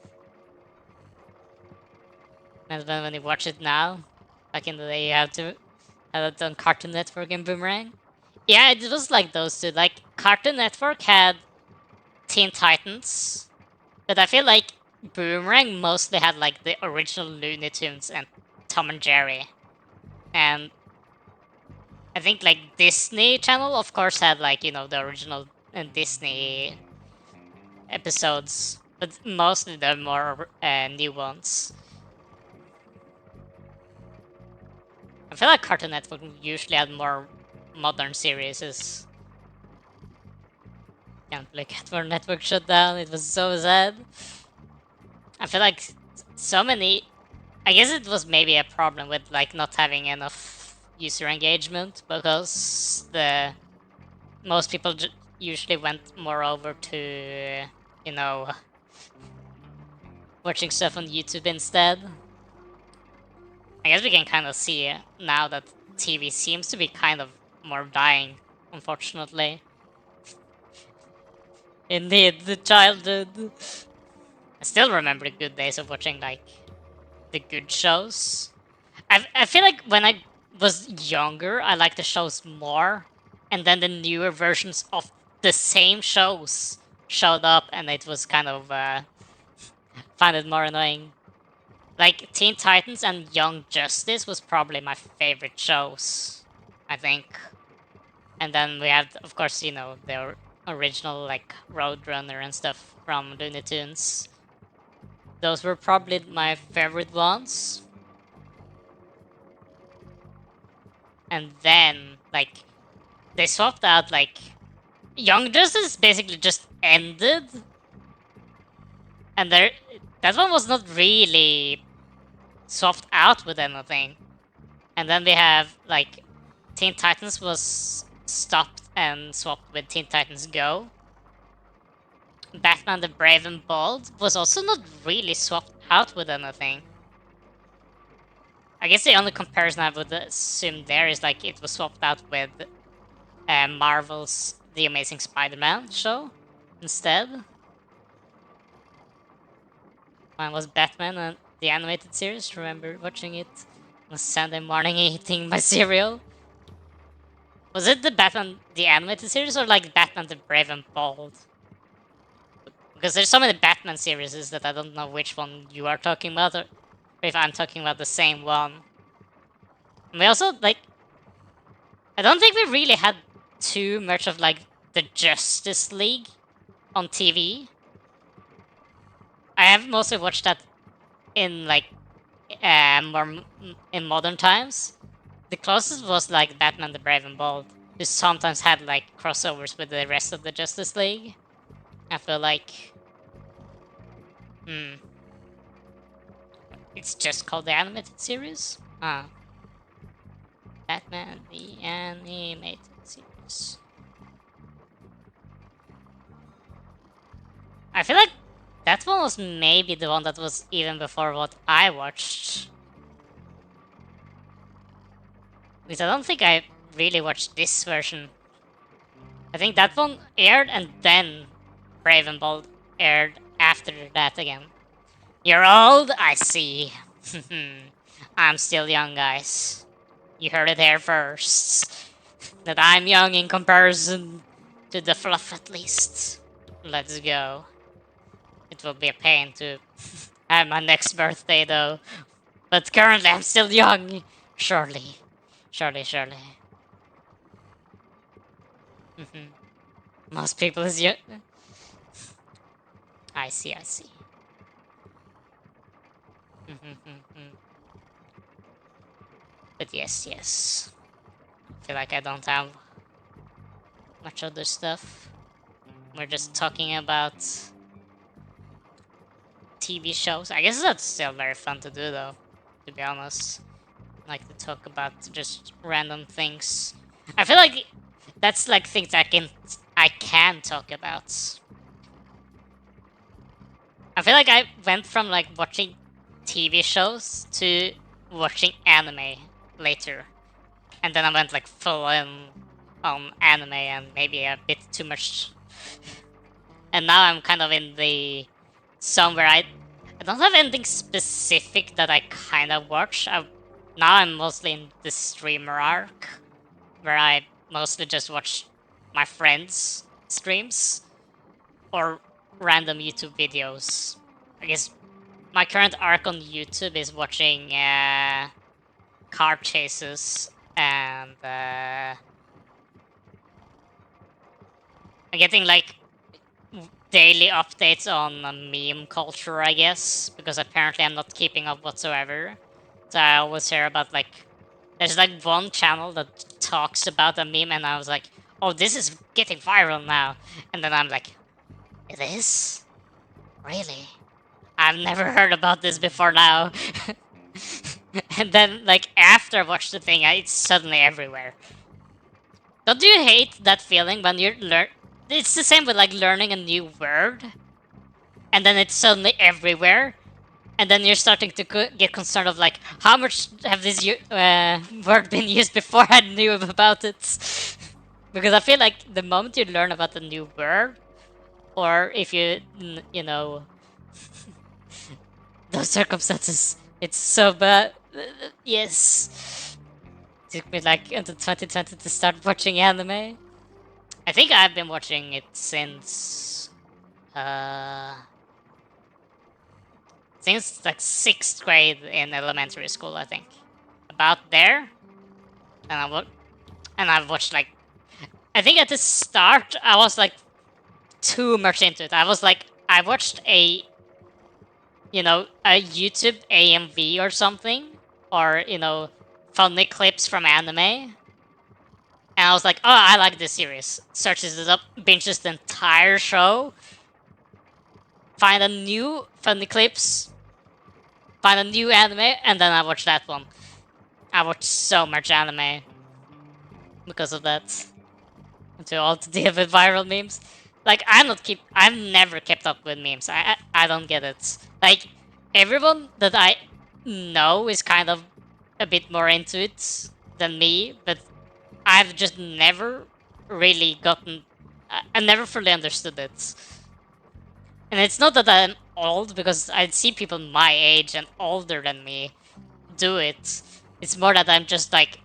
Speaker 1: and then when you watch it now, back in the day, you had it on Cartoon Network and Boomerang. Yeah, it was like those two. Like Cartoon Network had Teen Titans, but I feel like Boomerang mostly had like the original Looney Tunes and Tom and Jerry. And I think like Disney Channel, of course, had like, you know, the original Disney episodes, but mostly the more new ones. I feel like Cartoon Network usually had more modern series. Can't believe Cartoon Network shut down. It was so sad. I feel like so many. I guess it was maybe a problem with like not having enough user engagement because the most people usually went more over to, you know, watching stuff on YouTube instead. I guess we can kind of see now that TV seems to be kind of more dying, unfortunately. Indeed, the childhood. I still remember the good days of watching like the good shows. I feel like when I was younger, I liked the shows more, and then the newer versions of the same shows showed up, and it was kind of find it more annoying. Like Teen Titans and Young Justice was probably my favorite shows, I think. And then we had, of course, you know, the original like Roadrunner and stuff from Looney Tunes. Those were probably my favorite ones. And then like they swapped out like Young Justice basically just ended, and there that one was not really swapped out with anything. And then we have like Teen Titans was stopped and swapped with Teen Titans Go. Batman the Brave and Bold was also not really swapped out with anything. I guess the only comparison I would assume there is like it was swapped out with Marvel's The Amazing Spider-Man show instead. Mine was Batman and the animated series. Remember watching it on Sunday morning eating my cereal. Was it the Batman the animated series or like Batman the Brave and Bold? Because there's so many Batman series that I don't know which one you are talking about or if I'm talking about the same one. And we also like I don't think we really had too much of like the Justice League on TV. I have mostly watched that in like more in modern times. The closest was like Batman the Brave and Bold, who sometimes had like crossovers with the rest of the Justice League. I feel like it's just called the animated series. Batman the animated series. I feel like that one was maybe the one that was even before what I watched. Because I don't think I really watched this version. I think that one aired and then Brave and Bold aired after that again. You're old? I see. I'm still young, guys. You heard it here first. That I'm young in comparison to the fluff at least. Let's go. It will be a pain to have my next birthday though. But currently I'm still young. Surely. Surely. Most people is young. I see. But yes. I feel like I don't have much other stuff. We're just talking about TV shows. I guess that's still very fun to do though, to be honest. I like to talk about just random things. I feel like that's like things I can talk about. I feel like I went from like watching TV shows to watching anime later, and then I went like full in on anime and maybe a bit too much. And now I'm kind of in the zone where I don't have anything specific that I kind of watch. Now I'm mostly in the streamer arc, where I mostly just watch my friends' streams or random YouTube videos. I guess my current arc on YouTube is watching car chases and getting like daily updates on meme culture, I guess, because apparently I'm not keeping up whatsoever. So I always hear about like there's like one channel that talks about a meme, and I was like, oh, this is getting viral now, and then I'm like, it is? Really? I've never heard about this before now. And then, like, after I watched the thing, it's suddenly everywhere. Don't you hate that feeling when you're It's the same with, like, learning a new word, and then it's suddenly everywhere, and then you're starting to get concerned of, like, how much have this word been used before I knew about it? Because I feel like the moment you learn about a new word, or if you know, those circumstances, it's so bad. Yes. Took me like until 2020 to start watching anime. I think I've been watching it uh since like 6th grade in elementary school, I think. About there. And I've watched like I think at the start I was like too much into it. I watched a YouTube AMV or something, or funny clips from anime. And I was like, oh, I like this series. Searches it up, binges the entire show, find a new funny clips, find a new anime, and then I watch that one. I watch so much anime because of that. To all to deal with viral memes. Like I've never kept up with memes. I don't get it. Like everyone that I know is kind of a bit more into it than me, but I've just never really gotten. I never fully understood it. And it's not that I'm old, because I see people my age and older than me do it. It's more that I'm just like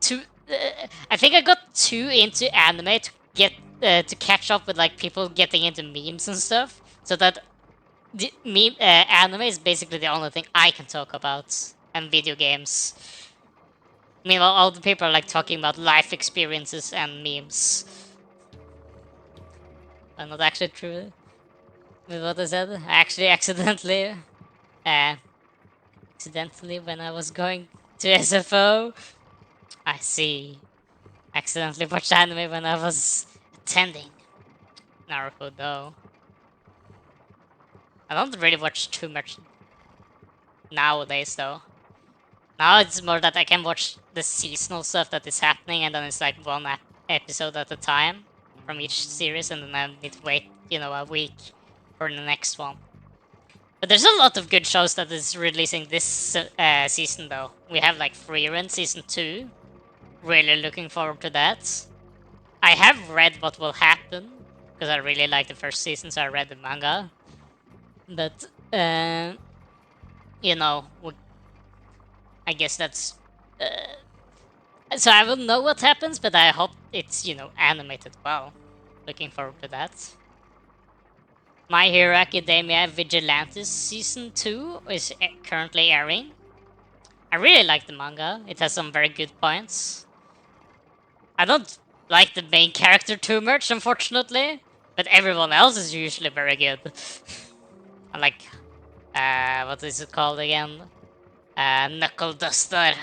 Speaker 1: too. I think I got too into anime to get to catch up with like people getting into memes and stuff. So that the meme anime is basically the only thing I can talk about, and video games. Meanwhile, all the people are like talking about life experiences and memes. But not actually true with what I said. I actually accidentally when I was going to SFO. I see. Accidentally watched anime when I was attending Naruto though. I don't really watch too much nowadays though. Now it's more that I can watch the seasonal stuff that is happening, and then it's like one episode at a time from each series, and then I need to wait, a week for the next one. But there's a lot of good shows that is releasing this season though. We have like Frieren season 2. Really looking forward to that. I have read what will happen because I really like the first season, so I read the manga. But you know, I guess that's. So I will know what happens, but I hope it's animated well. Looking forward to that. My Hero Academia Vigilantes season 2 is currently airing. I really like the manga. It has some very good points. I don't like the main character too much, unfortunately, but everyone else is usually very good. I like, what is it called again? Knuckle Duster.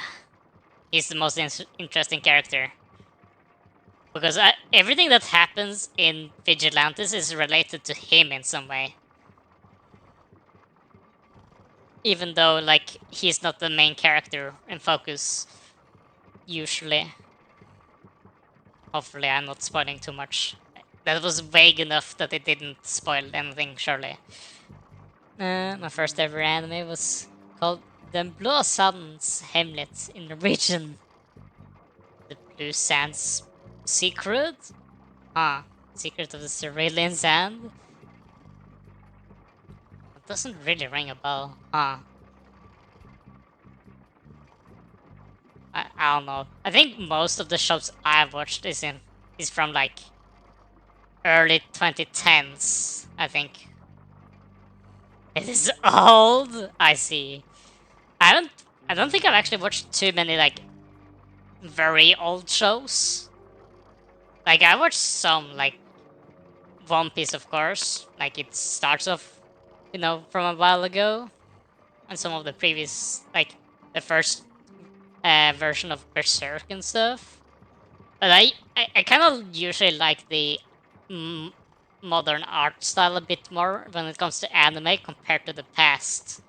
Speaker 1: He's the most interesting character. Because everything that happens in Vigilantes is related to him in some way. Even though, like, he's not the main character in focus, usually. Hopefully I'm not spoiling too much. That was vague enough that it didn't spoil anything, surely. My first ever anime was called Den Blå Sandens Hemlet in the region. The Blue Sands Secret? Secret of the Cerulean Sand? It doesn't really ring a bell. I don't know. I think most of the shows I've watched is from like early 2010s, I think. It is old. I see. I don't think I've actually watched too many like very old shows. Like I watched some like One Piece, of course. Like it starts off, from a while ago, and some of the previous, like the first version of Berserk and stuff. But I kind of usually like the mm, modern art style a bit more when it comes to anime compared to the past.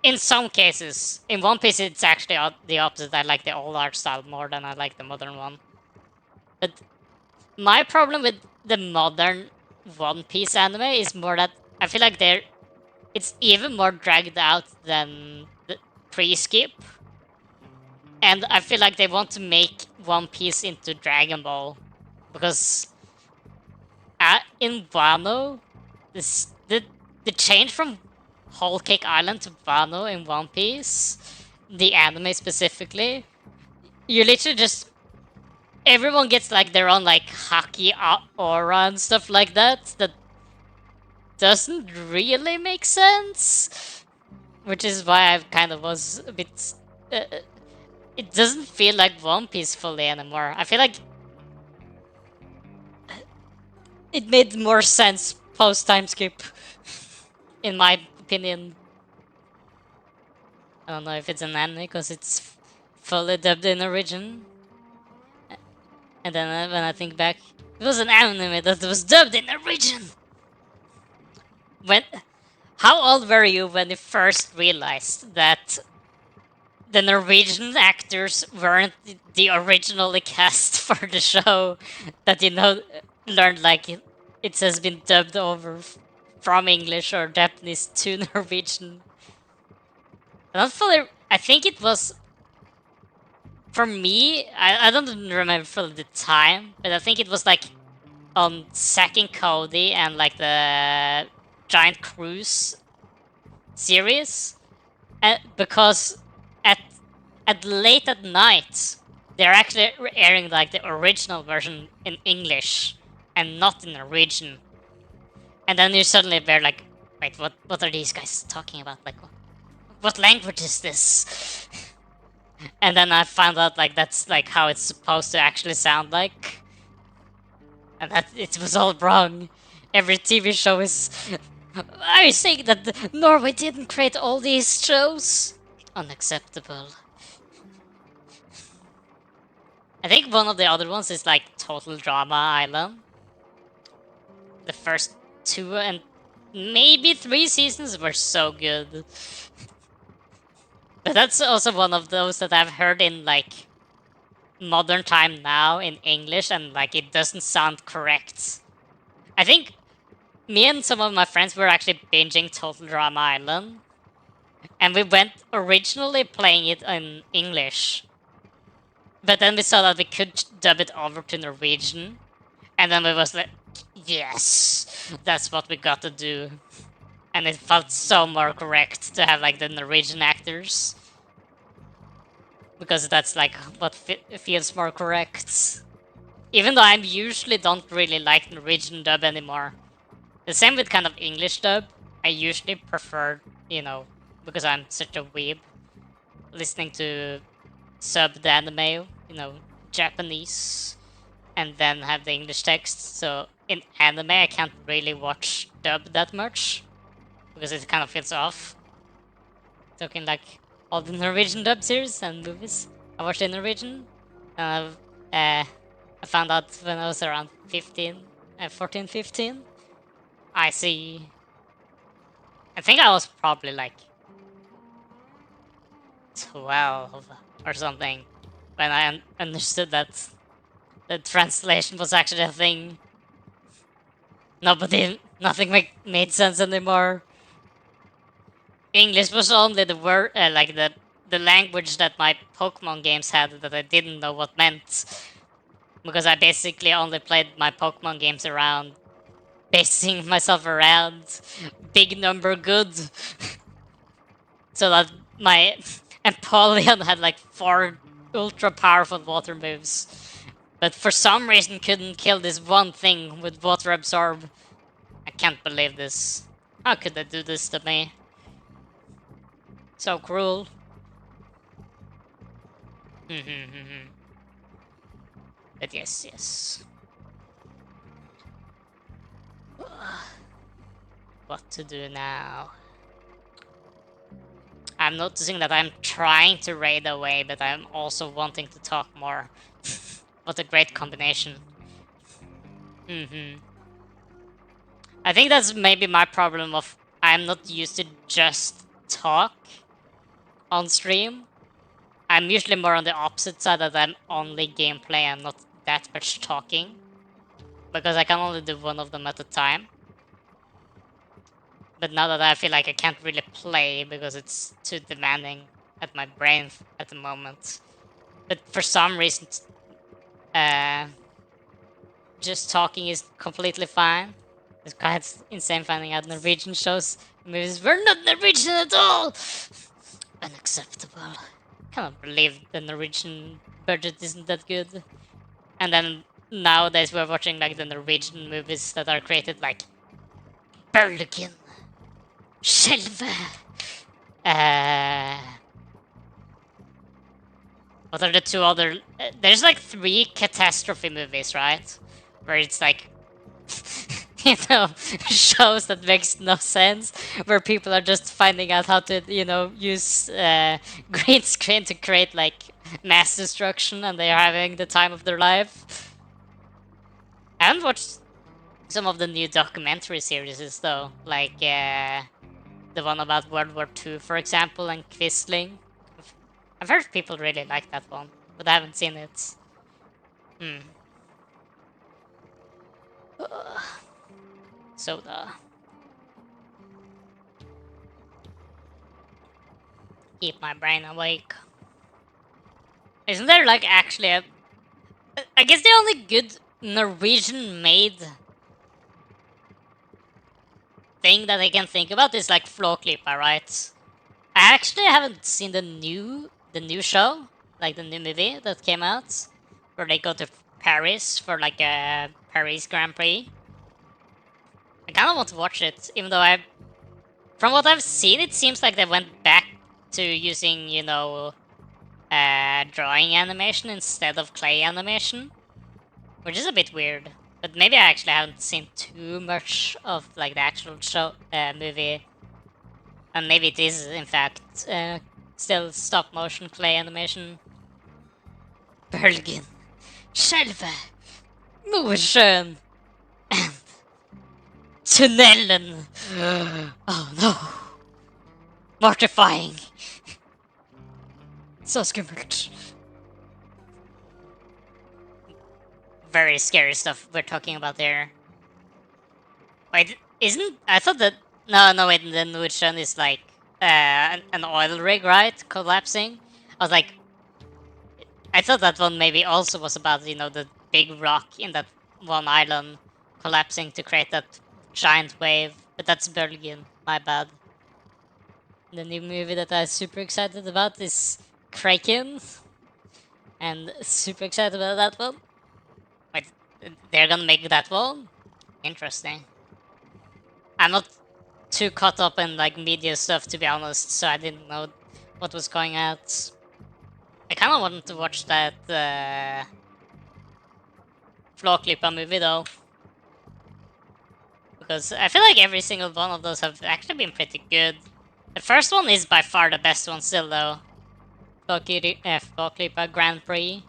Speaker 1: In some cases, in One Piece, it's actually the opposite. I like the old art style more than I like the modern one. But my problem with the modern One Piece anime is more that I feel like it's even more dragged out than the pre-skip, and I feel like they want to make One Piece into Dragon Ball because in Wano, the change from Whole Cake Island to Wano in One Piece, the anime specifically, you literally just everyone gets like their own like haki aura and stuff like that doesn't really make sense, which is why I kind of was a bit. It doesn't feel like One Piece fully anymore. I feel like it made more sense post time skip, in my opinion. I don't know if it's an anime because it's fully dubbed in origin. And then when I think back, it was an anime that was dubbed in origin. When How old were you when you first realized that the Norwegian actors weren't the originally cast for the show? That learned like it has been dubbed over from English or Japanese to Norwegian. Not fully. I think it was for me. I don't remember for the time, but I think it was like on Zack and Cody and like the Giant Cruise series, because at late at night they're actually airing like the original version in English and not in Norwegian, and then you suddenly were like, wait, what are these guys talking about? Like, what language is this? And then I found out like that's like how it's supposed to actually sound like, and that it was all wrong. Every TV show is. Are you saying that Norway didn't create all these shows? Unacceptable. I think one of the other ones is like Total Drama Island. The first 2 and maybe 3 seasons were so good. But that's also one of those that I've heard in like modern time now in English, and like it doesn't sound correct. I think me and some of my friends were actually binging Total Drama Island, and we went originally playing it in English, but then we saw that we could dub it over to Norwegian, and then we was like, yes, that's what we got to do. And it felt so more correct to have like the Norwegian actors, because that's like what feels more correct. Even though I usually don't really like Norwegian dub anymore. The same with kind of English dub. I usually prefer, because I'm such a weeb, listening to subbed anime, Japanese, and then have the English text. So in anime, I can't really watch dub that much because it kind of feels off. Talking like all the Norwegian dub series and movies I watched in Norwegian. I found out when I was around 14, 15. I see. I think I was probably like 12 or something when I understood that the translation was actually a thing. Nothing made sense anymore. English was only the word, like the language that my Pokemon games had that I didn't know what meant. Because I basically only played my Pokemon games around basing myself around big number good. So that my Empoleon had like 4 ultra powerful water moves. But for some reason couldn't kill this one thing with water absorb. I can't believe this. How could they do this to me? So cruel. But yes, yes. What to do now? I'm noticing that I'm trying to raid away, but I'm also wanting to talk more. What a great combination. I think that's maybe my problem of I'm not used to just talk on stream. I'm usually more on the opposite side that I'm only gameplay and not that much talking. Because I can only do one of them at a time. But now that I feel like I can't really play because it's too demanding at my brain at the moment. But for some reason, uh, just talking is completely fine. It's quite insane finding out Norwegian shows movies were not Norwegian at all! Unacceptable. Cannot believe the Norwegian budget isn't that good. And then nowadays we're watching like the Norwegian movies that are created like Bergen, Skjelve, what are the 2 other? There's like 3 catastrophe movies, right? Where it's like, you know, shows that makes no sense, where people are just finding out how to, you know, use green screen to create like mass destruction, and they are having the time of their life. I haven't watched some of the new documentary series though, like the one about World War II, for example, and Quisling. I've heard people really like that one, but I haven't seen it. Soda. Keep my brain awake. Isn't there like actually a... I guess the only good Norwegian made thing that I can think about is like Flåklypa, right? I actually haven't seen the new show, like the new movie that came out, where they go to Paris for like a Paris Grand Prix. I kind of want to watch it, even though from what I've seen, it seems like they went back to using, you know, drawing animation instead of clay animation, which is a bit weird. But maybe I actually haven't seen too much of like the actual show movie, and maybe it is in fact still stop motion clay animation. Bergen, Skjelve, Nordsjön, and Tunnelen. Oh no, mortifying. So skummelt. Very scary stuff we're talking about there. Wait, isn't... I thought that... No, wait, the Nordsjön is like an oil rig, right? Collapsing? I was like... I thought that one maybe also was about, you know, the big rock in that one island collapsing to create that giant wave. But that's Bergen, my bad. The new movie that I'm super excited about is Kraken. And super excited about that one. Wait, they're gonna make that one? Interesting. I'm not too caught up in like media stuff, to be honest, so I didn't know what was going out. I kind of wanted to watch that Flåklypa movie though, because I feel like every single one of those have actually been pretty good. The first one is by far the best one still though. Flåklypa Grand Prix,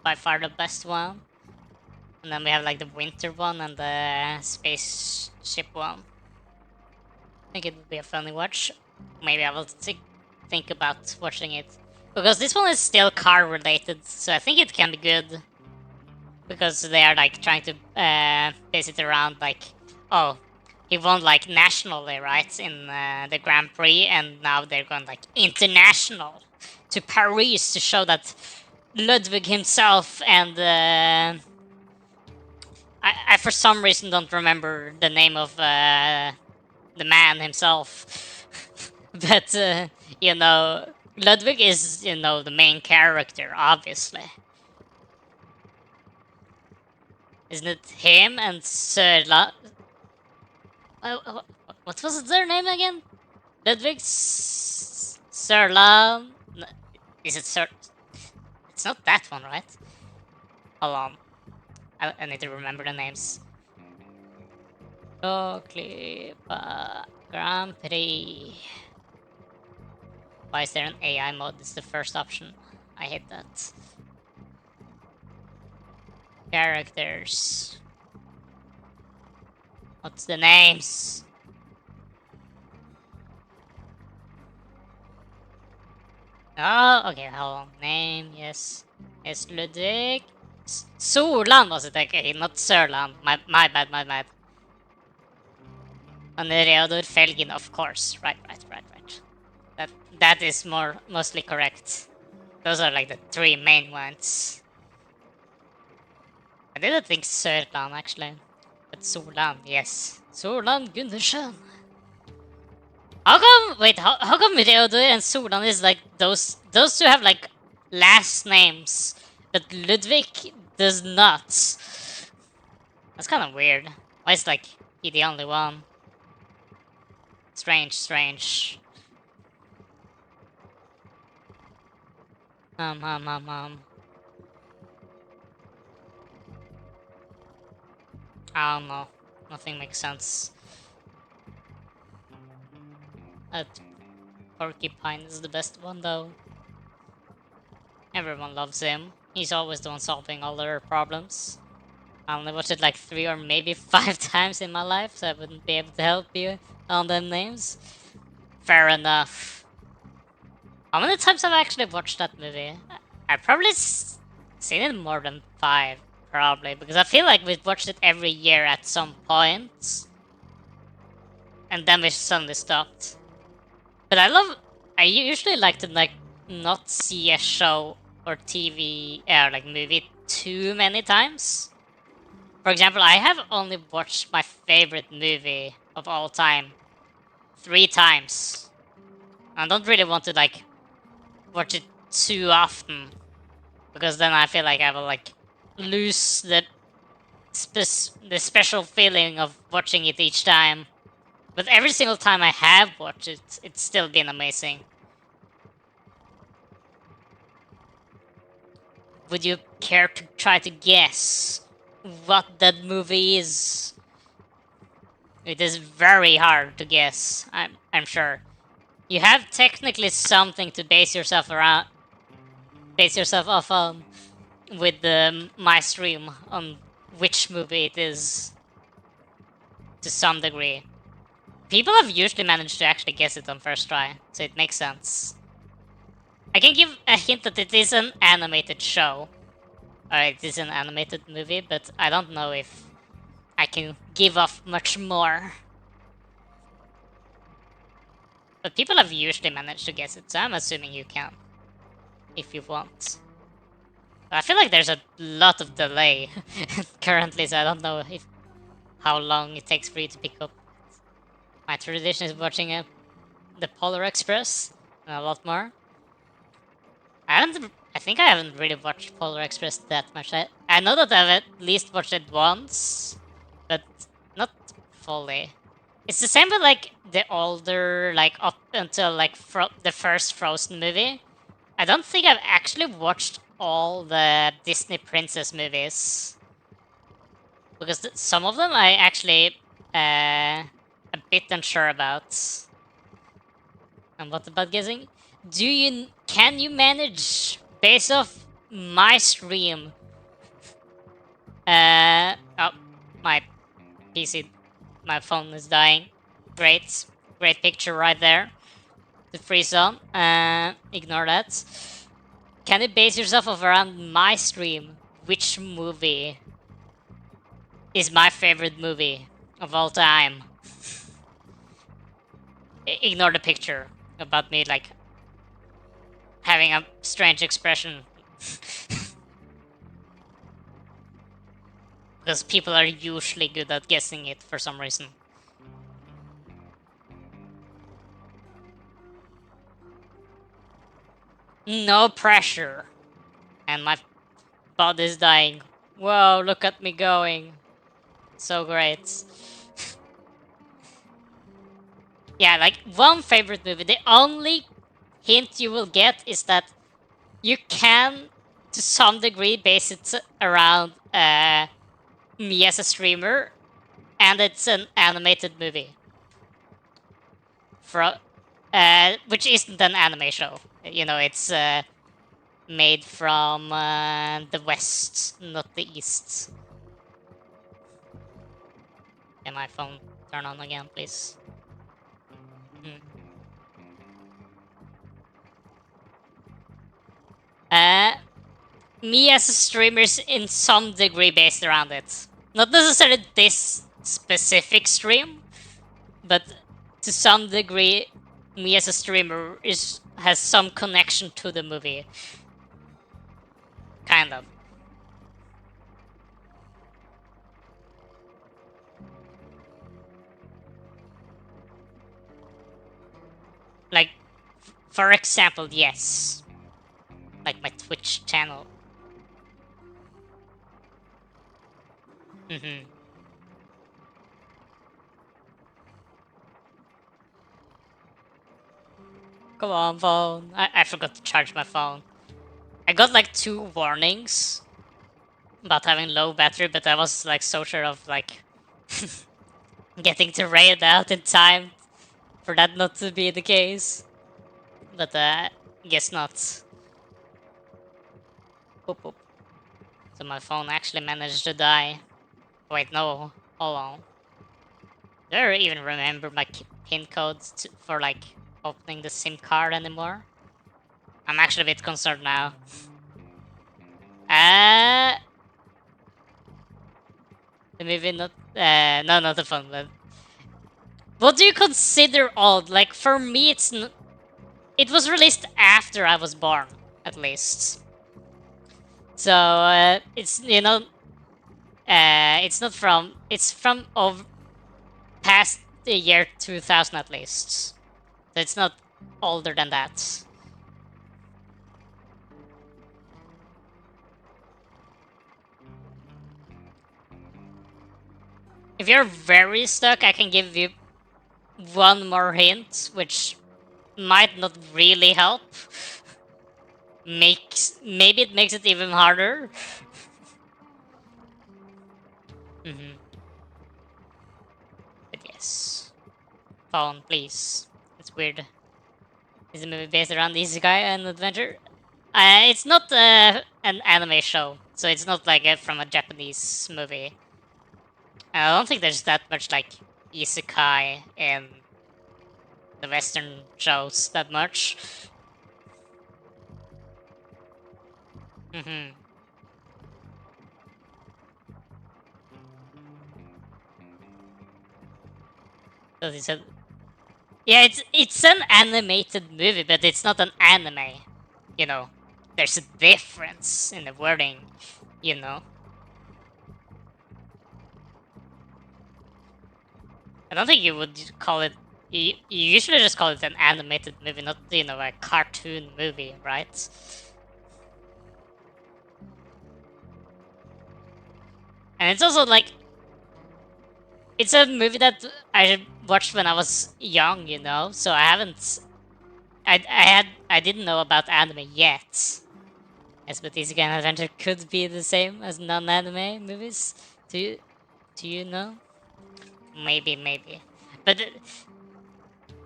Speaker 1: by far the best one. And then we have like the winter one and the spaceship one. I think it would be a funny watch. Maybe I will think about watching it. Because this one is still car related, so I think it can be good. because they are like trying to base it around like, oh, he won like nationally, right, in the Grand Prix, and now they're going like international to Paris to show that Ludwig himself and I for some reason don't remember the name of the man himself, but you know, Ludwig is, you know, the main character, obviously. Isn't it him and Sir what was their name again? Ludwig Sir Is it Sir? It's not that one, right? Hold on. I need to remember the names. Clip Grand Prix. Why is there an AI mode? It's the first option. I hate that. Characters. What's the names? Oh, okay, hold on. Name, yes. Yes, Ludwig. Solan was it? Okay, not Sørland. My bad, my bad. And Reodor Felgin, of course. Right. That is mostly correct. Those are like the three main ones. I didn't think Sørland actually. But Solan, yes. Solan Gundersen. How come? Wait, how come Reodor and Solan is like those two have like last names, but Ludwig does not? That's kind of weird. Why is like he the only one? Strange, strange. I don't know. Nothing makes sense. That Porcupine is the best one though. Everyone loves him. He's always the one solving all their problems. I only watched it like 3 or maybe 5 times in my life, so I wouldn't be able to help you on them names. Fair enough. How many times have I actually watched that movie? I've probably seen it more than 5, probably, because I feel like we've watched it every year at some point. And then we suddenly stopped. But I usually like to like not see a show or TV or like movie too many times. For example, I have only watched my favorite movie of all time 3 times. I don't really want to like watch it too often, because then I feel like I will like lose the special feeling of watching it each time. But every single time I have watched it, it's still been amazing. Would you care to try to guess what that movie is? It is very hard to guess, I'm sure. You have technically something to base yourself off on with my stream on which movie it is to some degree. People have usually managed to actually guess it on first try, so it makes sense. I can give a hint that it is an animated show. Or it is an animated movie, but I don't know if I can give off much more. But people have usually managed to guess it, so I'm assuming you can. If you want. I feel like there's a lot of delay currently, so I don't know if how long it takes for you to pick up. My tradition is watching the Polar Express and a lot more. I think I haven't really watched Polar Express that much. I know that I've at least watched it once, but not fully. It's the same with like the older, like up until like the first Frozen movie. I don't think I've actually watched all the Disney princess movies, because some of them I actually a bit unsure about. And what about guessing? Can you manage based off my stream? Oh, my PC, my phone is dying. Great picture right there. The freeze on. Ignore that. Can you base yourself off around my stream? Which which movie is my favorite movie of all time. Ignore the picture about me like having a strange expression. Because people are usually good at guessing it for some reason. No pressure. And my body's dying. Whoa, look at me going. So great. Yeah, like one favorite movie. The only hint you will get is that you can, to some degree, base it around me as a streamer, and it's an animated movie. Which isn't an anime show. You know, it's made from the West, not the East. Can my phone turn on again, please? Hmm. Me as a streamer is in some degree based around it. Not necessarily this specific stream, but to some degree, me as a streamer has some connection to the movie. Kind of. Like, for example, yes. Like my Twitch channel. Mm-hmm. Come on, phone. I forgot to charge my phone. I got like 2 warnings about having low battery, but I was like so sure of like getting to raid out in time for that not to be the case. But guess not. Boop, boop. So my phone actually managed to die. Wait, no. Hold on. Do I even remember my pin codes for like opening the SIM card anymore? I'm actually a bit concerned now. Maybe not. No, not the phone. But what do you consider old? Like for me, it was released after I was born, at least. So it's it's not from. It's from of past the year 2000 at least. So it's not older than that. If you're very stuck, I can give you one more hint, which might not really help. Maybe it makes it even harder. Mm-hmm. But yes. Phone, please. It's weird. Is the movie based around Isekai and adventure? It's not an anime show, so it's not like from a Japanese movie. I don't think there's that much like Isekai in the Western shows that much. Mm-hmm. So it's a, yeah, it's an animated movie, but it's not an anime. You know, there's a difference in the wording. You know, I don't think you would call it. You usually just call it an animated movie, not a cartoon movie, right? And it's also like it's a movie that I watched when I was young, so I haven't. I didn't know about anime yet. Yes, but Isekai and Adventure could be the same as non-anime movies. Do you know? Maybe. But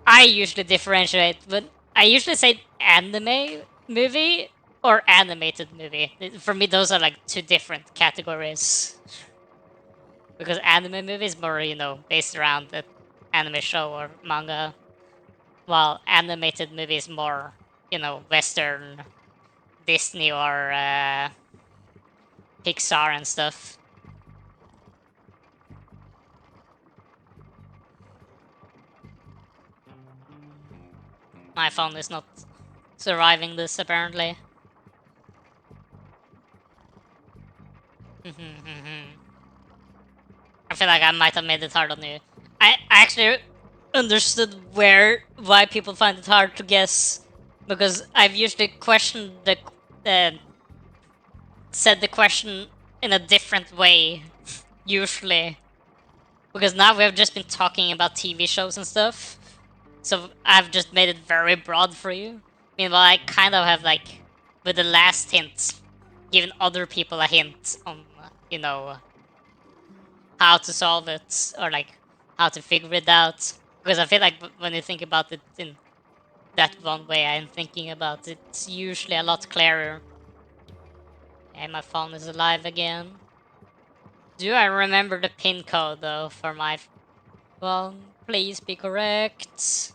Speaker 1: I usually differentiate. But I usually say anime movie or animated movie. For me, those are like 2 different categories. Because anime movie is more, based around the anime show or manga, while animated movie is more, Western Disney or Pixar and stuff. My phone is not surviving this apparently. I feel like I might have made it hard on you. I actually understood why people find it hard to guess, because I've usually questioned said the question in a different way usually, because now we've just been talking about TV shows and stuff, so I've just made it very broad for you. Meanwhile, I kind of have, like, with the last hint, given other people a hint on, how to solve it, or like how to figure it out. Because I feel like when you think about it in that one way I'm thinking about it, it's usually a lot clearer. And my phone is alive again. Do I remember the pin code though for my phone? Please be correct.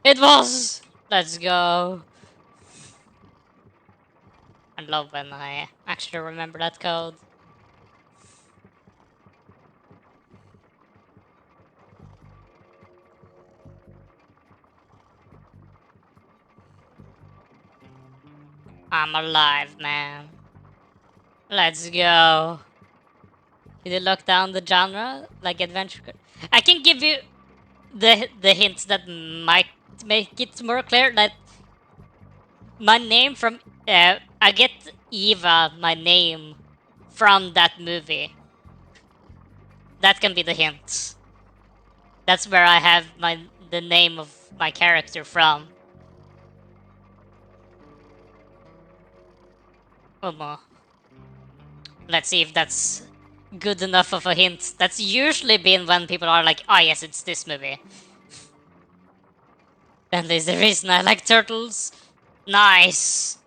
Speaker 1: It was! Let's go. I love when I actually remember that code. I'm alive, man. Let's go. Did you lock down the genre? Like adventure? I can give you the hints that might make it more clear. That my name from I get Eva, my name, from that movie. That can be the hint. That's where I have the name of my character from. Let's see if that's good enough of a hint. That's usually been when people are like, "Oh yes, it's this movie." And there's the reason I like turtles. Nice.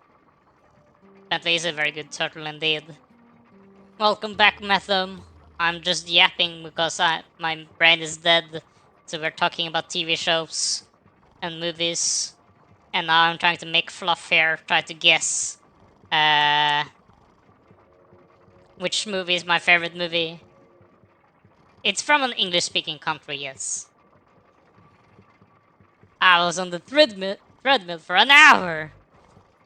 Speaker 1: Bentley is a very good turtle indeed. Welcome back, Metham. I'm just yapping because my brain is dead. So we're talking about TV shows and movies. And now I'm trying to make Fluff here try to guess which movie is my favorite movie. It's from an English-speaking country, yes. I was on the treadmill for an hour.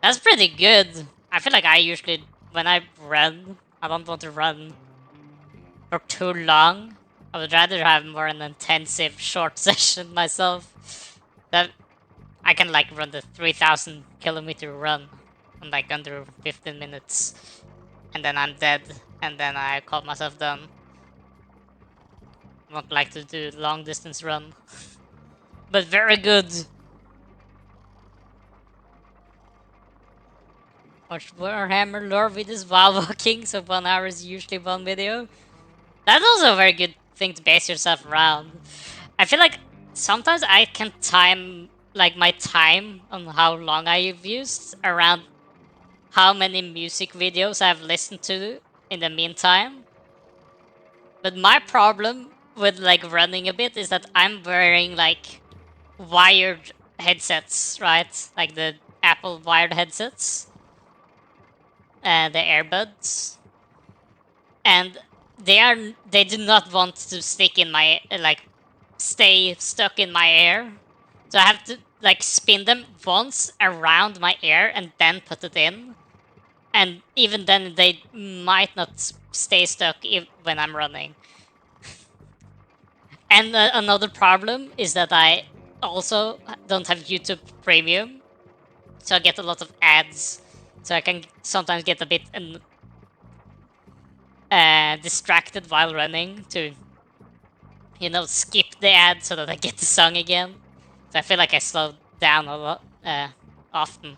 Speaker 1: That's pretty good. I feel like I usually, when I run, I don't want to run for too long. I would rather have more an intensive short session myself. That I can like run the 3,000 kilometer run in like under 15 minutes. And then I'm dead. And then I call myself done. Won't like to do long distance run. But very good. Watch Warhammer lore videos while walking, so 1 hour is usually one video. That's also a very good thing to base yourself around. I feel like sometimes I can time like my time on how long I've used around how many music videos I've listened to in the meantime. But my problem with like running a bit is that I'm wearing like wired headsets, right? Like the Apple wired headsets and the earbuds. And they do not want to stick in my like stay stuck in my ear. So I have to like spin them once around my ear and then put it in. And even then they might not stay stuck when I'm running. And another problem is that I also don't have YouTube Premium, so I get a lot of ads. So I can sometimes get a bit distracted while running to, skip the ad so that I get the song again. So I feel like I slow down a lot often.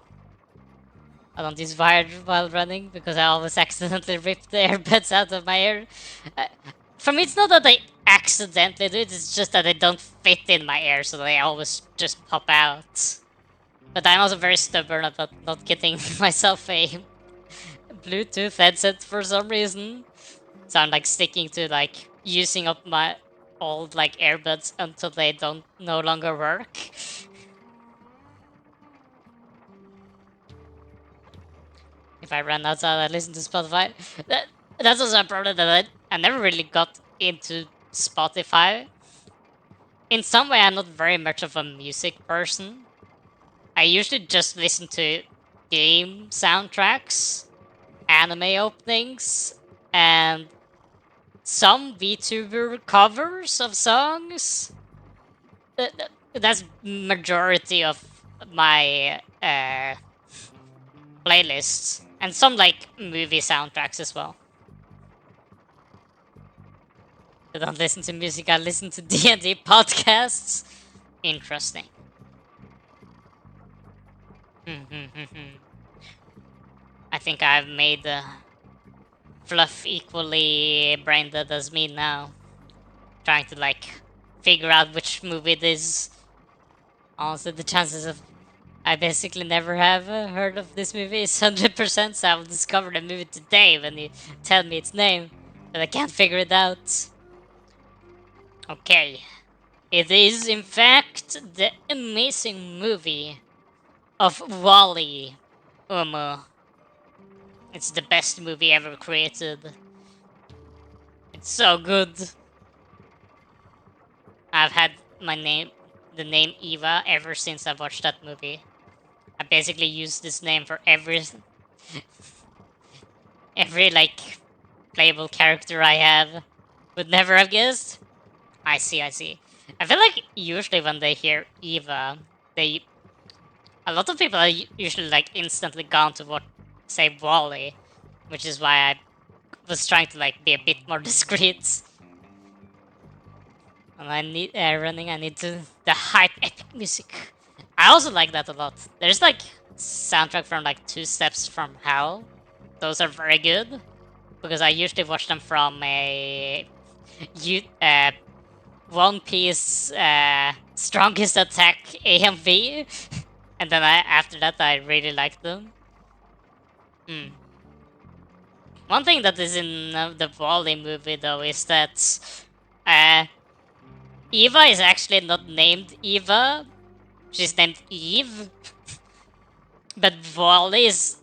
Speaker 1: I don't use wired while running because I always accidentally rip the earbuds out of my ear. Uh, for me, it's not that I accidentally do it, it's just that they don't fit in my ear, so they always just pop out. But I'm also very stubborn about not getting myself a Bluetooth headset for some reason. So I'm like sticking to like using up my old like earbuds until they don't no longer work. If I run outside, I listen to Spotify. That's also a problem that I never really got into Spotify. In some way, I'm not very much of a music person. I usually just listen to game soundtracks, anime openings, and some VTuber covers of songs. That's majority of my playlists, and some like movie soundtracks as well. I don't listen to music. I listen to D&D podcasts. Interesting. I think I've made Fluff equally brain dead as me now. Trying to like figure out which movie it is. Honestly, the chances of I basically never have heard of this movie is 100%, so I will discover the movie today when you tell me its name. But I can't figure it out. Okay. It is, in fact, the amazing movie of Wally. It's the best movie ever created. It's so good. I've had the name Eva, ever since I watched that movie. I basically used this name for every like playable character I have. Would never have guessed. I see, I see. I feel like usually when they hear Eva, they a lot of people are usually like instantly gone to what say Wally, which is why I was trying to like be a bit more discreet. And I need running. I need to the hype epic music. I also like that a lot. There's like soundtrack from like Two Steps from Hell. Those are very good because I usually watch them from a One Piece Strongest Attack AMV, and then after that I really like them. One thing that is in the Wally movie though is that uh, Eva is actually not named Eva. She's named Eve. But Wally's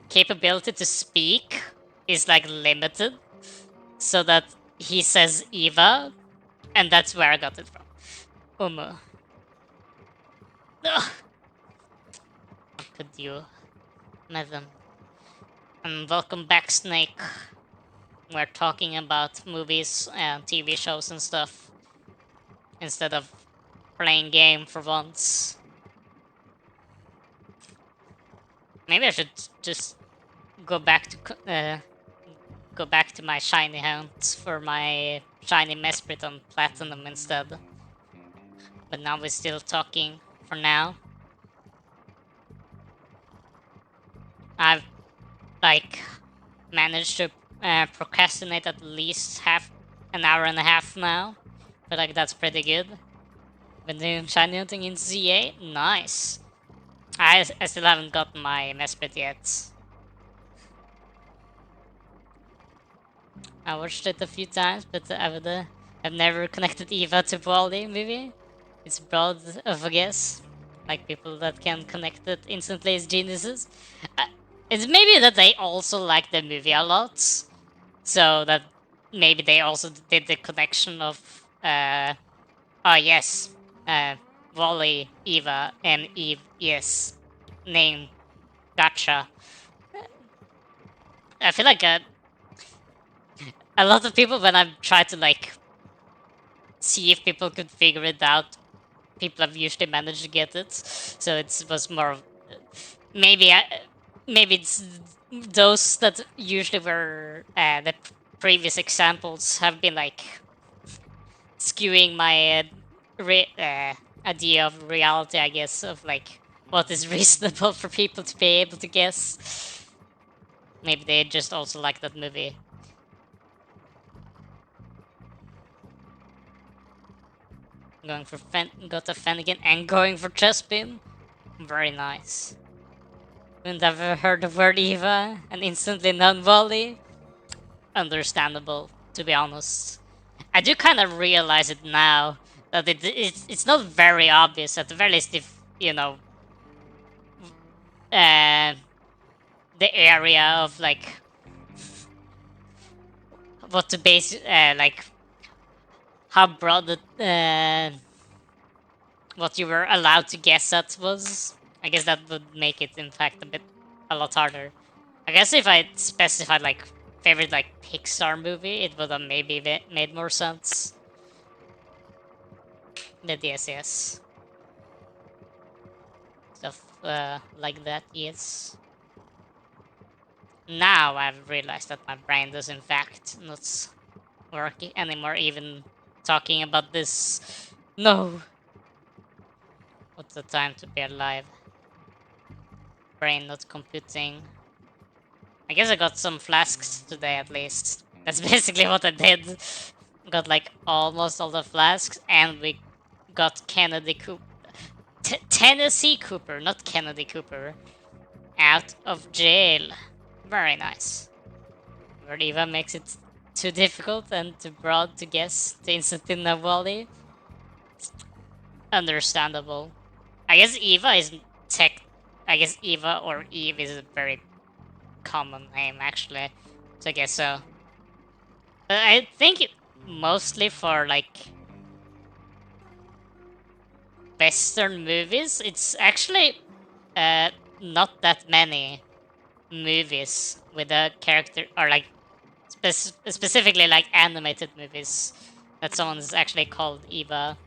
Speaker 1: capability to speak is like limited, so that he says Eva, and that's where I got it from. Ugh. How could you, madam? And welcome back, Snake. We're talking about movies and TV shows and stuff instead of playing game for once. Maybe I should just go back to my shiny hunt for my shiny Mesprit on Platinum instead. But now we're still talking for now. I've like managed to procrastinate at least half an hour and a half now. But like that's pretty good. Been doing shiny hunting in ZA? Nice. I still haven't gotten my Mesprit yet. I watched it a few times, but I've never connected Eva to Wally maybe. It's broad of a guess. Like people that can connect it instantly as geniuses. It's maybe that they also like the movie a lot. So that maybe they also did the connection of oh yes. Wally, Eva, and Eve, yes. Name. Gotcha. I feel like a lot of people when I've tried to like see if people could figure it out, people have usually managed to get it. So it was more of maybe maybe it's those that usually were the previous examples have been like skewing my idea of reality, I guess, of like what is reasonable for people to be able to guess. Maybe they just also like that movie. Going for got a Fennegan and going for Chespin. Very nice. Wouldn't have heard the word Eva and instantly known Wally. Understandable, to be honest. I do kind of realize it now that it's not very obvious. At the very least, if you know, the area of like what to base like how broad the what you were allowed to guess at was. I guess that would make it in fact a lot harder. I guess if I specified like favorite like Pixar movie, it would have maybe made more sense. But yes. Stuff like that, yes. Now I've realized that my brain does in fact not work anymore, even talking about this. No! What's the time to be alive? Brain not computing. I guess I got some flasks today at least. That's basically what I did. Got like almost all the flasks, and we got Kennedy Cooper. Tennessee Cooper, not Kennedy Cooper. Out of jail. Very nice. Where Eva makes it too difficult and too broad to guess to instantly know Wally. Understandable. I guess Eva is tech. I guess Eva or Eve is a very common name actually. So I guess so. I think mostly for like Western movies, it's actually not that many movies with a character or like specifically like animated movies that someone's actually called Eva.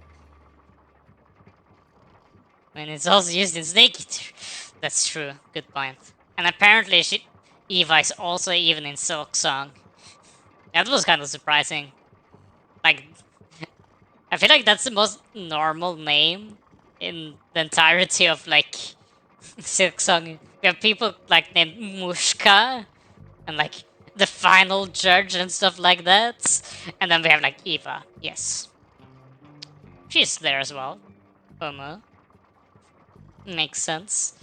Speaker 1: I mean, it's also used in Snake Eater. That's true. Good point. And apparently, Eva is also even in Silk Song. That was kind of surprising. Like, I feel like that's the most normal name in the entirety of like Silk Song. We have people like named Mushka and like the final judge and stuff like that. And then we have like Eva. Yes, she's there as well. Makes sense.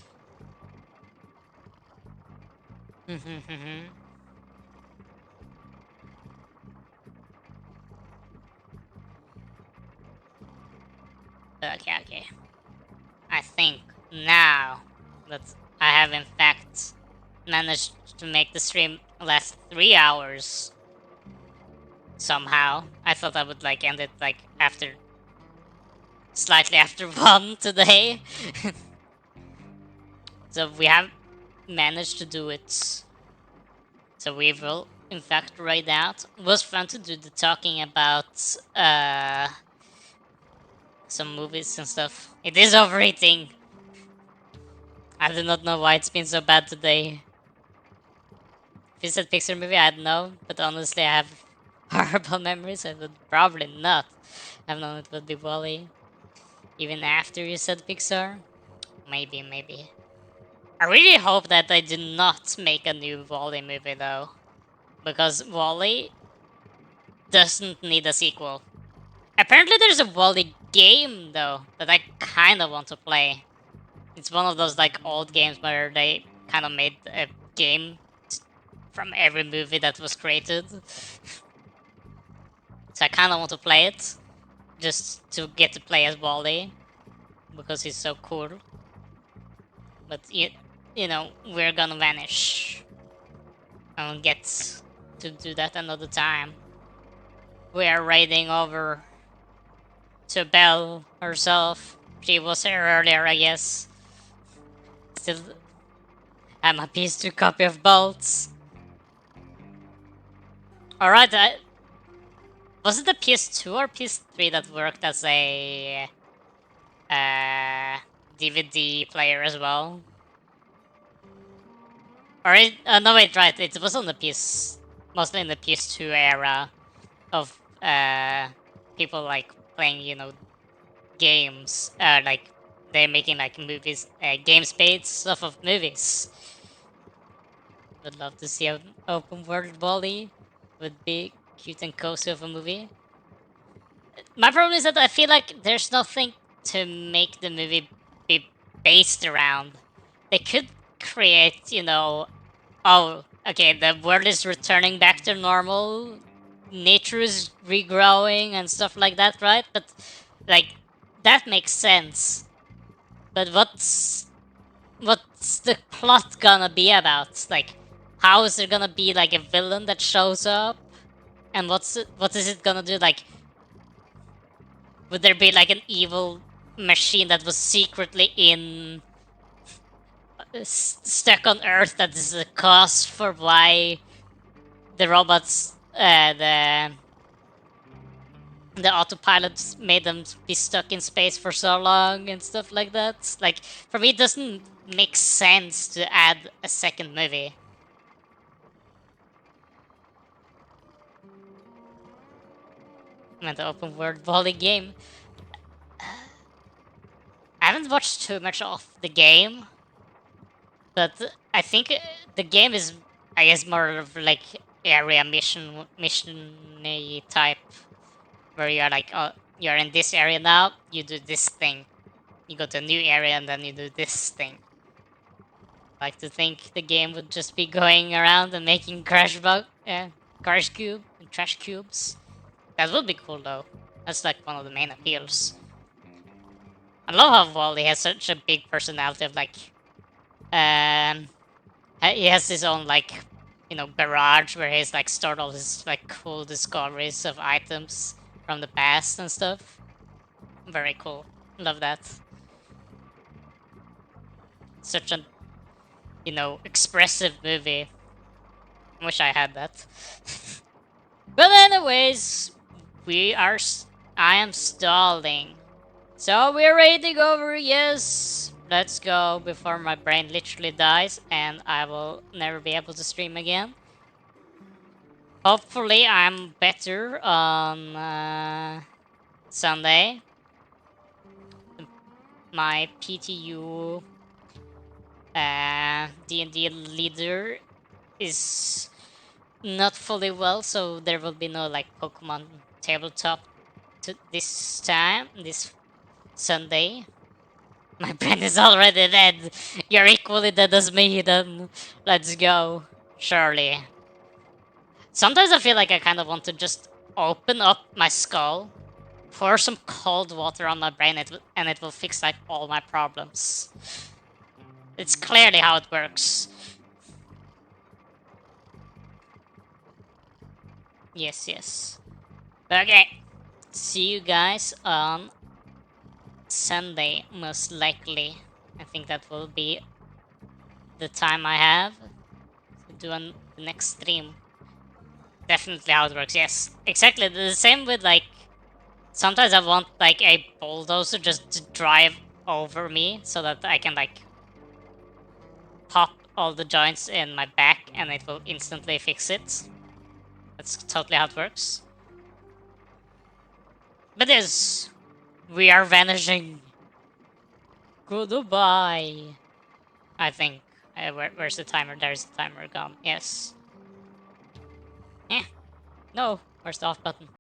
Speaker 1: Okay. I think now that I have in fact managed to make the stream last 3 hours somehow. I thought I would like end it like after slightly after 1 today. So we have managed to do it. So we will in fact write out. It was fun to do the talking about some movies and stuff. It is overeating. I do not know why it's been so bad today. If you said Pixar movie, I'd know, but honestly, I have horrible memories. I would probably not have known it would be Wally. Even after you said Pixar? Maybe. I really hope that they do not make a new Wally movie, though. Because Wally doesn't need a sequel. Apparently, there's a Wally game, though, that I kind of want to play. It's one of those, like, old games where they kind of made a game from every movie that was created. So I kind of want to play it, just to get to play as Wally, because he's so cool. But you know, we're gonna vanish. I'll get to do that another time. We are raiding over to Belle herself. She was here earlier, I guess. Still, I'm a PS2 copy of Bolts. Alright, was it the PS2 or PS3 that worked as a DVD player as well? Or no wait, right, it was on the PS, mostly in the PS2 era of people like playing, you know, games, like they're making like movies, games based off of movies. Would love to see an open world Wally. Would be cute and cozy of a movie. My problem is that I feel like there's nothing to make the movie be based around. They could create, you know, oh, okay, the world is returning back to normal, nature is regrowing and stuff like that, right? But, like, that makes sense. But what's the plot gonna be about? Like, how is there gonna be like a villain that shows up? And what is it gonna do? Like, would there be like an evil machine that was secretly in stuck on Earth that is the cause for why the robots, the autopilots made them be stuck in space for so long and stuff like that? Like, for me, it doesn't make sense to add a second movie. I mean, the open world volley game. I haven't watched too much of the game, but I think the game is, I guess, more of like area mission type, where you're like, oh, you're in this area now, you do this thing. You go to a new area and then you do this thing. I like to think the game would just be going around and making crash cube and trash cubes. That would be cool though. That's like one of the main appeals. I love how Wally has such a big personality of like, um, he has his own like, you know, garage where he's like stored all his like cool discoveries of items from the past and stuff. Very cool. Love that. Such a, you know, expressive movie. Wish I had that. But anyways, I am stalling. So we're ready to go over, yes. Let's go before my brain literally dies and I will never be able to stream again. Hopefully I'm better on Sunday. My PTU D&D leader is not fully well, so there will be no like Pokemon tabletop this time, this Sunday. My brain is already dead. You're equally dead as me, then let's go. Surely. Sometimes I feel like I kind of want to just open up my skull, pour some cold water on my brain, and it will fix like all my problems. It's clearly how it works. Yes, yes. Okay. See you guys on Sunday, most likely. I think that will be the time I have to do the next stream. Definitely how it works, yes. Exactly, the same with like, sometimes I want like a bulldozer just to drive over me so that I can like pop all the joints in my back and it will instantly fix it. That's totally how it works. But yes, we are vanishing. Goodbye. I think. Where's the timer? There's the timer gone. Yes. Eh. No. Where's the off button?